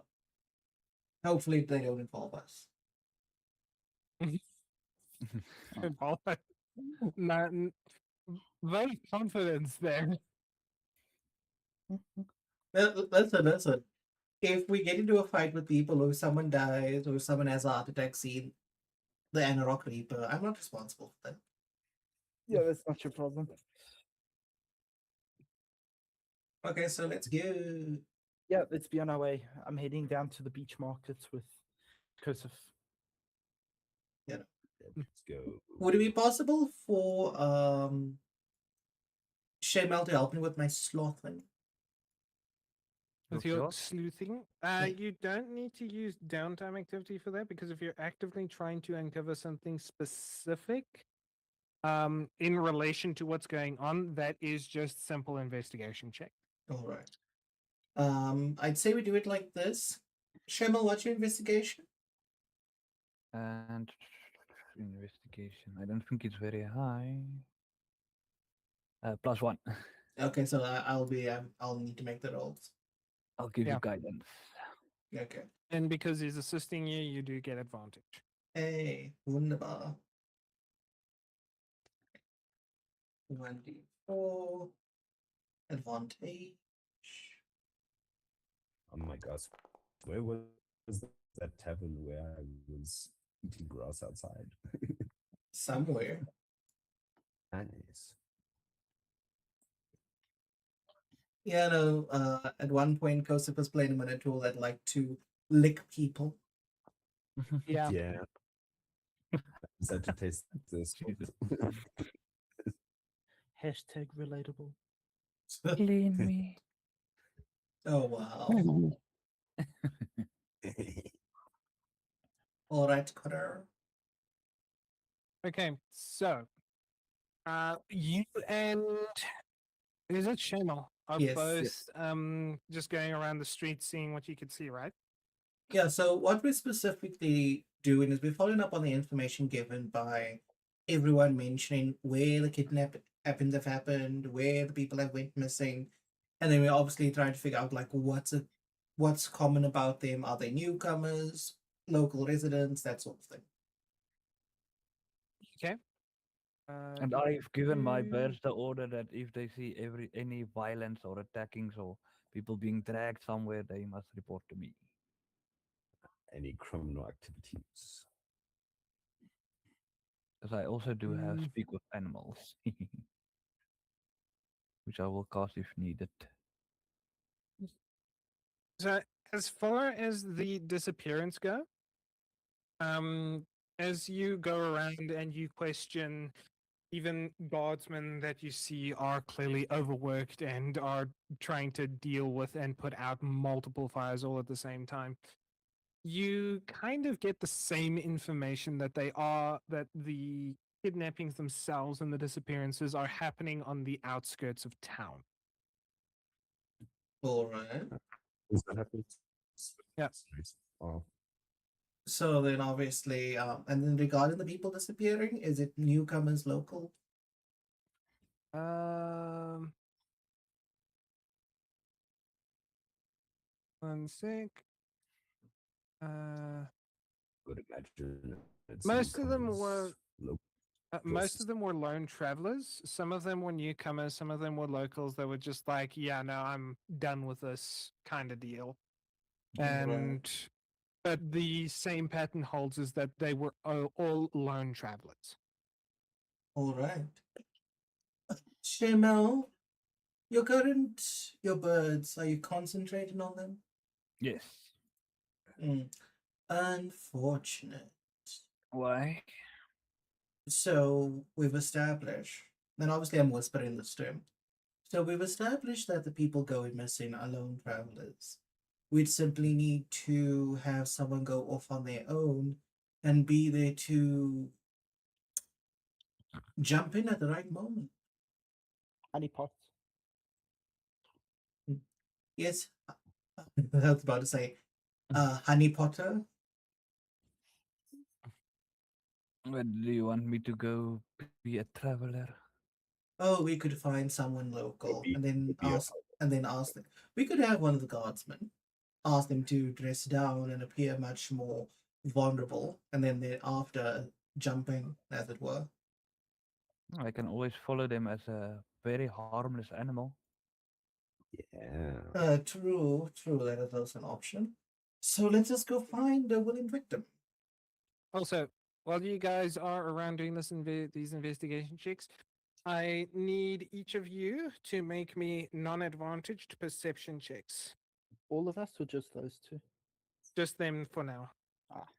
hopefully they don't involve us. Not, very confidence there. Listen. If we get into a fight with people or someone dies or someone has a heart attack scene, the Anarok Reaper, I'm not responsible for that. Yeah, that's not your problem. Okay, so let's go. Yeah, let's be on our way. I'm heading down to the beach markets with Kosef. Let's go. Would it be possible for Shamal to help me with my slothing? With Look, your what? sleuthing, you don't need to use downtime activity for that because if you're actively trying to uncover something specific, in relation to what's going on, that is just simple investigation check. All right. I'd say we do it like this. Shamal, what's your investigation? And investigation. I don't think it's very high. +1. Okay, so I'll need to make the rolls. I'll give Yeah. you guidance. Okay. And because he's assisting you, you do get advantage. Hey, wunderbar. 1d4 advantage. Oh my gosh. Where was that tavern where I was eating grass outside? Somewhere. Nice. Yeah, no, at one point, Kosif was playing a Minotaur that liked to lick people. Yeah. Yeah. Is that to taste this? Jesus. Hashtag relatable. Clean me. Oh, wow. All right, Connor. Okay, so you and is it Shamal are Yes. both just going around the street seeing what you could see, right? Yeah, so what we're specifically doing is we're following up on the information given by everyone mentioning where the kidnappings have happened, where the people have went missing, and then we're obviously trying to figure out like what's common about them. Are they newcomers, local residents, that sort of thing. Okay. And I've given my bears the order that if they see any violence or attackings or people being dragged somewhere, they must report to me. Any criminal activities? Because I also do have speak with animals, which I will cast if needed. So as far as the disappearance go, as you go around and you question even guardsmen that you see are clearly overworked and are trying to deal with and put out multiple fires all at the same time, you kind of get the same information that the kidnappings themselves and the disappearances are happening on the outskirts of town. All right. Is that happening? Yeah. Oh, So then, obviously, and then regarding the people disappearing, is it newcomers, local? Um, one sec. Uh, would imagine it's most of them were local. most of them were lone travelers. Some of them were newcomers. Some of them were locals that were just like, "Yeah, no, I'm done with this kind of deal." And Right. but the same pattern holds is that they were all lone travelers. All right. Shemel, your birds, are you concentrating on them? Yes. Mm, unfortunate. Why? So we've established, and obviously I'm whispering this term. So we've established that the people going missing are lone travelers. We'd simply need to have someone go off on their own and be there to jump in at the right moment. Honeypot. Yes, I was about to say, Honey Potter. Where do you want me to go be a traveler? Oh, we could find someone local Maybe and then be a ask them. We could have one of the guardsmen ask them to dress down and appear much more vulnerable, and then thereafter jumping, as it were. I can always follow them as a very harmless animal. yeah. True, that is also an option. So let's just go find a willing victim. Also, while you guys are around doing these investigation checks, I need each of you to make me non-advantaged perception checks. All of us or just those two? Just them for now.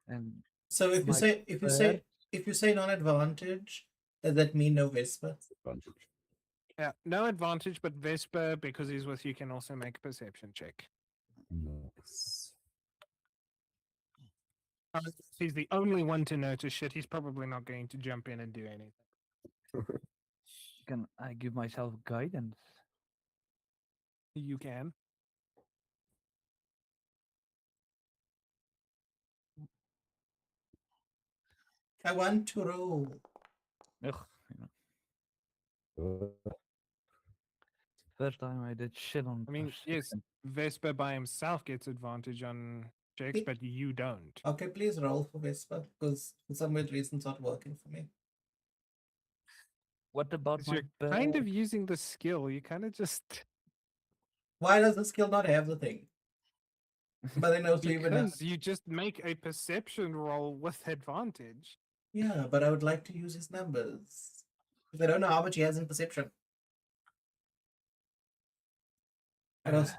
And So if you my say bird, if you say non-advantage, does that mean no Vespa? Advantage. Yeah, no advantage, but Vesper, because he's with you, can also make a perception check. Nice. He's the only one to notice shit. He's probably not going to jump in and do anything. can I give myself guidance? You can. I want to roll. Ugh, you know, Uh, first time I did shit on I mean, yes, perception. Vesper by himself gets advantage on checks, Hey, but you don't. okay, please roll for Vespa because for some weird reason it's not working for me. What about 'Cause my you're kind bird? of using the skill. You kind of just Why does the skill not have the thing? But then also even because you just make a perception roll with advantage. yeah, but I would like to use his numbers. Because I don't know how much he has in perception. And also,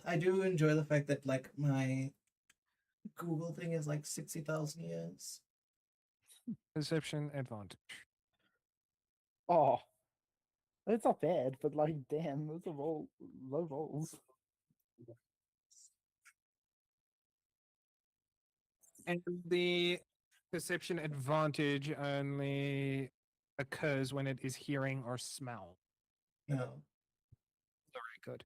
I do enjoy the fact that like my Google thing is like 60,000 years. Perception advantage. Oh, it's not bad, but like, damn, those are low rolls. And the perception advantage only occurs when it is hearing or smell. No. Very good.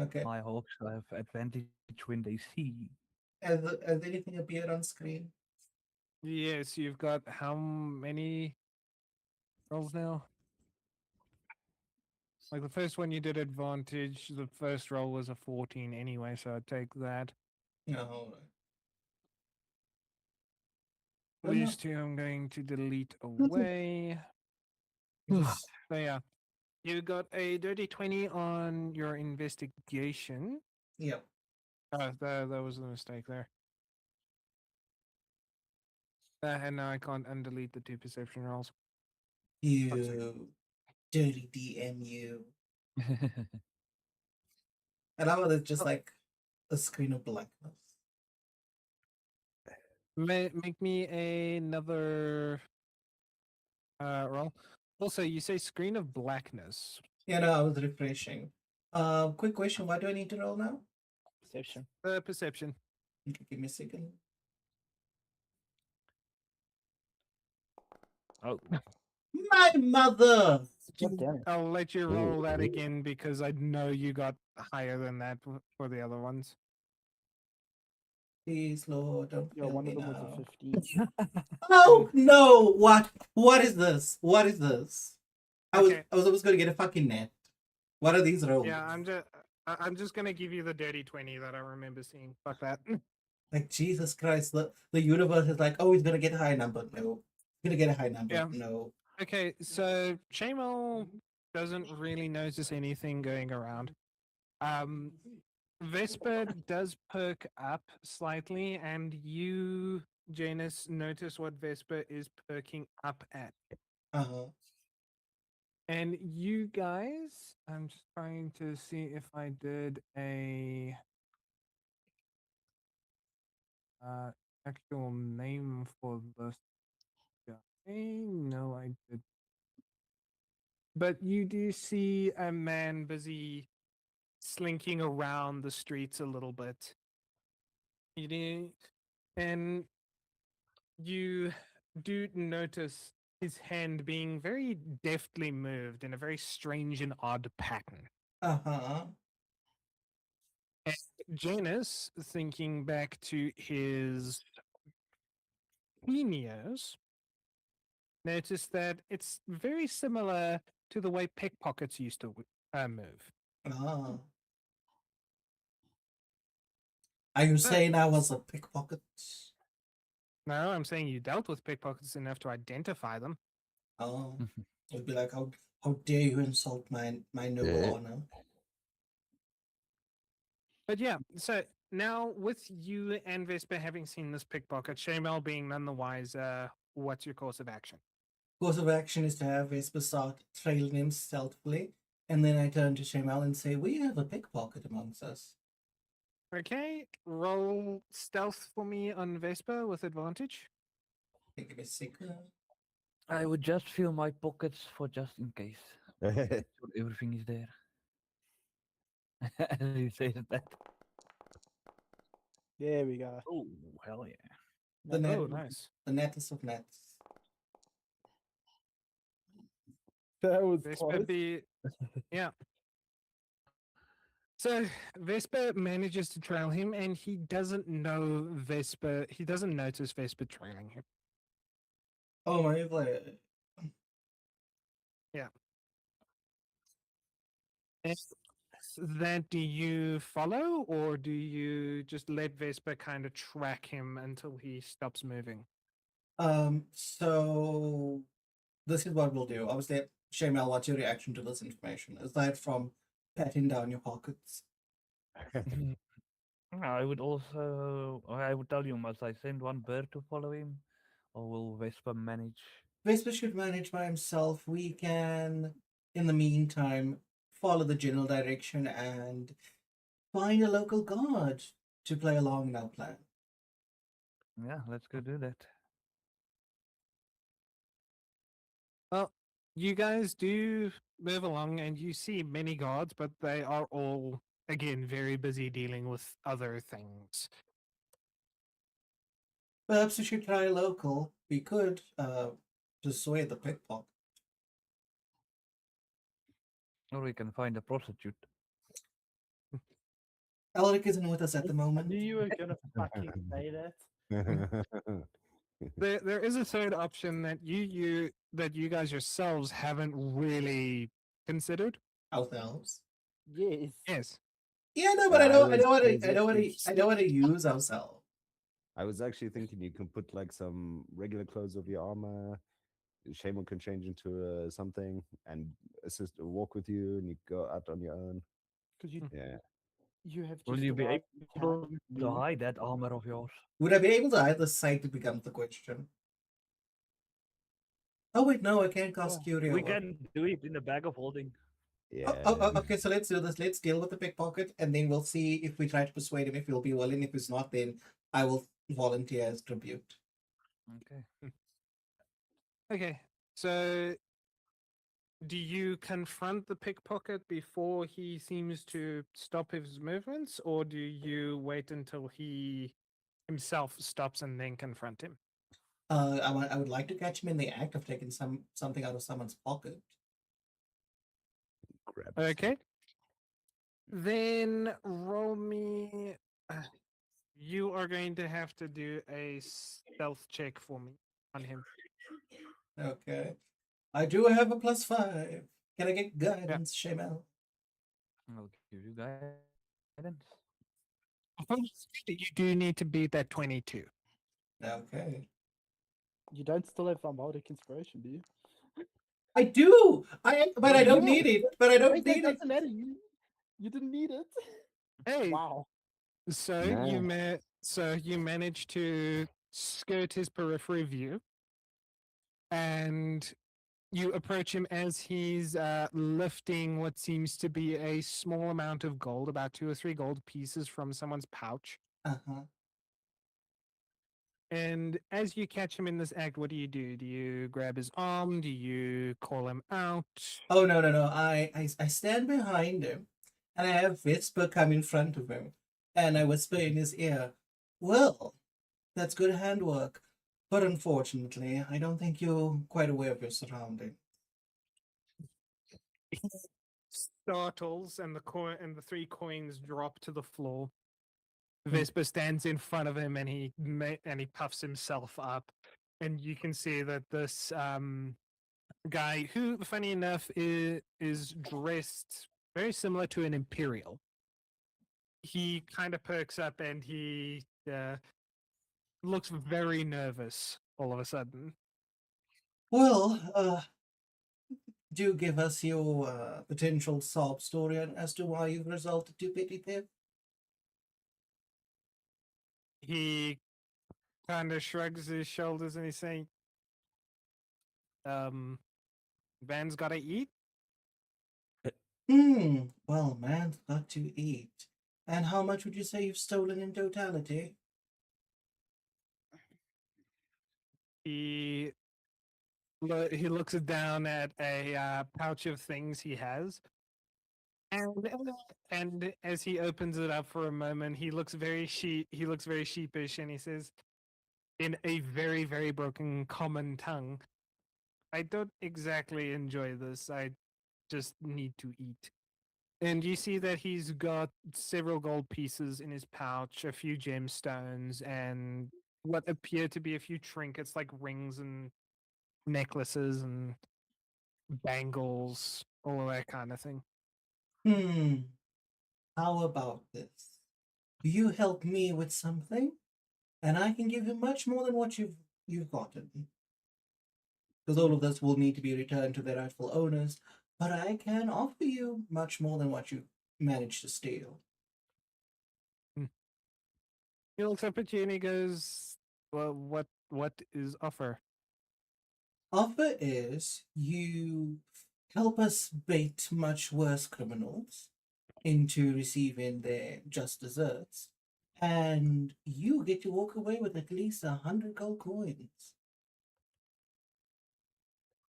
Okay. My hawks have advantage when they see. Has anything appeared on screen? Yes, you've got how many rolls now? Like the first one you did advantage, the first roll was a 14 anyway, so I'd take that. No. Oh, no. These two I'm going to delete away. Just, So yeah, you got a dirty 20 on your investigation. yep. Oh, that was a mistake there. And now I can't undelete the two perception rolls. You dirty DMU. And I was just Oh, like a screen of blackness. make me another roll. Also, you say screen of blackness. Yeah, no, I was refreshing. Quick question. Why do I need to roll now? Perception. Perception. Okay, give me a second. Oh, My mother! God damn it. I'll let you roll that Ooh. again because I know you got higher than that for the other ones. Please, Lord, don't Yeah, fail one me of them was a now. 15. Oh no! What? What is this? What is this? Okay. I was almost gonna get a fucking net. What are these rolls? Yeah, I'm just gonna give you the dirty 20 that I remember seeing. Fuck that. Like Jesus Christ, the universe is like, oh, he's gonna get a high number. No. He's gonna get a high number. Yeah. No. Okay, so Shamal doesn't really notice anything going around. Vesper does perk up slightly, and you, Janus, notice what Vesper is perking up at. Uh-huh. And you guys, I'm just trying to see if I did a actual name for this guy. No, I did. But you do see a man busy slinking around the streets a little bit. You do, and you do notice his hand being very deftly moved in a very strange and odd pattern. Uh-huh. And Janus, thinking back to his teen years, noticed that it's very similar to the way pickpockets used to move. Ah. Are you But saying I was a pickpocket? no, I'm saying you dealt with pickpockets enough to identify them. Oh. It'd be like, how dare you insult my noble Eh. honor? But yeah, so now with you and Vesper having seen this pickpocket, Shamel being none the wiser, what's your course of action? Course of action is to have Vesper start trailing him stealthily, and then I turn to Shemal and say, we have a pickpocket amongst us. Okay, roll stealth for me on Vesper with advantage. Give me a second. I would just fill my pockets for just in case. Sure everything is there. As he says that. There we go. Oh, hell yeah. The net, Oh, nice. the nettest of nets. That was Vesper close. be yeah. So Vesper manages to trail him, and he doesn't know Vesper. He doesn't notice Vesper trailing him. Oh my god. And that do you follow, or do you just let Vesper kind of track him until he stops moving? So this is what we'll do. Obviously, Shemal, what's your reaction to this information? Aside from patting down your pockets. I would tell you, must I send one bird to follow him? Or will Vespa manage? Vesper should manage by himself. We can, in the meantime, follow the general direction and find a local guard to play along in our plan. Yeah, let's go do that. Well, you guys do move along, and you see many guards, but they are all again very busy dealing with other things. Perhaps we should try local. We could persuade the pickpocket. Or we can find a prostitute. Elric isn't with us at the I moment. knew you were gonna fucking say that. There is a third option that you guys yourselves haven't really considered. Ourselves. Yes. Yes. Yeah, no, but Yeah, I don't want to use ourselves. I was actually thinking you can put like some regular clothes of your armor. Shaman can change into something and assist walk with you, and you go out on your own. Because Yeah. you have Will just you be arrived in the able town. to hide that armor of yours? Would I be able to hide the sight? It becomes the question. Oh wait, no, I can't cast Oh, Curio. We can do it in the bag of holding. Yeah. Okay, so let's do this. Let's deal with the pickpocket, and then we'll see if we try to persuade him if he'll be willing. If he's not, then I will volunteer as tribute. Okay. Okay. So, do you confront the pickpocket before he seems to stop his movements, or do you wait until he himself stops and then confront him? I would like to catch him in the act of taking something out of someone's pocket. Grab Okay. Then roll me. You are going to have to do a stealth check for me on him. Okay. I do have a +5. Can I get Yeah. guidance, Shamel? I'll give you guidance. You do need to beat that 22. Okay. You don't still have Valmodic inspiration, do you? I do. But I You don't do. need it. But I don't Wait, that need it. doesn't matter. You didn't need it. Hey, Wow. so Nah. you managed to skirt his periphery view, and you approach him as he's lifting what seems to be a small amount of gold, about 2 or 3 gold pieces from someone's pouch. Uh-huh. And as you catch him in this act, what do? Do you grab his arm? Do you call him out? Oh no. I stand behind him and I have Vesper come in front of him and I whisper in his ear, "Well, that's good handwork. But unfortunately, I don't think you're quite aware of your surroundings." He startles, and the 3 coins drop to the floor. Vesper stands in front of him, and he puffs himself up, and you can see that this guy, who, funny enough, is dressed very similar to an imperial. He kind of perks up, and he looks very nervous all of a sudden. Well, do give us your potential sob story as to why you've resulted to pity theft. He kind of shrugs his shoulders, and he's saying, Van's gotta eat. Well, man's got to eat. And how much would you say you've stolen in totality? He he looks down at a pouch of things he has, and as he opens it up for a moment, he looks very sheepish, and he says, in a very, very broken common tongue, "I don't exactly enjoy this. I just need to eat." And you see that he's got several gold pieces in his pouch, a few gemstones, and what appear to be a few trinkets like rings and necklaces and bangles, all of that kind of thing. Hmm, how about this? You help me with something, and I can give you much more than what you've gotten. Because all of this will need to be returned to their rightful owners, but I can offer you much more than what you managed to steal. He looks up at you and he goes, "Well, what is offer?" Offer is you help us bait much worse criminals into receiving their just desserts, and you get to walk away with at least 100 gold coins.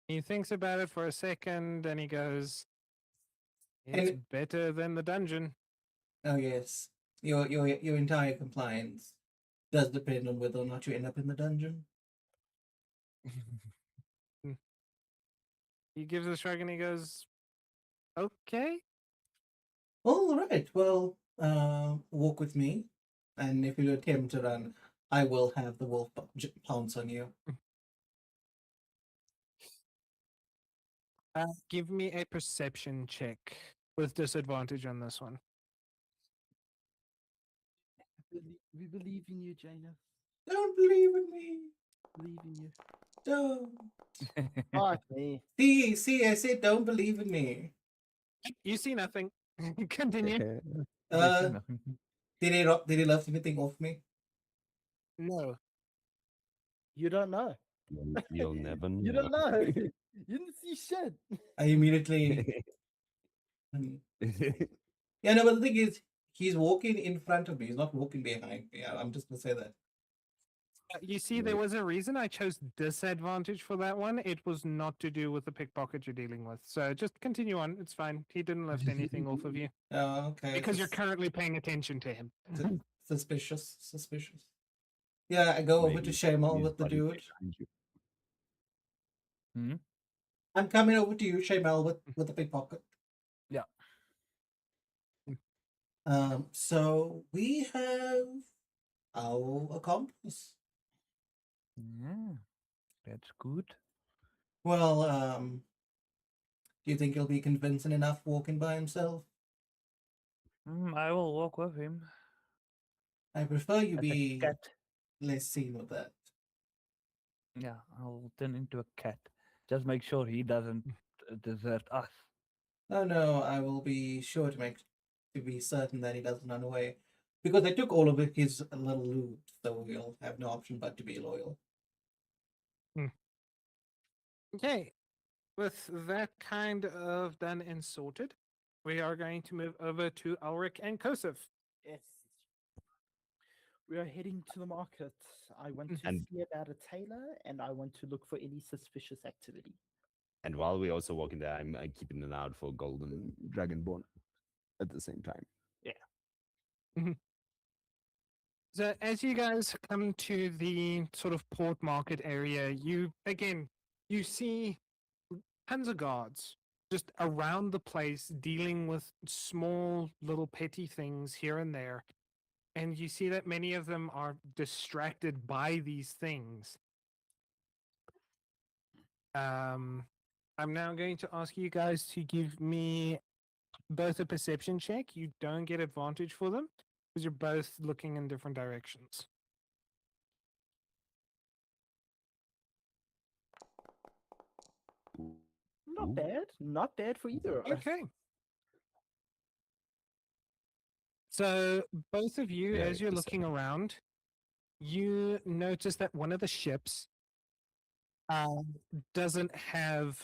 He thinks about it for a second and he goes, "It's And better than the dungeon." oh yes, your entire compliance does depend on whether or not you end up in the dungeon. He gives a shrug and he goes, "Okay." All right, well, walk with me, and if you attempt to run, I will have the wolf pounce on you. Give me a perception check with disadvantage on this one. We believe in you, Jaina. Don't believe in me. Believe in you. Don't. Fuck me. See, I said don't believe in me. You see nothing. Continue. You see Uh, nothing. did he left anything off me? No. You don't know. You'll never know. You don't know. You didn't see shit. I immediately. Yeah, no, but the thing is, he's walking in front of me. He's not walking behind me. I'm just gonna say that. You see, there was a reason I chose disadvantage for that one. It was not to do with the pickpocket you're dealing with. So just continue on. It's fine. He didn't lift anything off of you Oh, okay. because you're currently paying attention to him. Suspicious. Yeah, I go over to Maybe Shamal use with the body dude. weight behind you. Hmm? I'm coming over to you, Shamal, with the pickpocket. Yeah. So we have our accomplice. Yeah. That's good. Well, do you think he'll be convincing enough walking by himself? I will walk with him I prefer you as a be cat. less seen with that. Yeah, I'll turn into a cat. Just make sure he doesn't desert us. No, no, I will be sure to be certain that he doesn't run away. Because I took all of his little loot, so he'll have no option but to be loyal. Okay, with that kind of done and sorted, we are going to move over to Ulrich and Kosov. Yes. We are heading to the market. I want to And see about a tailor and I want to look for any suspicious activity. and while we're also walking there, I'm keeping an eye out for golden dragonborn at the same time. Mhm. So as you guys come to the sort of port market area, you see tons of guards just around the place dealing with small little petty things here and there. And you see that many of them are distracted by these things. I'm now going to ask you guys to give me both a perception check. You don't get advantage for them because you're both looking in different directions. Ooh. Not bad. Not bad for either of us. Okay. So both of you, Very as you're looking perceptive. around, you notice that one of the ships doesn't have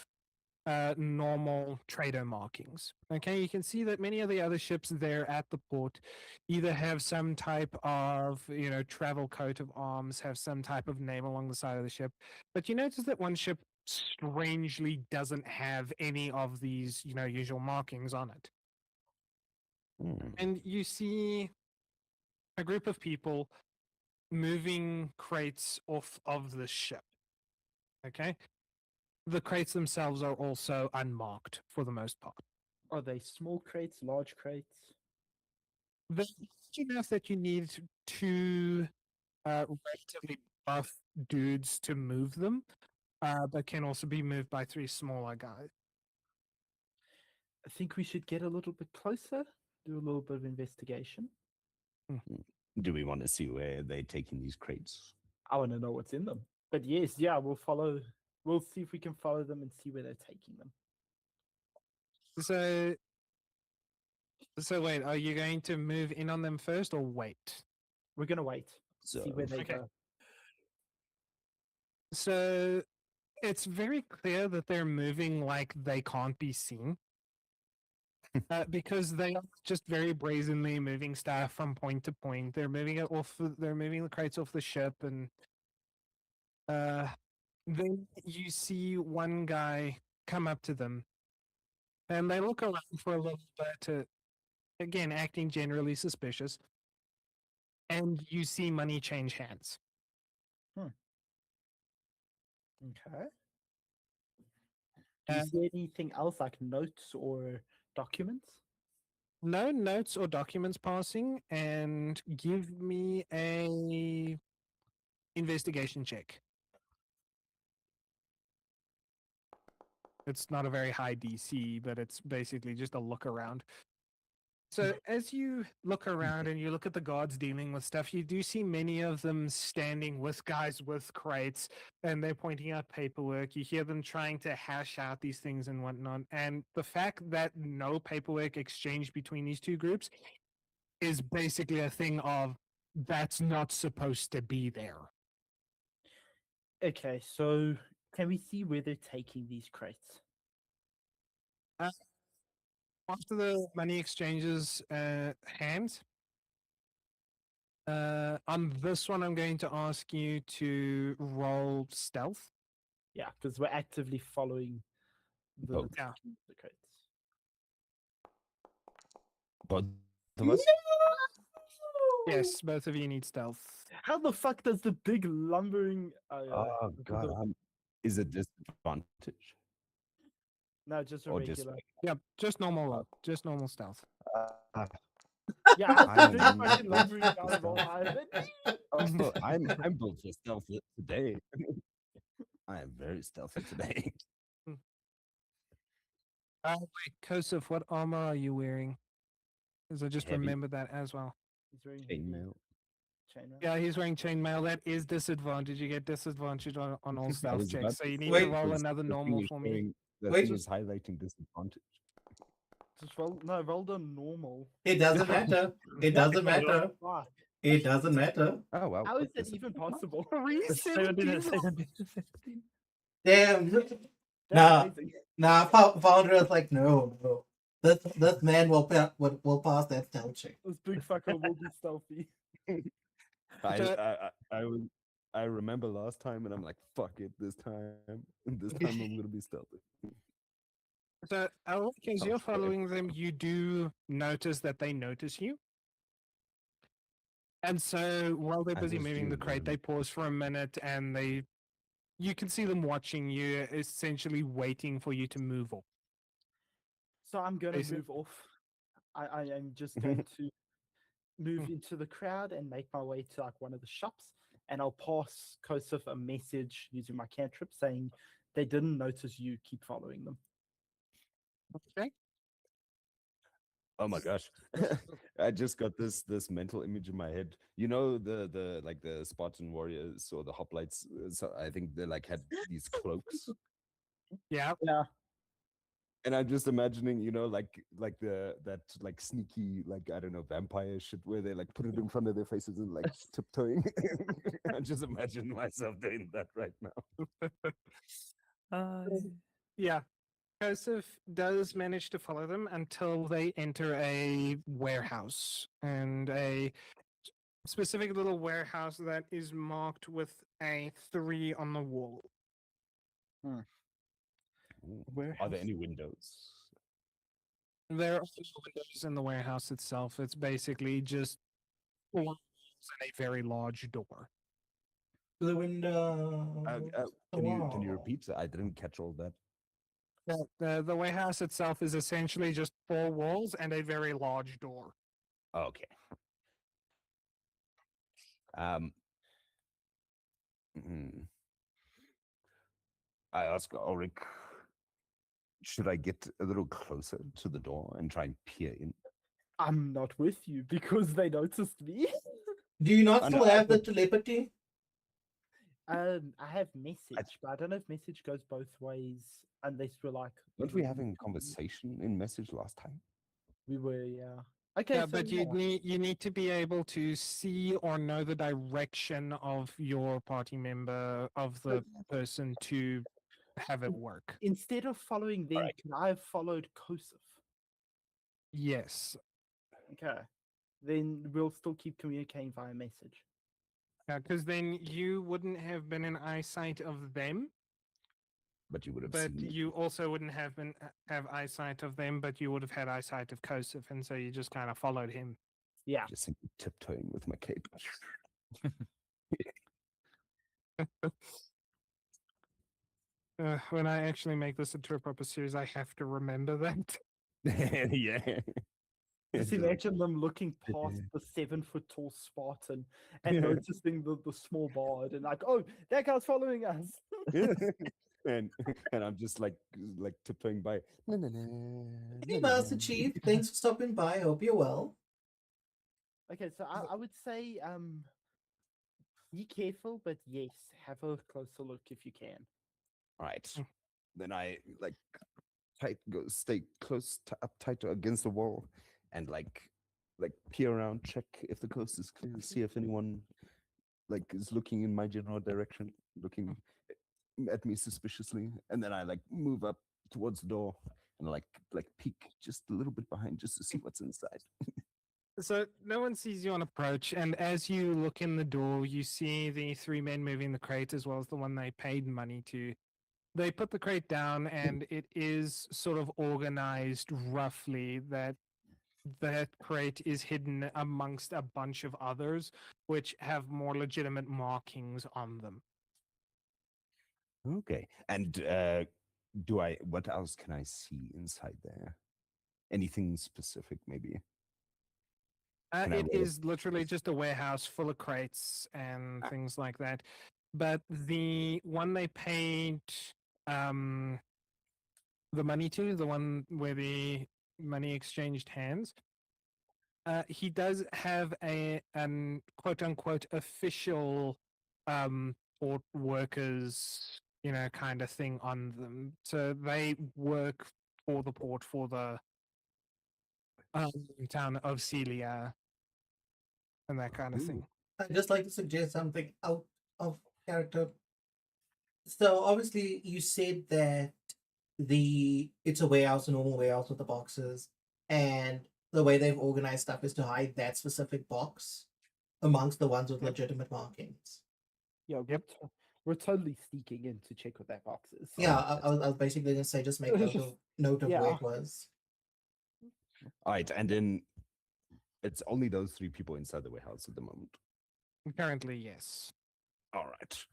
normal trader markings. Okay, you can see that many of the other ships there at the port either have some type of, travel coat of arms, have some type of name along the side of the ship. But you notice that one ship strangely doesn't have any of these, usual markings on it. Hmm. And you see a group of people moving crates off of the ship. Okay. The crates themselves are also unmarked for the most part. Are they small crates, large crates? They're large enough that you need two relatively buff dudes to move them, but can also be moved by three smaller guys. I think we should get a little bit closer, do a little bit of investigation. Do we want to see where they're taking these crates? I want to know what's in them. But yes, yeah, we'll follow. We'll see if we can follow them and see where they're taking them. So, wait, are you going to move in on them first or wait? We're gonna wait, So see where they Okay. go. So it's very clear that they're moving like they can't be seen. Because they are just very brazenly moving stuff from point to point. They're moving it off. They're moving the crates off the ship, and then you see one guy come up to them, and they look around for a little bit, again acting generally suspicious. And you see money change hands. Okay. Do you Uh, see anything else like notes or documents? no notes or documents passing, and give me a investigation check. It's not a very high DC, but it's basically just a look around. So as you look around and you look at the guards dealing with stuff, you do see many of them standing with guys with crates, and they're pointing out paperwork. You hear them trying to hash out these things and whatnot. And the fact that no paperwork exchanged between these two groups is basically a thing of that's not supposed to be there. Okay, so can we see where they're taking these crates? Uh, After the money exchanges hands, on this one, I'm going to ask you to roll stealth. Yeah, because we're actively following the Both. Yeah. taking of the crates. both of us. Yes, both of you need stealth. How the fuck does the big lumbering? Oh god, is it disadvantage? No, just a Or just regular. Yep, just normal roll. Just normal stealth. uh, Yeah, how's I the big am fucking built lumbering for guy roll stealth. higher than me? Oh, I'm built for stealth today. I am very stealthy today. Wait, Kosov, what armor are you wearing? Because I just Heavy remembered that as well. He's wearing heavy chainmail. chainmail. Yeah, he's wearing chainmail. That is disadvantage. You get disadvantage on all I stealth was checks. about So to you need say, to Wait. roll 'cause another the thing normal is for me. showing, the Wait. thing is highlighting disadvantage. Just roll. No, roll the normal. It doesn't matter. It doesn't What the matter. fuck? It doesn't matter. Oh well. How is fuck that this. even possible? 317 Damn. That's Nah, amazing. Founder is like, no. This man will pass that stealth check. This big fucker will be stealthy. So- I remember last time, and I'm like, fuck it, this time. This time I'm gonna be stealthy. So, Alec, as Oh, you're fair. following them, you do notice that they notice you. And so, while they're I busy was moving the doing crate, they pause for a minute, and you can see them watching you, essentially waiting for you to move off. So I'm gonna Basic- move off. I am just going to move into the crowd and make my way to like one of the shops, and I'll pass Kosov a message using my cantrip saying they didn't notice you. Keep following them. Okay. Oh my gosh. I just got this mental image in my head. You know the like the Spartan warriors or the hoplites. So I think they like had these cloaks, Yeah. Yeah. and I'm just imagining, like that like sneaky like I don't know vampire shit where they like put it in front of their faces and like tiptoeing. I just imagine myself doing that right now. Yeah. Joseph does manage to follow them until they enter a warehouse, and a specific little warehouse that is marked with a 3 on the wall. Ooh. Where? Are there any windows? There are no windows in the warehouse itself. It's basically just walls and a very large door. The window. Can you repeat? I didn't catch all that. The warehouse itself is essentially just 4 walls and a very large door. Okay. Um. mm, I ask Ulrich, should I get a little closer to the door and try and peer in? I'm not with you because they noticed me. Do you not I still know, I have the thought- telepathy? I have message, but I don't know if message goes both ways unless we're like. Weren't we really having a deep. conversation in message last time? We were, yeah. Okay, Yeah, so but you need to be able to see or know the direction of your party member, of the person, to have it work. instead of following them, Alright. can I have followed Kosov? Yes. Okay. Then we'll still keep communicating via message. Because then you wouldn't have been in eyesight of them, But you would have but seen me. you also wouldn't have eyesight of them, but you would have had eyesight of Kosov, and so you just kind of followed him. Yeah. Just simply tiptoeing with my cape. When I actually make this into a proper series, I have to remember that. Yeah. Just imagine them looking past the 7-foot tall Spartan and noticing the small bard and like, oh, that guy's following us. and I'm just like tiptoeing by. Hey, Master Chief. Thanks for stopping by. Hope you're well. Okay, so I would say be careful, but yes, have a closer look if you can. All right. Then I like stay close up tight against the wall, and like peer around, check if the coast is clear, see if anyone like is looking in my general direction, looking at me suspiciously, and then I like move up towards the door and like peek just a little bit behind just to see what's inside. So no one sees you on approach, and as you look in the door, you see the 3 men moving the crate as well as the one they paid money to. They put the crate down, and it is sort of organized roughly that that crate is hidden amongst a bunch of others, which have more legitimate markings on them. Okay. And what else can I see inside there? Anything specific, maybe? Can I It roll is literally just a warehouse full of crates and Ah. things like that. But the one they paid um, the money to, the one where the money exchanged hands, he does have an quote unquote official port workers, kind of thing on them. So they work for the port for the um, town of Celia and that kind of Ooh. thing. I'd just like to suggest something out of character. So obviously you said that it's a warehouse, a normal warehouse with the boxes, and the way they've organized stuff is to hide that specific box amongst the ones with Yep. legitimate markings. Yeah, we're totally sneaking in to check what that box is. Yeah, Oh, I was basically gonna say just make note of where Yeah. it was. all right. And then it's only those three people inside the warehouse at the moment. Currently, yes. All right.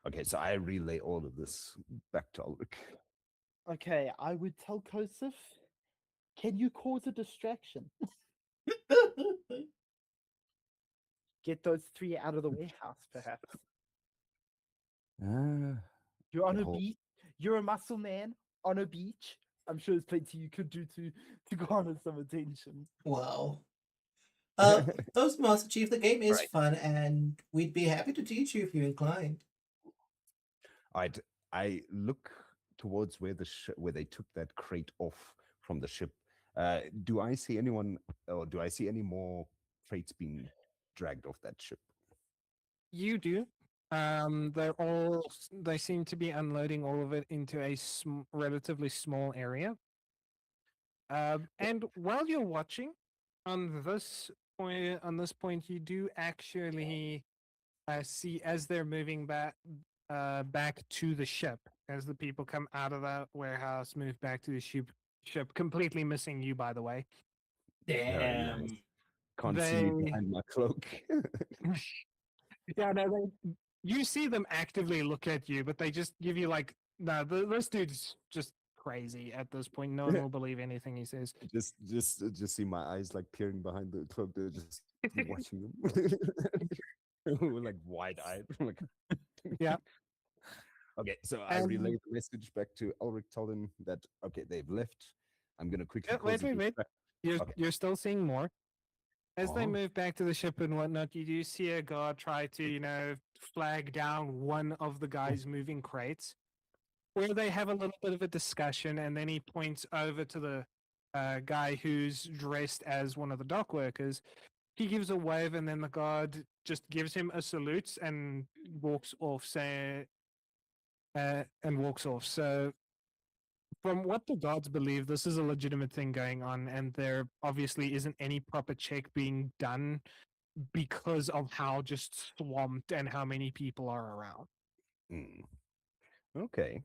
Okay, so I relay all of this back to Ulrich. Okay, I would tell Kosif, can you cause a distraction? Get those three out of the warehouse, perhaps. You're on The a whole- beach. You're a muscle man on a beach. I'm sure there's plenty you could do to garner some attention. Wow. Toastmaster Chief, the game is Right. fun, and we'd be happy to teach you if you're inclined. I look towards where where they took that crate off from the ship. Do I see anyone, or do I see any more crates being dragged off that ship? You do. They seem to be unloading all of it into a relatively small area. And while you're watching, on this point, you do actually see as they're moving back to the ship, as the people come out of that warehouse, move back to the ship, completely missing you, by the way. Very nice. Damn. Can't see They, behind my cloak. yeah, no, you see them actively look at you, but they just give you like, no, this dude's just crazy at this point. No one will believe anything he says. just see my eyes like peering behind the cloak. They're just watching them. We're like wide eyed. Like, Yeah. okay, so I relay the message back to Ulrich, tell him that okay, they've left. I'm gonna quickly close Wait. You're Okay. you're still seeing more. As they Oh. move back to the ship and whatnot, you do see a guard try to, flag down one of the guys moving crates, where they have a little bit of a discussion, and then he points over to the guy who's dressed as one of the dock workers. He gives a wave, and then the guard just gives him a salute and walks off. So, from what the guards believe, this is a legitimate thing going on, and there obviously isn't any proper check being done because of how just swamped and how many people are around. Mm. Okay.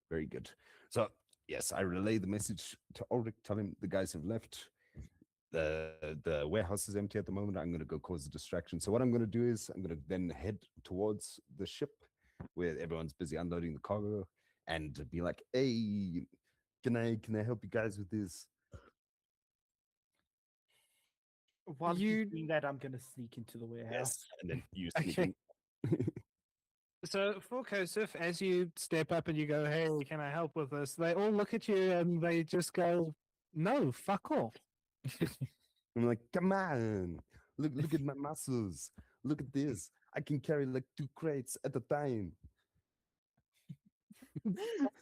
Very good. So yes, I relay the message to Ulrich, tell him the guys have left. The warehouse is empty at the moment. I'm gonna go cause a distraction. So what I'm gonna do is I'm gonna then head towards the ship where everyone's busy unloading the cargo and be like, hey, can I help you guys with this? While he's You doing that, I'm gonna sneak into the warehouse. Yes. And then you Okay. sneaking. So for Kosif, as you step up and you go, "Hey, can I help with this?" They all look at you and they just go, "No, fuck off." I'm like, come on, look at my muscles. Look at this. I can carry like 2 crates at a time.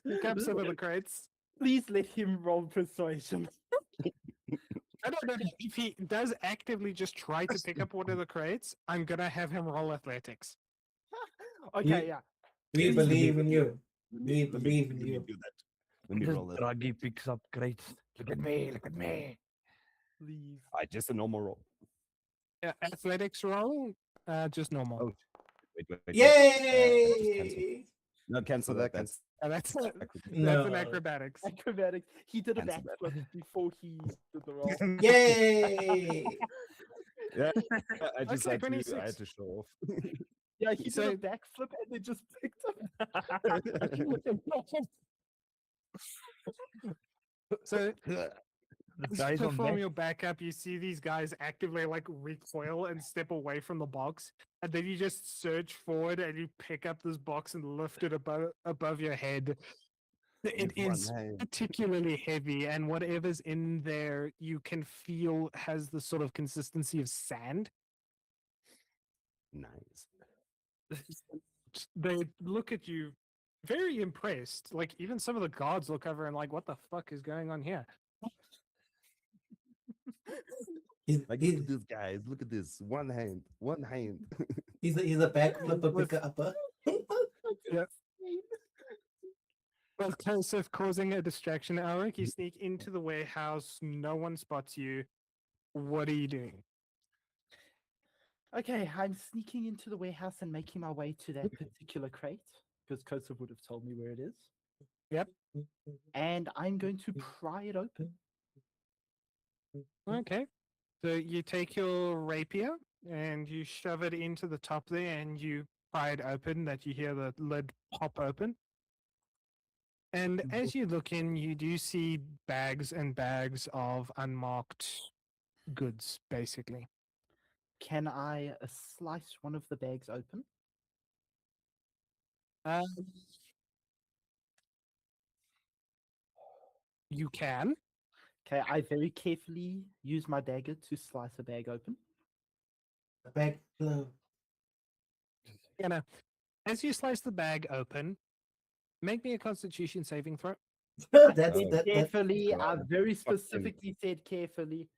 Pick up some of the crates. Please let him roll persuasion. I don't know if he does actively just try to pick up one of the crates. I'm gonna have him roll athletics. Okay, yeah. We Yes, believe in you. Let We me believe in you. do that. Let me Just roll it. Draghi picks up crates. Look at me, look at me. Please. Just a normal roll. Athletics roll, just normal. Oh, wait. Just cancel. Yay! No, cancel that. That's And that's an No. acrobatics. Acrobatics. He did a Cancel that. backflip before he did the roll. Yay! yeah. I just Okay, had to. I 26. had to show off. Yeah, he did So- a backflip and they just picked up. So The just dice to on form back. your backup, you see these guys actively like recoil and step away from the box, and then you just surge forward and you pick up this box and lift it above your head. It With one is hand. particularly heavy, and whatever's in there you can feel has the sort of consistency of sand. Nice. They look at you very impressed. Like even some of the guards look over and like, what the fuck is going on here? He's, Like, he's, look at this, guys. Look at this. One hand. One hand. he's a backflipper With- picker upper. Yeah. Well, so causing a distraction, Alric, you sneak into the warehouse, no one spots you. What are you doing? Okay, I'm sneaking into the warehouse and making my way to that particular crate because Kosov would have told me where it is. Yep. And I'm going to pry it open. Okay. So you take your rapier and you shove it into the top there and you pry it open, that you hear the lid pop open. And as you look in, you do see bags and bags of unmarked goods, basically. Can I slice one of the bags open? You can. Okay, I very carefully use my dagger to slice a bag open. Backflip. You know, as you slice the bag open, make me a Constitution saving throw. That's Oh, that. Carefully, I God. very Fucking- specifically said carefully.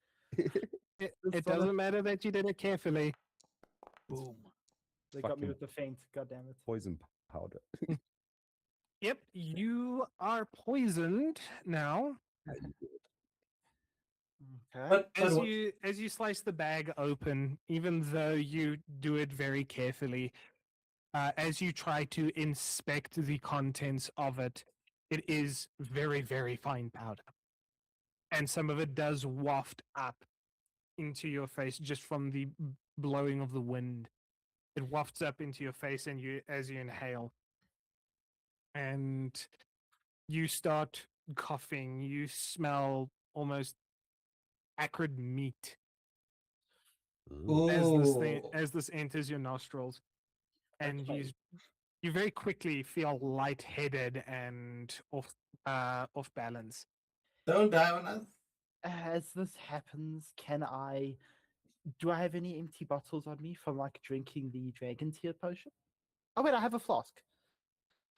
It This one- doesn't matter that you did it carefully. Boom. They got me Fucking- with the feint. God damn it. Poison powder. Yep, you are poisoned now. Okay. But As you slice the bag open, even though you do it very carefully, as you try to inspect the contents of it, it is very, very fine powder. And some of it does waft up into your face just from the blowing of the wind. It wafts up into your face and you as you inhale. And you start coughing, you smell almost acrid meat Ooh. as this enters your nostrils. And Okay. you very quickly feel lightheaded and off balance. Don't die on us. As this happens, do I have any empty bottles on me from like drinking the dragon tear potion? Oh wait, I have a flask.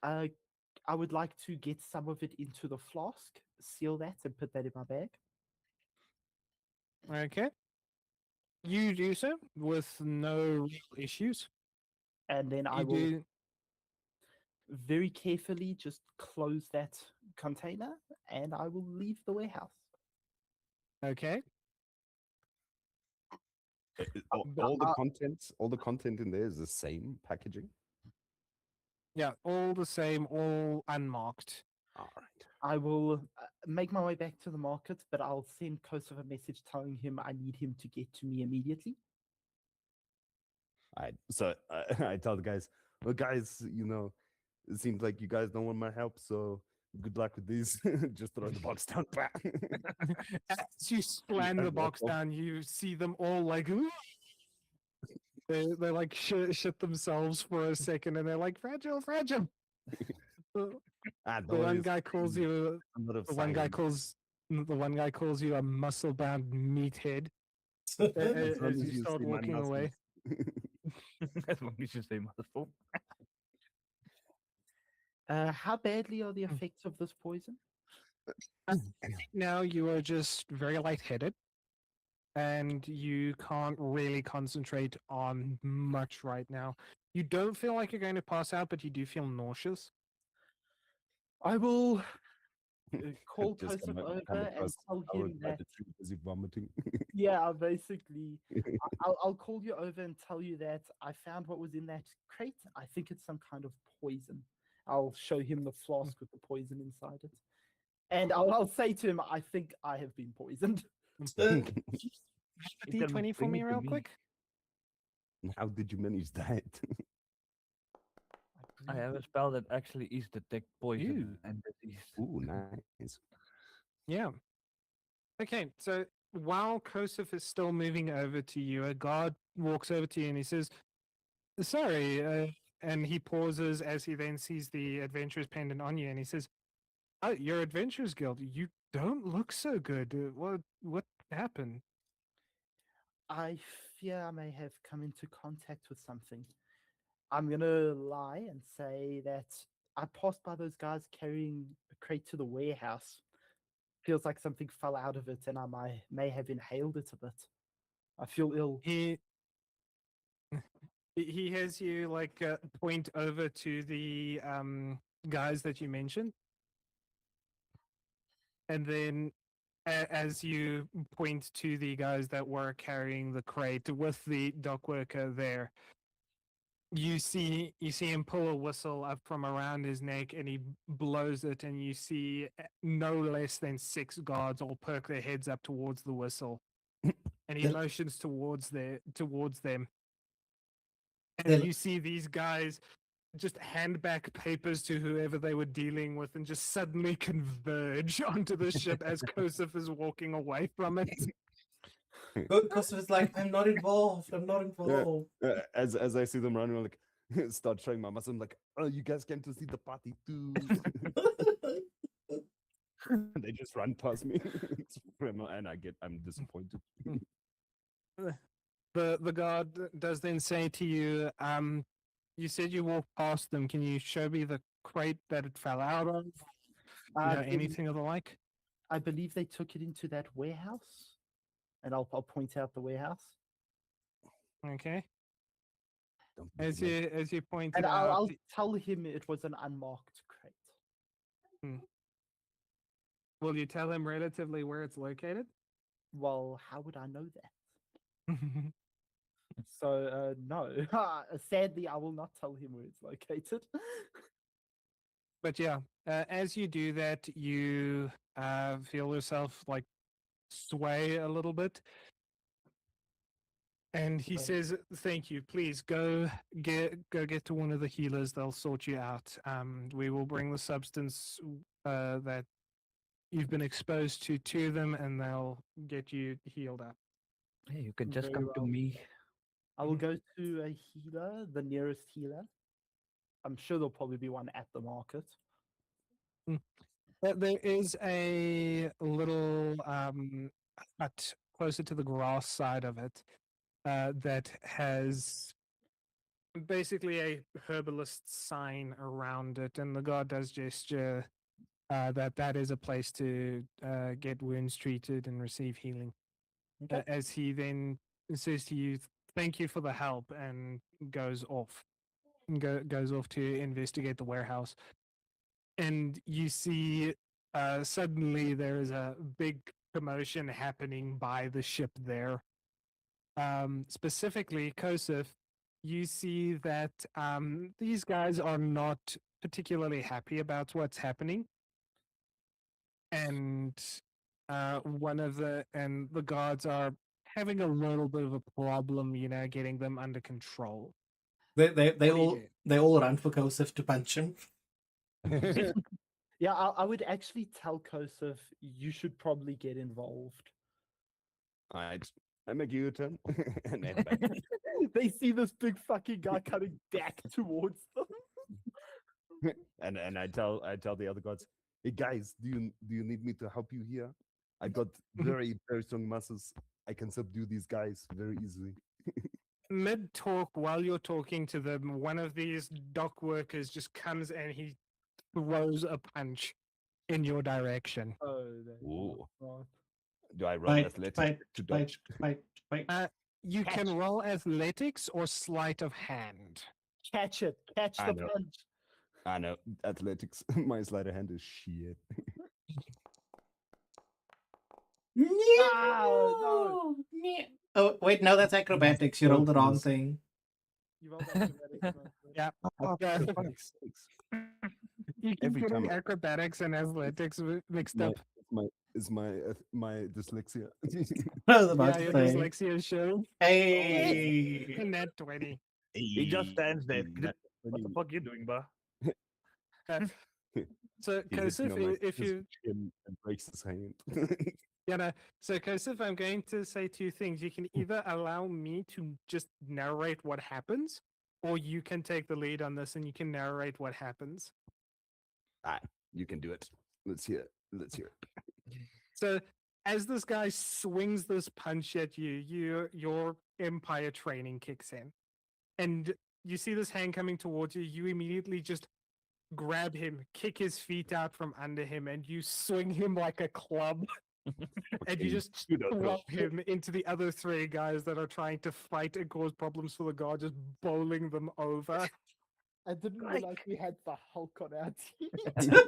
I would like to get some of it into the flask, seal that, and put that in my bag. Okay. You do so with no real issues. And then I You will do very carefully just close that container and I will leave the warehouse. okay. All the content in there is the same packaging. Yeah, all the same, all unmarked. All right. I will make my way back to the market, but I'll send Kosov a message telling him I need him to get to me immediately. So I tell the guys, well, guys, it seems like you guys don't want my help, so good luck with these. Just throw the box down. As you slam Yeah, the box well- down, you see them all like they like shit themselves for a second, and they're like fragile, fragile. The Don't one worry, guy calls you. a lot of The one guy science. calls you a muscle-bound meathead As long as as you start see my walking away. muscles. As long as you say motherfucker. How badly are the effects of this poison? Now you are just very lightheaded, and you can't really concentrate on much right now. You don't feel like you're going to pass out, but you do feel nauseous. I will call Just Kosov come over and across tell our him that. gratitude as if vomiting. Yeah, basically, I'll call you over and tell you that I found what was in that crate. I think it's some kind of poison. I'll show him the flask with the poison inside it. And I'll say to him, I think I have been poisoned. Uh, You can D20 for bring me it to real me. quick. How did you manage that? I have a spell that actually is detect poison Ew. and disease. Ooh, nice. Yeah. Okay, so while Kosef is still moving over to you, a guard walks over to you and he says, "Sorry," and he pauses as he then sees the adventurer's pendant on you, and he says, "Oh, your adventurers guild. You don't look so good. What happened?" I fear I may have come into contact with something. I'm gonna lie and say that I passed by those guys carrying a crate to the warehouse. Feels like something fell out of it and I may have inhaled it a bit. I feel ill. He has you like point over to the guys that you mentioned, and then as you point to the guys that were carrying the crate with the dock worker there, you see him pull a whistle up from around his neck and he blows it, and you see no less than 6 guards all perk their heads up towards the whistle, and he They're- motions towards them, and they're- you see these guys just hand back papers to whoever they were dealing with and just suddenly converge onto the ship as Kosef is walking away from it. Because it's like, I'm not involved. I'm not involved. As I see them running, I'm like start showing my muscle. I'm like, oh, you guys came to see the party too. They just run past me, and I'm disappointed. The guard does then say to you, you said you walked past them. Can you show me the crate that it fell out of? I believe- Anything of the like? I believe they took it into that warehouse. And I'll point out the warehouse. Okay. Don't be As late. you pointed And out, I'll tell him it was an unmarked crate. will you tell him relatively where it's located? Well, how would I know that? So, no. Sadly, I will not tell him where it's located. But yeah, as you do that, you feel yourself like sway a little bit. And he Right. says, "Thank you. Please go get to one of the healers. They'll sort you out. We will bring the substance that you've been exposed to them, and they'll get you healed up." Hey, you can just Very come to well. me. I will go to a healer, the nearest healer. I'm sure there'll probably be one at the market. There is a little hut closer to the grass side of it that has basically a herbalist sign around it, and the guard does gesture that is a place to get wounds treated and receive healing. Okay. As he then says to you, "Thank you for the help," and goes off. Goes off to investigate the warehouse, and you see suddenly there is a big commotion happening by the ship there. Specifically, Kosef, you see that these guys are not particularly happy about what's happening, and the guards are having a little bit of a problem, getting them under control. They What do you they all run for Kosef to punch him. do? Yeah, I would actually tell Kosef you should probably get involved. Alright, I make you a turn and head back. They see this big fucking guy coming back towards them. and I tell the other gods, hey guys, do you need me to help you here? I got very strong muscles. I can subdue these guys very easily. Mid talk, while you're talking to them, one of these dock workers just comes and he throws a punch in your direction. Oh, Ooh. right. Do I roll Fight, athletics fight, to fight, dodge? fight. You Catch. can roll athletics or sleight of hand. Catch it. Catch I the know. punch. I know athletics. My sleight of hand is shit. No. Oh wait, no, that's acrobatics. You rolled the wrong thing. You rolled acrobatics. Yeah. Oh, Yeah. for fuck's sakes. You keep Every getting time acrobatics and athletics mixed my up. my dyslexia. I was about Yeah, to your say. dyslexia show. Hey. And that 20. He just stands there. That's What the funny. fuck you doing, bro? Uh, so, He hits me Kosif, on my if you chin and breaks his hand. Yeah, no. So, Kosif, I'm going to say two things. You can either allow me to just narrate what happens, or you can take the lead on this and you can narrate what happens. Ah, you can do it. Let's hear it. Let's hear it. So, as this guy swings this punch at you, your empire training kicks in. And you see this hand coming towards you, you immediately just grab him, kick his feet out from under him, and you swing him like a club. And you Okay, just you don't know. throw him into the other three guys that are trying to fight and cause problems for the guard, just bowling them over. I didn't realize we had the Hulk on our team.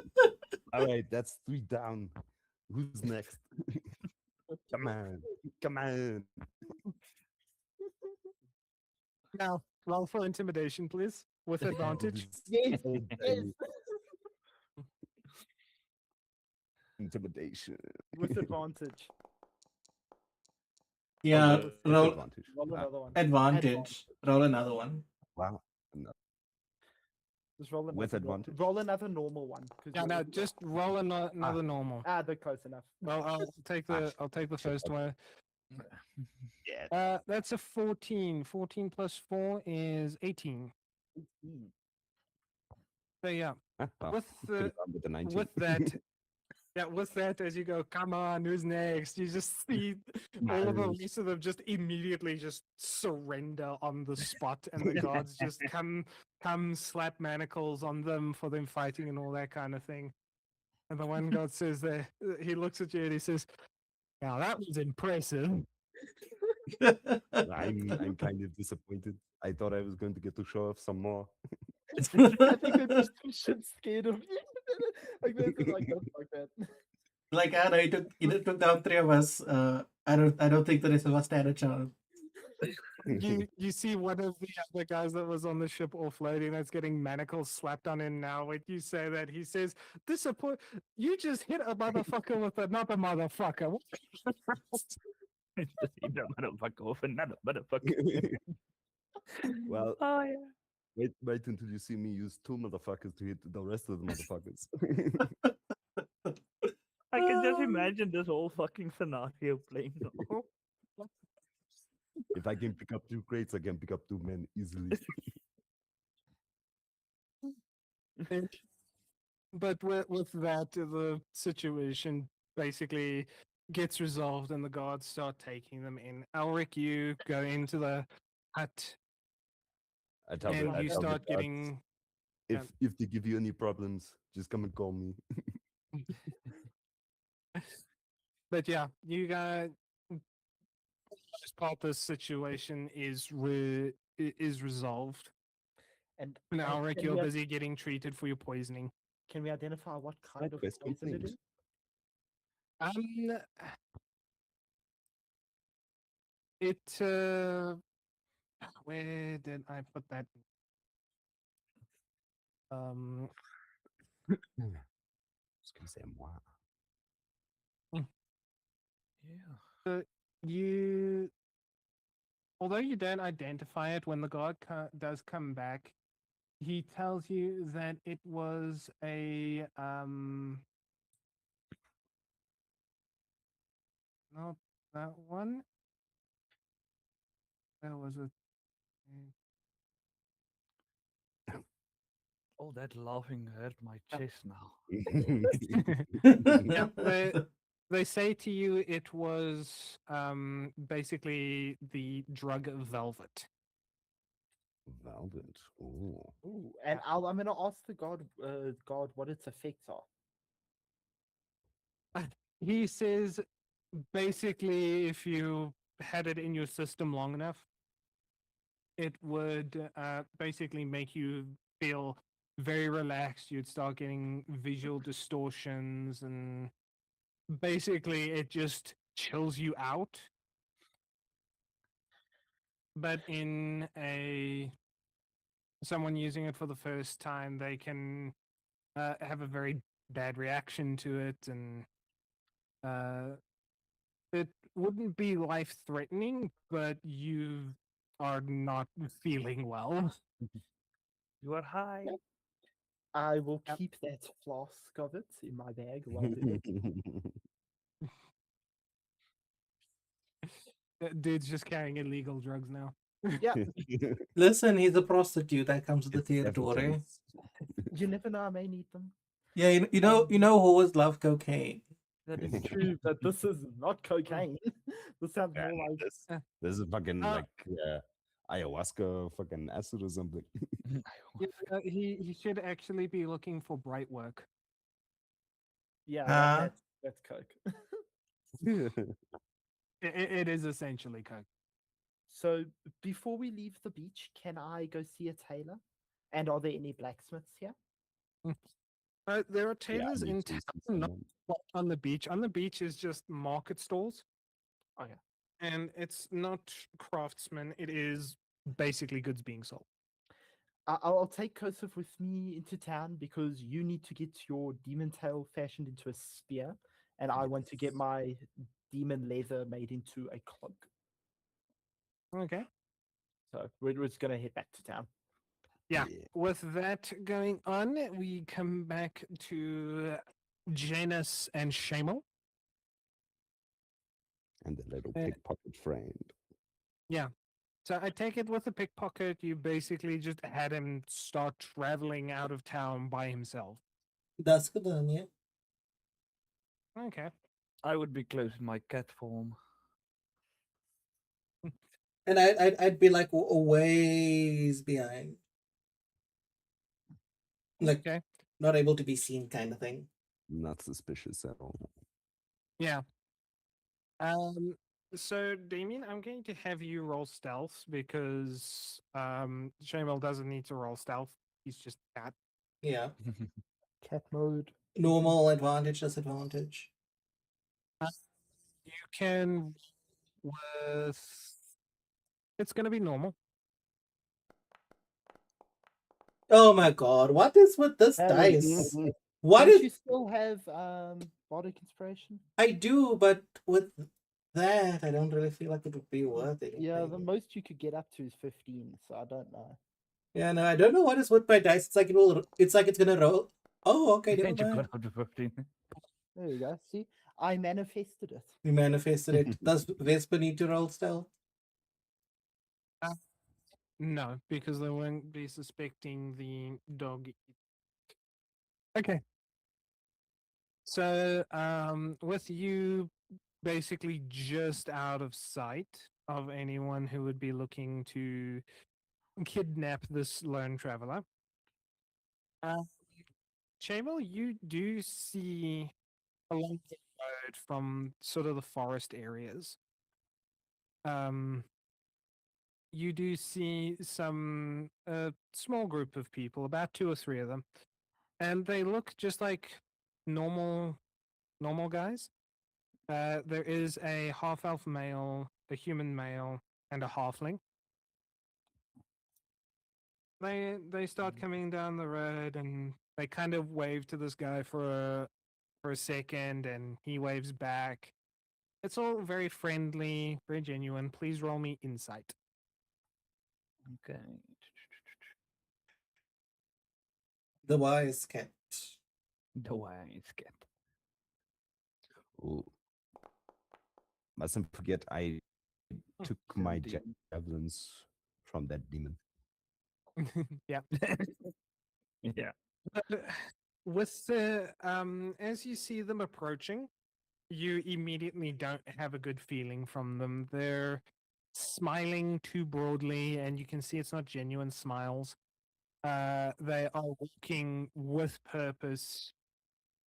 All right, that's 3 down. Who's next? Come on. Come on. Now, roll for intimidation, please, with advantage. Yes, Old yes. Danny. Intimidation. With advantage. Yeah, with roll Disadvantage. Roll Ah, another one. advantage. Roll another one. wow. No. Just roll another. With advantage? Roll another normal one. 'cause Yeah, you're- no, just roll another normal. they're close enough. Well, I'll take the shit, first one. Yeah. That's a 14. 14 plus 4 is 18. So yeah, Well, with could the have gone with the 19. with that, yeah, with that, as you go, come on, who's next? You just see all of the Nice. rest of them just immediately just surrender on the spot, and the guards just come slap manacles on them for them fighting and all that kind of thing. And the one guard says there, he looks at you and he says, "Now that was impressive." I'm kind of disappointed. I thought I was going to get to show off some more. I think I'm just some shit scared of you. Like that's like that, like that. Like I know you took down three of us. I don't think the rest of us stand a chance. You see one of the other guys that was on the ship offloading that's getting manacles slapped on him now. When you say that, he says, "Disappoint! You just hit a motherfucker with another motherfucker." Just eat that motherfucker with another motherfucker. Well, Oh yeah. wait until you see me use 2 motherfuckers to hit the rest of the motherfuckers. I can just imagine this whole fucking scenario playing out. If I can pick up 2 crates, I can pick up 2 men easily. But with that, the situation basically gets resolved, and the guards start taking them in. Elric, you go into the hut, I tell the, and I you tell the start guards, getting. if they give you any problems, just come and call me. But yeah, you guys. Most part, this situation is is resolved. And Now, can Rick, you're busy getting treated for your poisoning. Can we identify what kind Side of quest poison it complete. is? It where did I put that? I was gonna say moi. Yeah. You, although you don't identify it when the guard does come back, he tells you that it was a not that one. There was a. Oh, that laughing hurt my chest now. Yeah, they say to you it was basically the drug velvet. Velvet. Oh. Ooh, and I'm gonna ask the god what its effects are. He says basically if you had it in your system long enough, it would basically make you feel very relaxed. You'd start getting visual distortions, and basically it just chills you out. But in someone using it for the first time, they can have a very bad reaction to it, and uh, it wouldn't be life threatening, but you are not feeling well. You are high. I will Yep. keep that flask of it in my bag while doing it. Dude's just carrying illegal drugs now. Yeah, Listen, he's a prostitute that comes with the It's territory. evidence. you never know, I may need them. Yeah, you know, whores love cocaine. That is True, but this is not cocaine. This sounds Yeah, more like this, Uh, this is fucking uh, like ayahuasca fucking acid or something. yeah, he should actually be looking for bright work. yeah, Huh? that's coke. It is essentially coke. So before we leave the beach, can I go see a tailor? And are there any blacksmiths here? There are Yeah, I tailors need in to town, see not someone. on the beach. On the beach is just market stalls, Okay. and it's not craftsmen. It is basically goods being sold. I'll take Kosov with me into town because you need to get your demon tail fashioned into a spear, and I want to get Yes. my demon leather made into a cloak. Okay. So we're just gonna head back to town. Yeah. Yeah. With that going on, we come back to Janus and Shamel. And the little Uh, pickpocket friend. Yeah. So I take it with the pickpocket, you basically just had him start traveling out of town by himself. That's good on you. Okay. I would be close in my cat form. And I'd be like a ways behind, like Okay. not able to be seen, kind of thing. Not suspicious at all. Yeah. Um. So Damien, I'm going to have you roll stealth because Shamel doesn't need to roll stealth. He's just cat. Yeah, Cat mode. normal, advantage, disadvantage. You can with. It's going to be normal. Oh my god, what is with this dice? What Don't is you still have bardic inspiration? I do, but with that, I don't really feel like it would be worth anything. Yeah, the most you could get up to is 15, so I don't know. Yeah, no, I don't know what is with my dice. It's like it will. It's like it's gonna roll. Oh, okay, never And you mind. got up to 15. There you go. See, I manifested it. We manifested it. Does Vespa need to roll still? No, because they won't be suspecting the dog. Okay. So, with you basically just out of sight of anyone who would be looking to kidnap this lone traveler, uh, Chavel, you do see along the road from sort of the forest areas. Um, you do see some small group of people, about two or three of them, and they look just like normal guys. There is a half elf male, a human male, and a halfling. They start coming down the road and they kind of wave to this guy for a second, and he waves back. It's all very friendly, very genuine. Please roll me insight. Okay. The wise cat. The wise cat. Ooh. Mustn't forget I took my 17. javelins from that demon. Yeah. Yeah. But, with the as you see them approaching, you immediately don't have a good feeling from them. They're smiling too broadly, and you can see it's not genuine smiles. They are walking with purpose,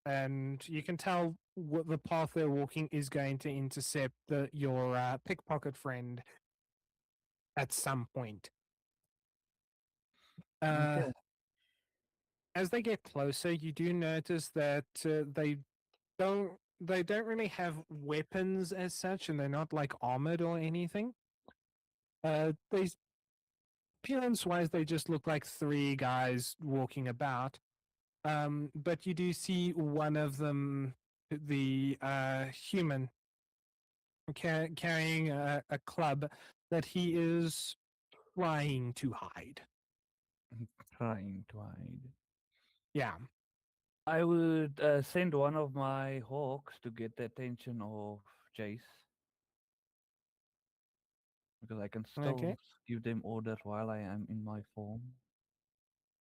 and you can tell what the path they're walking is going to intercept your pickpocket friend at some point. Okay. As they get closer, you do notice that they don't really have weapons as such, and they're not like armored or anything. They appearance wise, they just look like three guys walking about. But you do see one of them, the human, carrying a club that he is trying to hide. Trying to hide. Yeah. I would send one of my hawks to get the attention of Jace because I can still Okay. give them orders while I am in my form.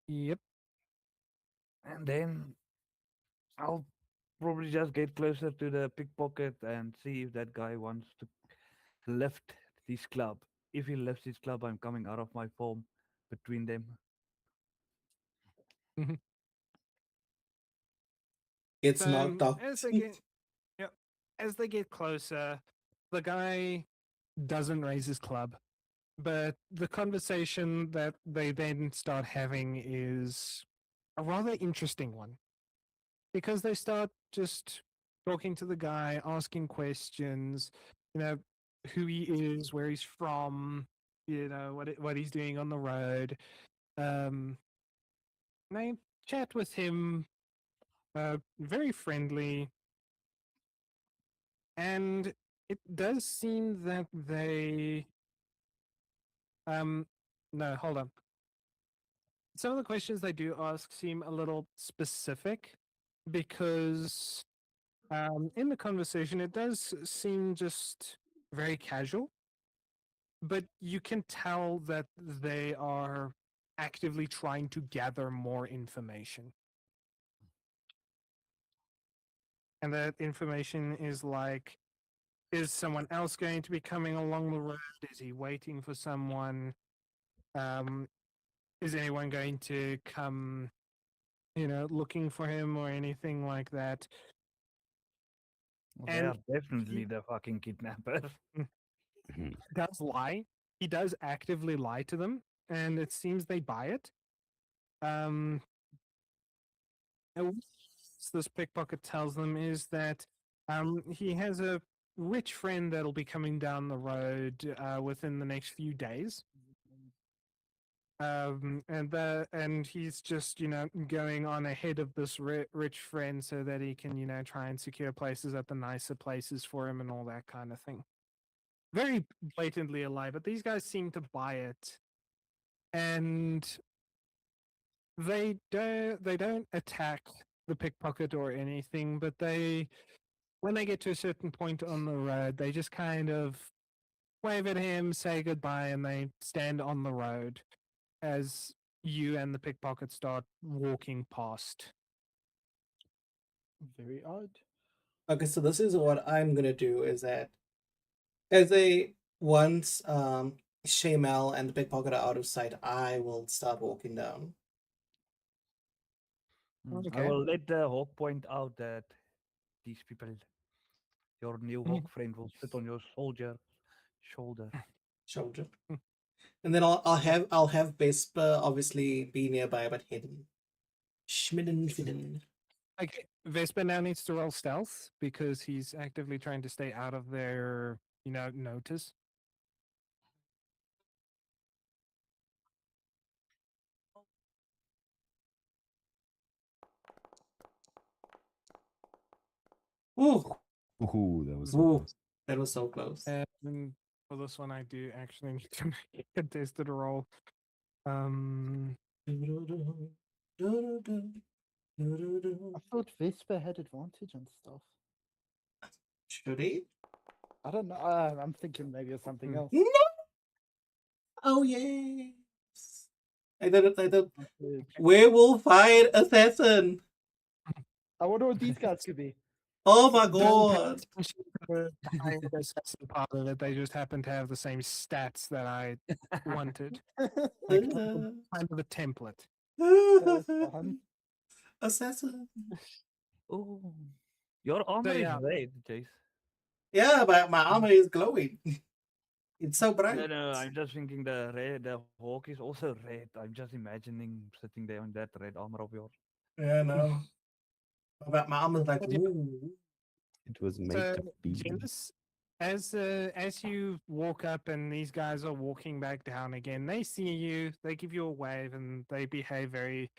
Yep. And then I'll probably just get closer to the pickpocket and see if that guy wants to lift his club. If he lifts his club, I'm coming out of my form between them. Mhm. It's So knocked out. as they get, yep, as they get closer, the guy doesn't raise his club, but the conversation that they then start having is a rather interesting one because they start just talking to the guy, asking questions, you know, who he is, where he's from, what he's doing on the road. Um, and they chat with him, very friendly, and it does seem that they no, hold on. Some of the questions they do ask seem a little specific because in the conversation it does seem just very casual, but you can tell that they are actively trying to gather more information. And that information is like, is someone else going to be coming along the road? Is he waiting for someone? Um, is anyone going to come, looking for him or anything like that? Well, they are And definitely he the fucking kidnappers. Mhm. does lie. He does actively lie to them, and it seems they buy it. Um, and what this pickpocket tells them is that he has a rich friend that'll be coming down the road within the next few days. And he's just going on ahead of this rich friend so that he can try and secure places at the nicer places for him and all that kind of thing. Very blatantly a lie, but these guys seem to buy it, and they don't attack the pickpocket or anything, but when they get to a certain point on the road, they just kind of wave at him, say goodbye, and they stand on the road as you and the pickpocket start walking past. Very odd. Okay, so this is what I'm gonna do is that as they once Shamal and the pickpocket are out of sight, I will start walking down. I Okay. will let the hawk point out that these people, your new hawk friend, will sit on your soldier shoulder. Shoulder. And then I'll have Vesper obviously be nearby but hidden. Schmidden fidden. Okay, Vespa now needs to roll stealth because he's actively trying to stay out of their, notice. Ooh, Ooh, that was so ooh, close. that was so close. And for this one, I do actually need to make a contested roll. Um, I thought Vespa had advantage on stuff. Should he? I don't know. I'm thinking maybe of something Hmm. else. No! Oh yes. I don't. Werewolf fired assassin. I wonder what these guys could be. Oh my Don't pay god. attention to the hired assassin part of it. They just happen to have the same stats that I wanted. Like kind of a template. That's fun. Assassin. Oh, your armor So is yeah, red, Jace. Yeah, my armor is glowing. It's so No, bright. no, I'm just thinking the hawk is also red. I'm just imagining sitting there on that red armor of yours. Yeah, no. My armor's like, but yeah. ooh. It was made So to be. Genesis, as you walk up and these guys are walking back down again, they see you, they give you a wave, and they behave very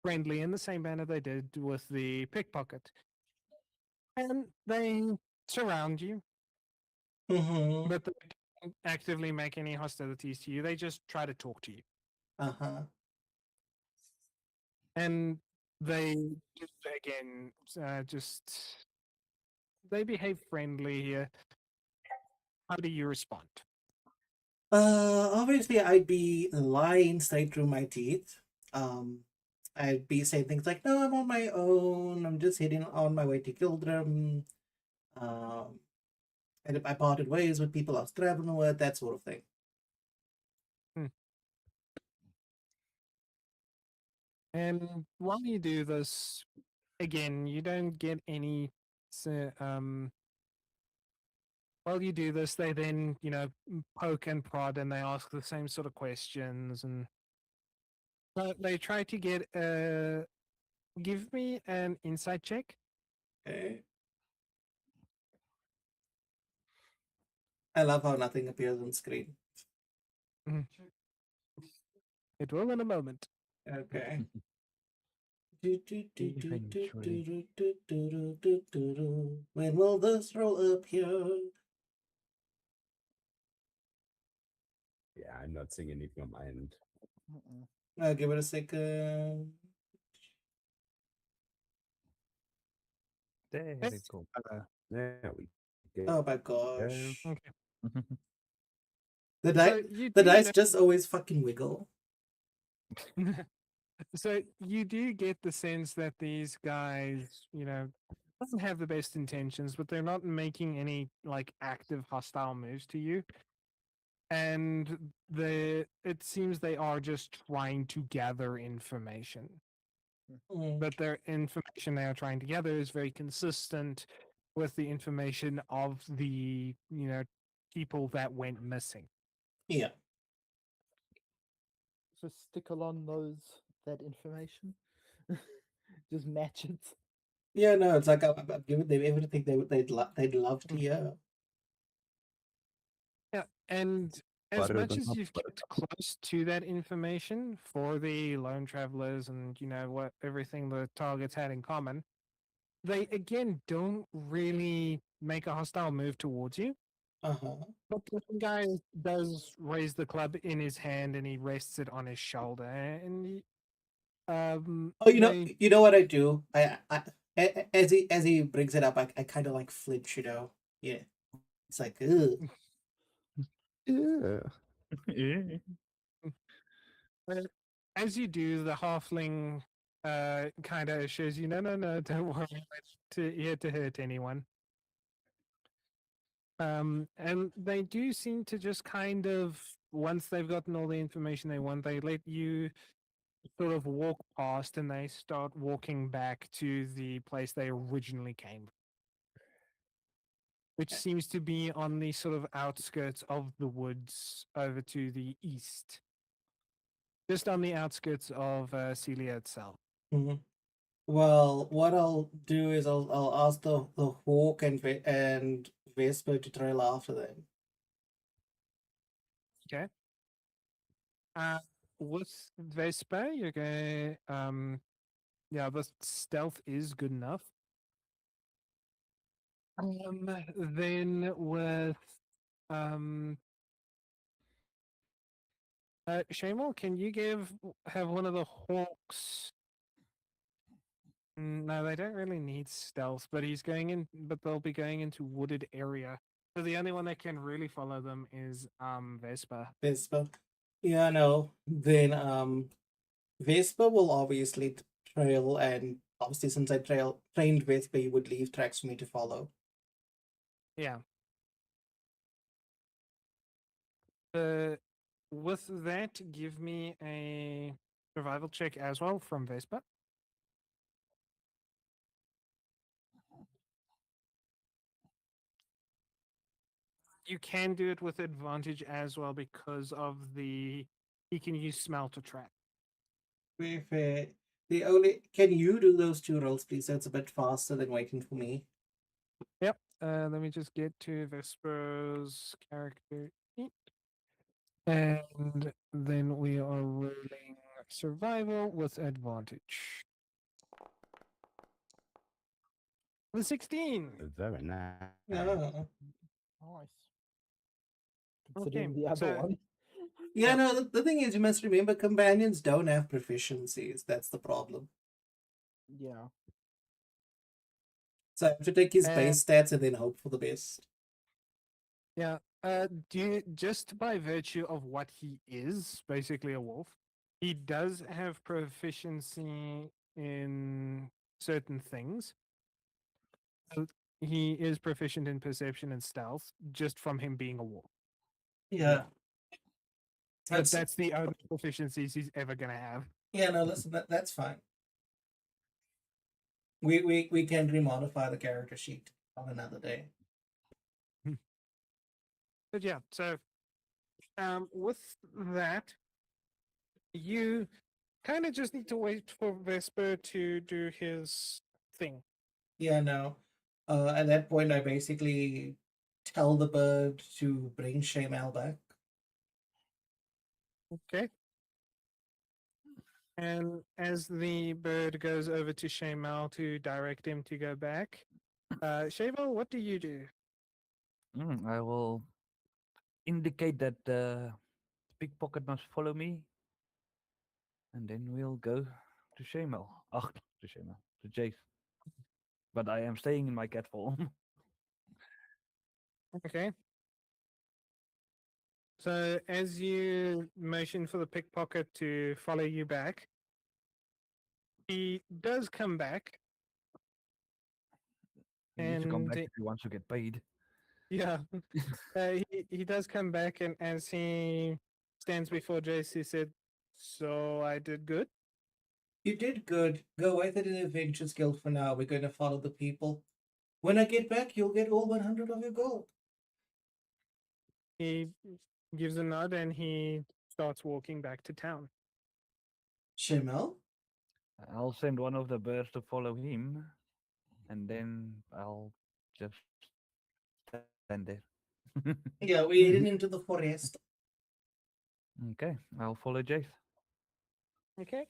friendly in the same manner they did with the pickpocket. And they surround you, Mm-hmm. but they don't actively make any hostilities to you. They just try to talk to you. Uh-huh. And they just, again, just they behave friendly here. How do you respond? Obviously I'd be lying straight through my teeth. Um, I'd be saying things like, "No, I'm on my own. I'm just heading on my way to Kildrum. Um, and if I parted ways with people I was traveling with, that sort of thing." Hmm. And while you do this, again, you don't get any. While you do this, they then, poke and prod, and they ask the same sort of questions, and they try to get. Give me an insight check. Okay. I love how nothing appears on screen. Mhm. It will in a moment. Okay. Eventually. When will this roll up here? Yeah, I'm not seeing anything on my end. Mm-mm. I'll give it a second. There Yes. it goes. There we go. Oh my gosh. Okay. The, So di- you the do dice just always fucking wiggle. so you do get the sense that these guys, doesn't have the best intentions, but they're not making any like active hostile moves to you. And it seems they are just trying to gather information. Mm, But their information they are trying to gather is very consistent with the information of the, people that went missing. yeah. So stickle on that information. Just match it. Yeah, no, it's like I'm giving them everything they'd love to Mm. hear. Yeah, and as Butter much than as not you've butter. kept close to that information for the lone travelers and what everything the targets had in common, they again don't really make a hostile move towards you. Uh-huh. But the guy does raise the club in his hand and he rests it on his shoulder, and Oh, they you know what I do? As he brings it up, I kind of like flinch, Yeah. It's like, ugh. Yeah. Yeah. uh, as you do, the halfling kind of assures you, no, no, no, don't worry, I'm not here to hurt anyone. And they do seem to just kind of, once they've gotten all the information they want, they let you sort of walk past and they start walking back to the place they originally came from, which seems to be on the sort of outskirts of the woods over to the east, just on the outskirts of Celia itself. Mhm. Well, what I'll do is I'll ask the hawk and Vesper to trail after them. Okay. Uh, with Vespa, you're going yeah, the stealth is good enough. Then with um Shamal, can you have one of the hawks? No, they don't really need stealth, but they'll be going into wooded area. So the only one that can really follow them is Vespa. Vesper. Yeah, no. Then Vesper will obviously trail, and obviously since I trained Vesper, he would leave tracks for me to follow. Yeah. Uh with that, give me a survival check as well from Vespa. You can do it with advantage as well because of he can use smell to track. Very fair. The only can you do those two rolls, please? So it's a bit faster than waiting for me. Yep. Let me just get to Vesper's character sheet. And then we are rolling survival with advantage. The 16. Very nice. Yeah. Nice. Okay, Considering the other so one. Yeah, no, the thing is, you must remember companions don't have proficiencies. That's the problem. Yeah. So I have to take his uh, base stats and then hope for the best. yeah, just by virtue of what he is, basically a wolf, he does have proficiency in certain things. So he is proficient in perception and stealth just from him being a wolf. Yeah. But That's that's the only proficiencies he's ever gonna have. yeah, no, listen, that's fine. We can remodify the character sheet on another day. But yeah, so with that, you kind of just need to wait for Vesper to do his thing. Yeah, no. At that point I basically tell the bird to bring Shamal back. Okay. And as the bird goes over to Shamal to direct him to go back, Shamal, what do you do? I will indicate that the pickpocket must follow me, and then we'll go to Shemel. Ach, to Shemel, to Jace. But I am staying in my cat form. Okay. So as you motion for the pickpocket to follow you back, he does come back, He needs to come and back if he wants to get paid. yeah, he does come back, and as he stands before Jace, he said, "So I did good." You did good. Go away to the Adventures Guild for now. We're going to follow the people. When I get back, you'll get all 100 of your gold. He gives a nod and he starts walking back to town. Shamal? I'll send one of the birds to follow him, and then I'll just stand there. Yeah, we're heading into the forest. Okay, I'll follow Jace. Okay.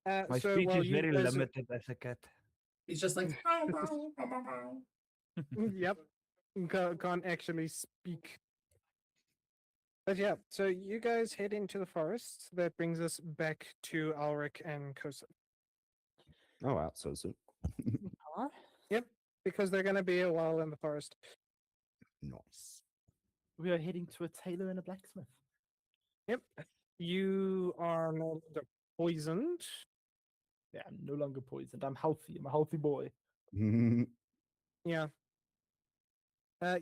My So speech while is you very guys, limited as a cat. It's just like, yep, can't actually speak. But yeah, so you guys head into the forest. That brings us back to Alric and Kosa. Oh wow, so soon. Huh? Yep, because they're going to be a while in the forest. Nice. We are heading to a tailor and a blacksmith. Yep, you are no longer poisoned. Yeah, I'm no longer poisoned. I'm healthy. I'm a healthy boy. Yeah.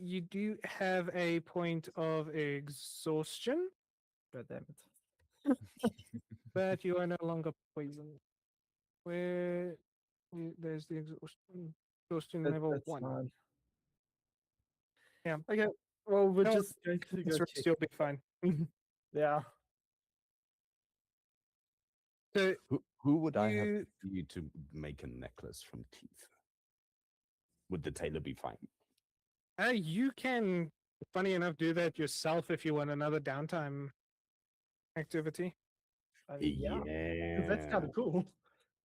You do have a point of exhaustion, God damn it. but you are no longer poisoned. Where there's the exhaustion level That's 1. fine. Yeah. Okay. Well, we're No, just going to go check. you'll be fine. Yeah. So Who would I have you, to be to make a necklace from teeth? Would the tailor be fine? you can, funny enough, do that yourself if you want another downtime activity. Yeah. 'Cause that's Yeah. kind of cool.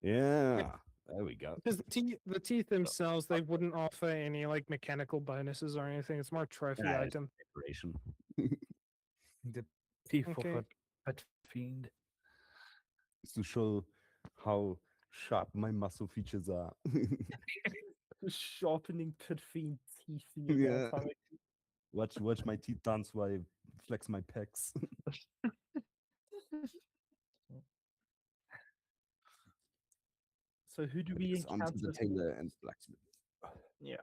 Yeah. There we go. Because the teeth themselves, they wouldn't offer any like mechanical bonuses or anything. It's more trophy Yeah, it's item. decoration. The thief of Okay. a pet fiend. It's to show how sharp my muscle features are. Sharpening pit fiend teeth in your Yeah. stomach. Watch my teeth dance while I flex my pecs. So who do we Next, onto the encounter? tailor and blacksmith. Yeah.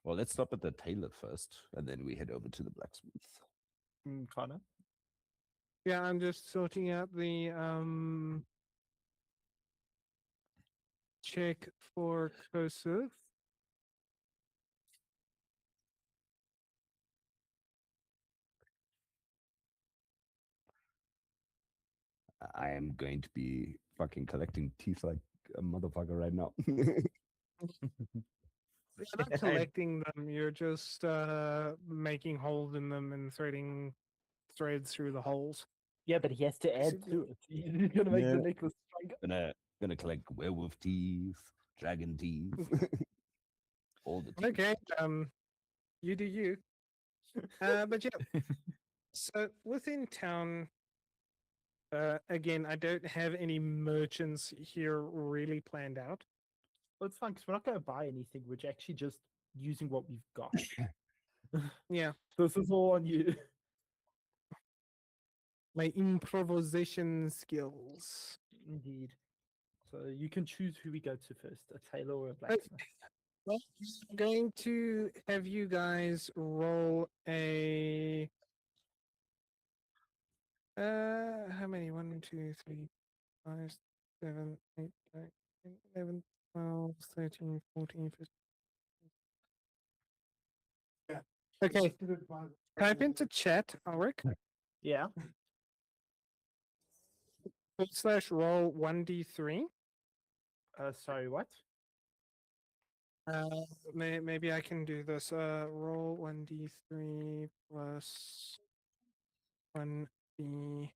Well, let's stop at the tailor first, and then we head over to the blacksmith. Kind of. Yeah, I'm just sorting out the check for Kosov. I am going to be fucking collecting teeth like a motherfucker right now. You're not collecting them. You're just making holes in them and threading thread through the holes. Yeah, but he has to add Basically. to it. He's gonna make the Yeah. necklace stronger. Gonna collect werewolf teeth, dragon teeth, all the teeth. Okay, you do you. But yeah, so within town, again, I don't have any merchants here really planned out. Well, it's fine because we're not going to buy anything. We're actually just using what we've got. Yeah, This is all on you. my improvisation skills. Indeed. So you can choose who we go to first, a tailor or a blacksmith. Well, I'm going to have you guys roll a. How many? 1, 2, 3, 5, 7, 8, 9, 10, 11, 12, 13, 14, 15. Okay, type into chat, Ulrich, Yeah. /roll 1d3. Sorry, what? Maybe I can do this. Roll 1d3 plus 1d.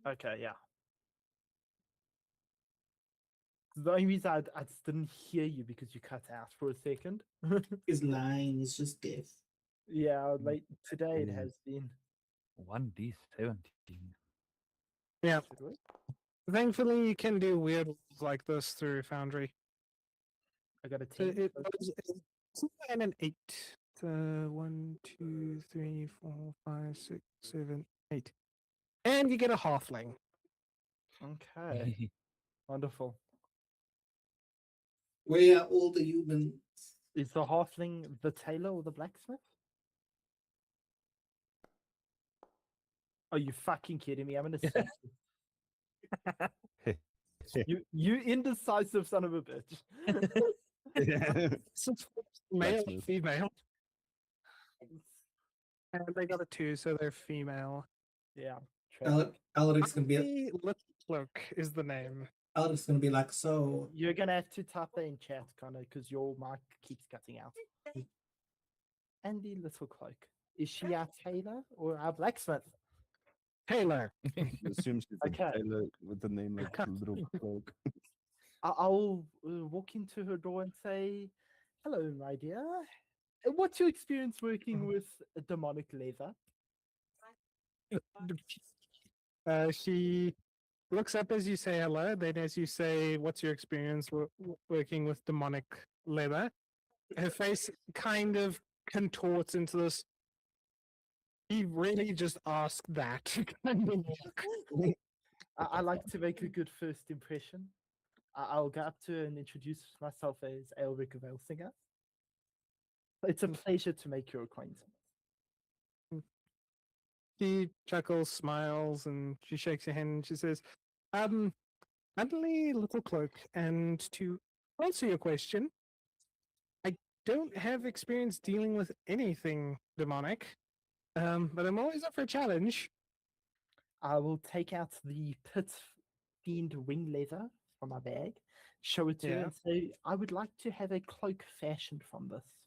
Okay, yeah. The only reason I just didn't hear you because you cut out for a second. He's lying. He's just deaf. Yeah, late today it Yeah. has been. 1d17. Yeah. Should we? Thankfully, you can do weird rolls like this through Foundry. I got a So 10. it's and an 8. 1, 2, 3, 4, 5, 6, 7, 8. And you get a halfling. Okay, wonderful. Where are all the humans? Is the halfling the tailor or the blacksmith? Are you fucking kidding me? I'm gonna slap you. You indecisive son of a bitch. So it's male, Blacksmith. female. And they got a 2, so they're female. Yeah. Alaric's gonna be. The Little Cloak is the name. Alaric's gonna be like, so. You're gonna have to type that in chat, Connor, because your mic keeps cutting out. And the little cloak. Is she our tailor or our blacksmith? Taylor. Assume she's a Okay. tailor with the name like Little Cloak. I'll walk into her door and say, "Hello, my dear. What's your experience working with a demonic leather?" She looks up as you say hello. Then, as you say, "What's your experience working with demonic leather?" Her face kind of contorts into this. He really just asked that kind of look. I like to make a good first impression. I'll go up to her and introduce myself as Elric Velsinger. It's a pleasure to make your acquaintance. She chuckles, smiles, and she shakes her hand and she says, Natalie Little Cloak, and to answer your question, I don't have experience dealing with anything demonic, but I'm always up for a challenge. I will take out the pit fiend wing leather from my bag, show it to her, Yeah. and say, "I would like to have a cloak fashioned from this."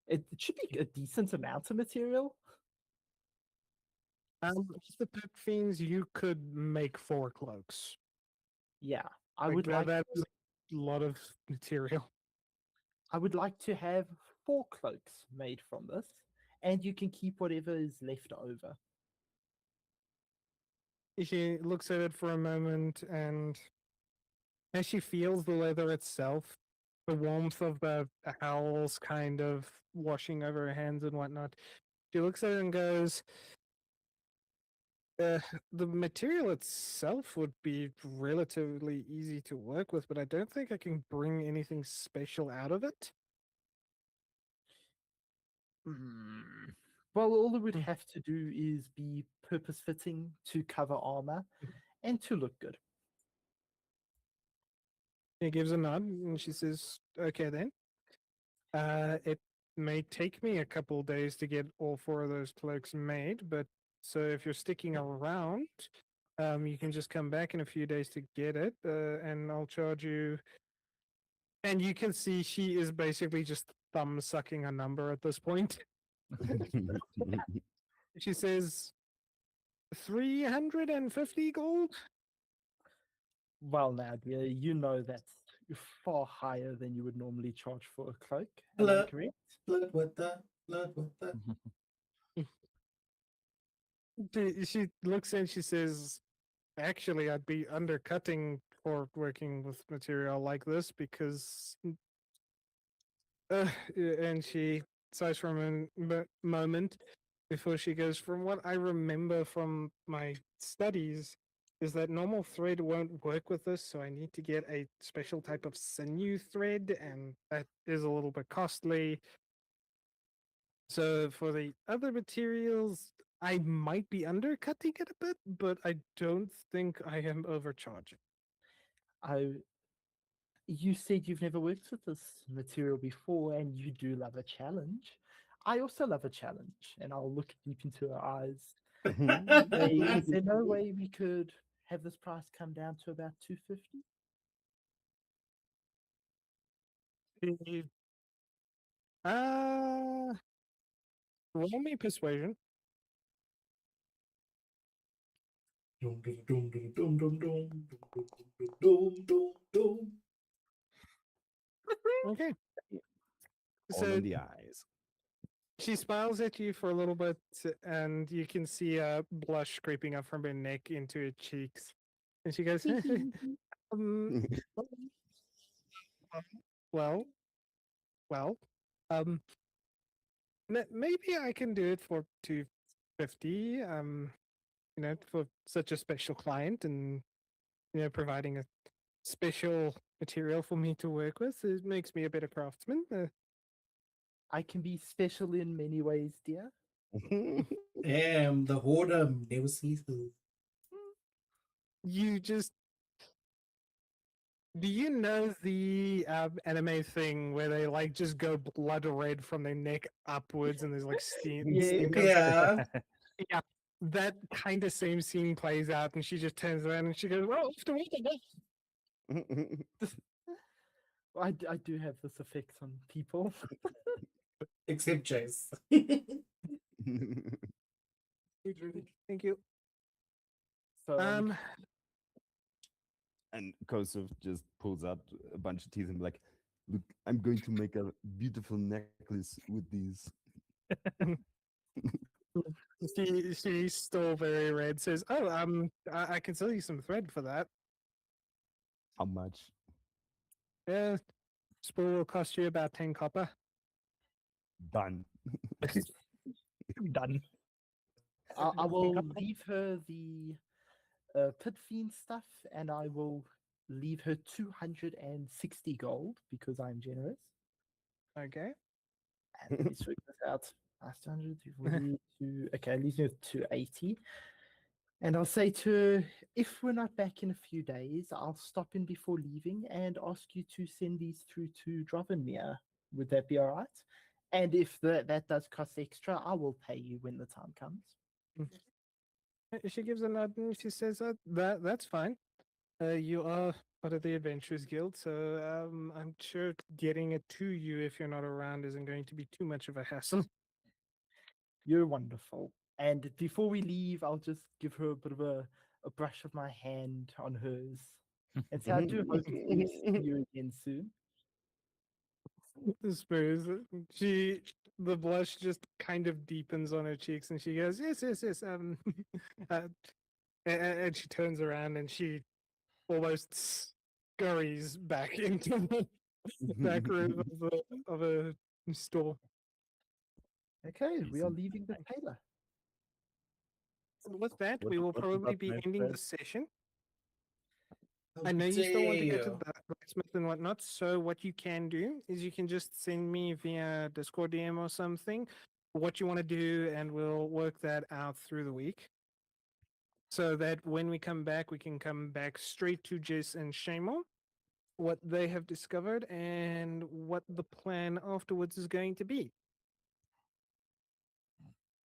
It should be a decent amount of material. With the pit fiends, you could make 4 cloaks. Yeah, I would like. that is a lot of material. I would like to have 4 cloaks made from this, and you can keep whatever is left over. She looks at it for a moment, and as she feels the leather itself, the warmth of the howls kind of washing over her hands and whatnot, she looks at it and goes, the material itself would be relatively easy to work with, but I don't think I can bring anything special out of it. Well, all it would have to do is be purpose fitting to cover armor and to look good. She gives a nod and she says, okay then. It may take me a couple days to get all 4 of those cloaks made, but so if you're sticking around, you can just come back in a few days to get it, and I'll charge you. And you can see she is basically just thumb sucking a number at this point. She says 350 gold. Well, now, dear, you know that's far higher than you would normally charge for a cloak. Am I Flirt, correct? flirt with that, flirt with that. She looks and she says, actually, I'd be undercutting for working with material like this because. And she sighs for a moment before she goes, from what I remember from my studies, is that normal thread won't work with this, so I need to get a special type of sinew thread, and that is a little bit costly. So for the other materials, I might be undercutting it a bit, but I don't think I am overcharging. I You said you've never worked with this material before and you do love a challenge. I also love a challenge, and I'll look deep into her eyes. Is there no way we could have this price come down to about 250? Uh, roll me persuasion. Dum, dum, dum, dum, dum, dum, dum, dum, dum, dum, dum. Okay. All So in the eyes. she smiles at you for a little bit, and you can see a blush creeping up from her neck into her cheeks. And she goes, um, well, well, um, maybe I can do it for 250. For such a special client, and providing a special material for me to work with, it makes me a better craftsman. I can be special in many ways, dear. Damn, the whoredom never ceases. You just Do you know the anime thing where they like just go blood red from their neck upwards and there's like steam comes? Yeah. Yeah, that kind of same scene plays out, and she just turns around and she goes, "Well, after all, I do have this effect on people. Except Chase. thank you." So Um, And Kosov just pulls out a bunch of teeth and be like, "Look, I'm going to make a beautiful necklace with these." she's still very red. Says, "Oh, I can sell you some thread for that. How much? Yeah, spool will cost you about 10 copper." Done. Done. I will leave her the pit fiend stuff, and I will leave her 260 gold because I'm generous. Okay. And let me sort this out. Last 200, 240, okay, leaves me with 280. And I'll say to her, if we're not back in a few days, I'll stop in before leaving and ask you to send these through to Drovenmere. Would that be all right? And if that does cost extra, I will pay you when the time comes. She gives a nod and she says, that's fine. You are part of the Adventurers Guild, so I'm sure getting it to you if you're not around isn't going to be too much of a hassle." You're wonderful. And before we leave, I'll just give her a bit of a brush of my hand on hers. And so I do hope to see you again soon. Suppose the blush just kind of deepens on her cheeks, and she goes, "Yes, yes, yes." Uh, and she turns around and she almost scurries back into the back room of a store. Okay, we are Decent. leaving the tailor. And with that, What, we will what probably about be my ending friend? the session. How I know you still want to go to dare the blacksmith and whatnot, so what you can do is you can just send me via Discord DM or something what you want to do, and we'll work that out through the week. So that when we come back, we can come back straight to Jess and Shamo, what they have discovered, and what the plan afterwards is going to be.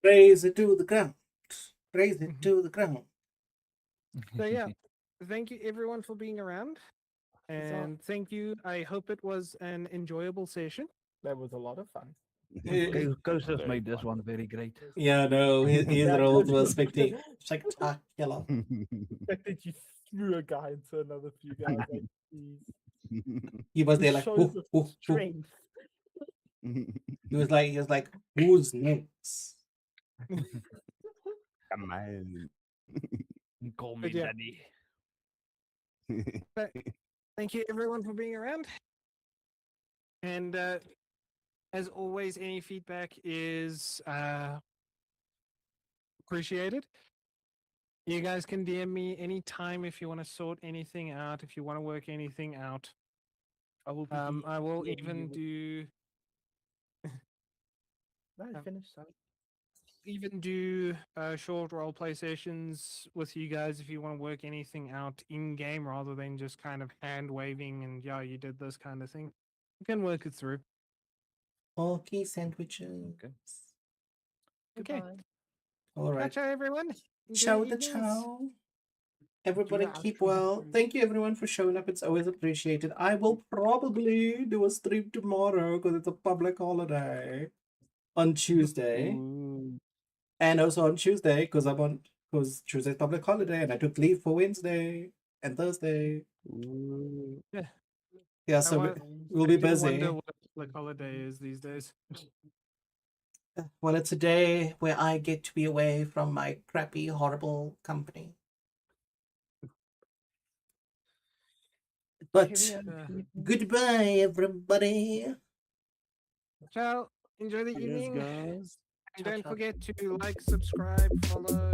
Raise it to the ground. Raise it to the ground. So, yeah, thank you everyone for being around. Huzzah. And thank you. I hope it was an enjoyable session. That was a lot of fun. Coasters Very made this funny. one very great. Yeah, no, his Yeah, roles were Coach- spectacular. fact that you threw a guy into another few guys. Like, jeez. He was It there like, shows the whoo. strength. He was like, who's next? Come on. Call me But yeah. daddy. Thank you everyone for being around. And as always, any feedback is appreciated. You guys can DM me anytime if you want to sort anything out, if you want to work anything out. I will be I will DMing even you. do No, um, finish. even do short role play sessions with you guys if you want to work anything out in game rather than just kind of hand waving and yeah, you did this kind of thing. You can work it through. Okay, sandwiches. Okay. Okay. Goodbye. All right. Ciao, everyone. Enjoy Ciao your the evenings. ciao. Everybody Do the keep outro well. before you- Thank you everyone for showing up. It's always appreciated. I will probably do a stream tomorrow because it's a public holiday on Tuesday. Ooh. And also on Tuesday because Tuesday's public holiday and I took leave for Wednesday and Thursday. Ooh. Yeah. Yeah, so we'll be I do wonder busy. what a public holiday is these days. Well, it's a day where I get to be away from my crappy, horrible company. But goodbye, everybody. Ciao. Enjoy the Cheers, evening. guys. And Ciao, don't ciao. forget to like, subscribe, follow,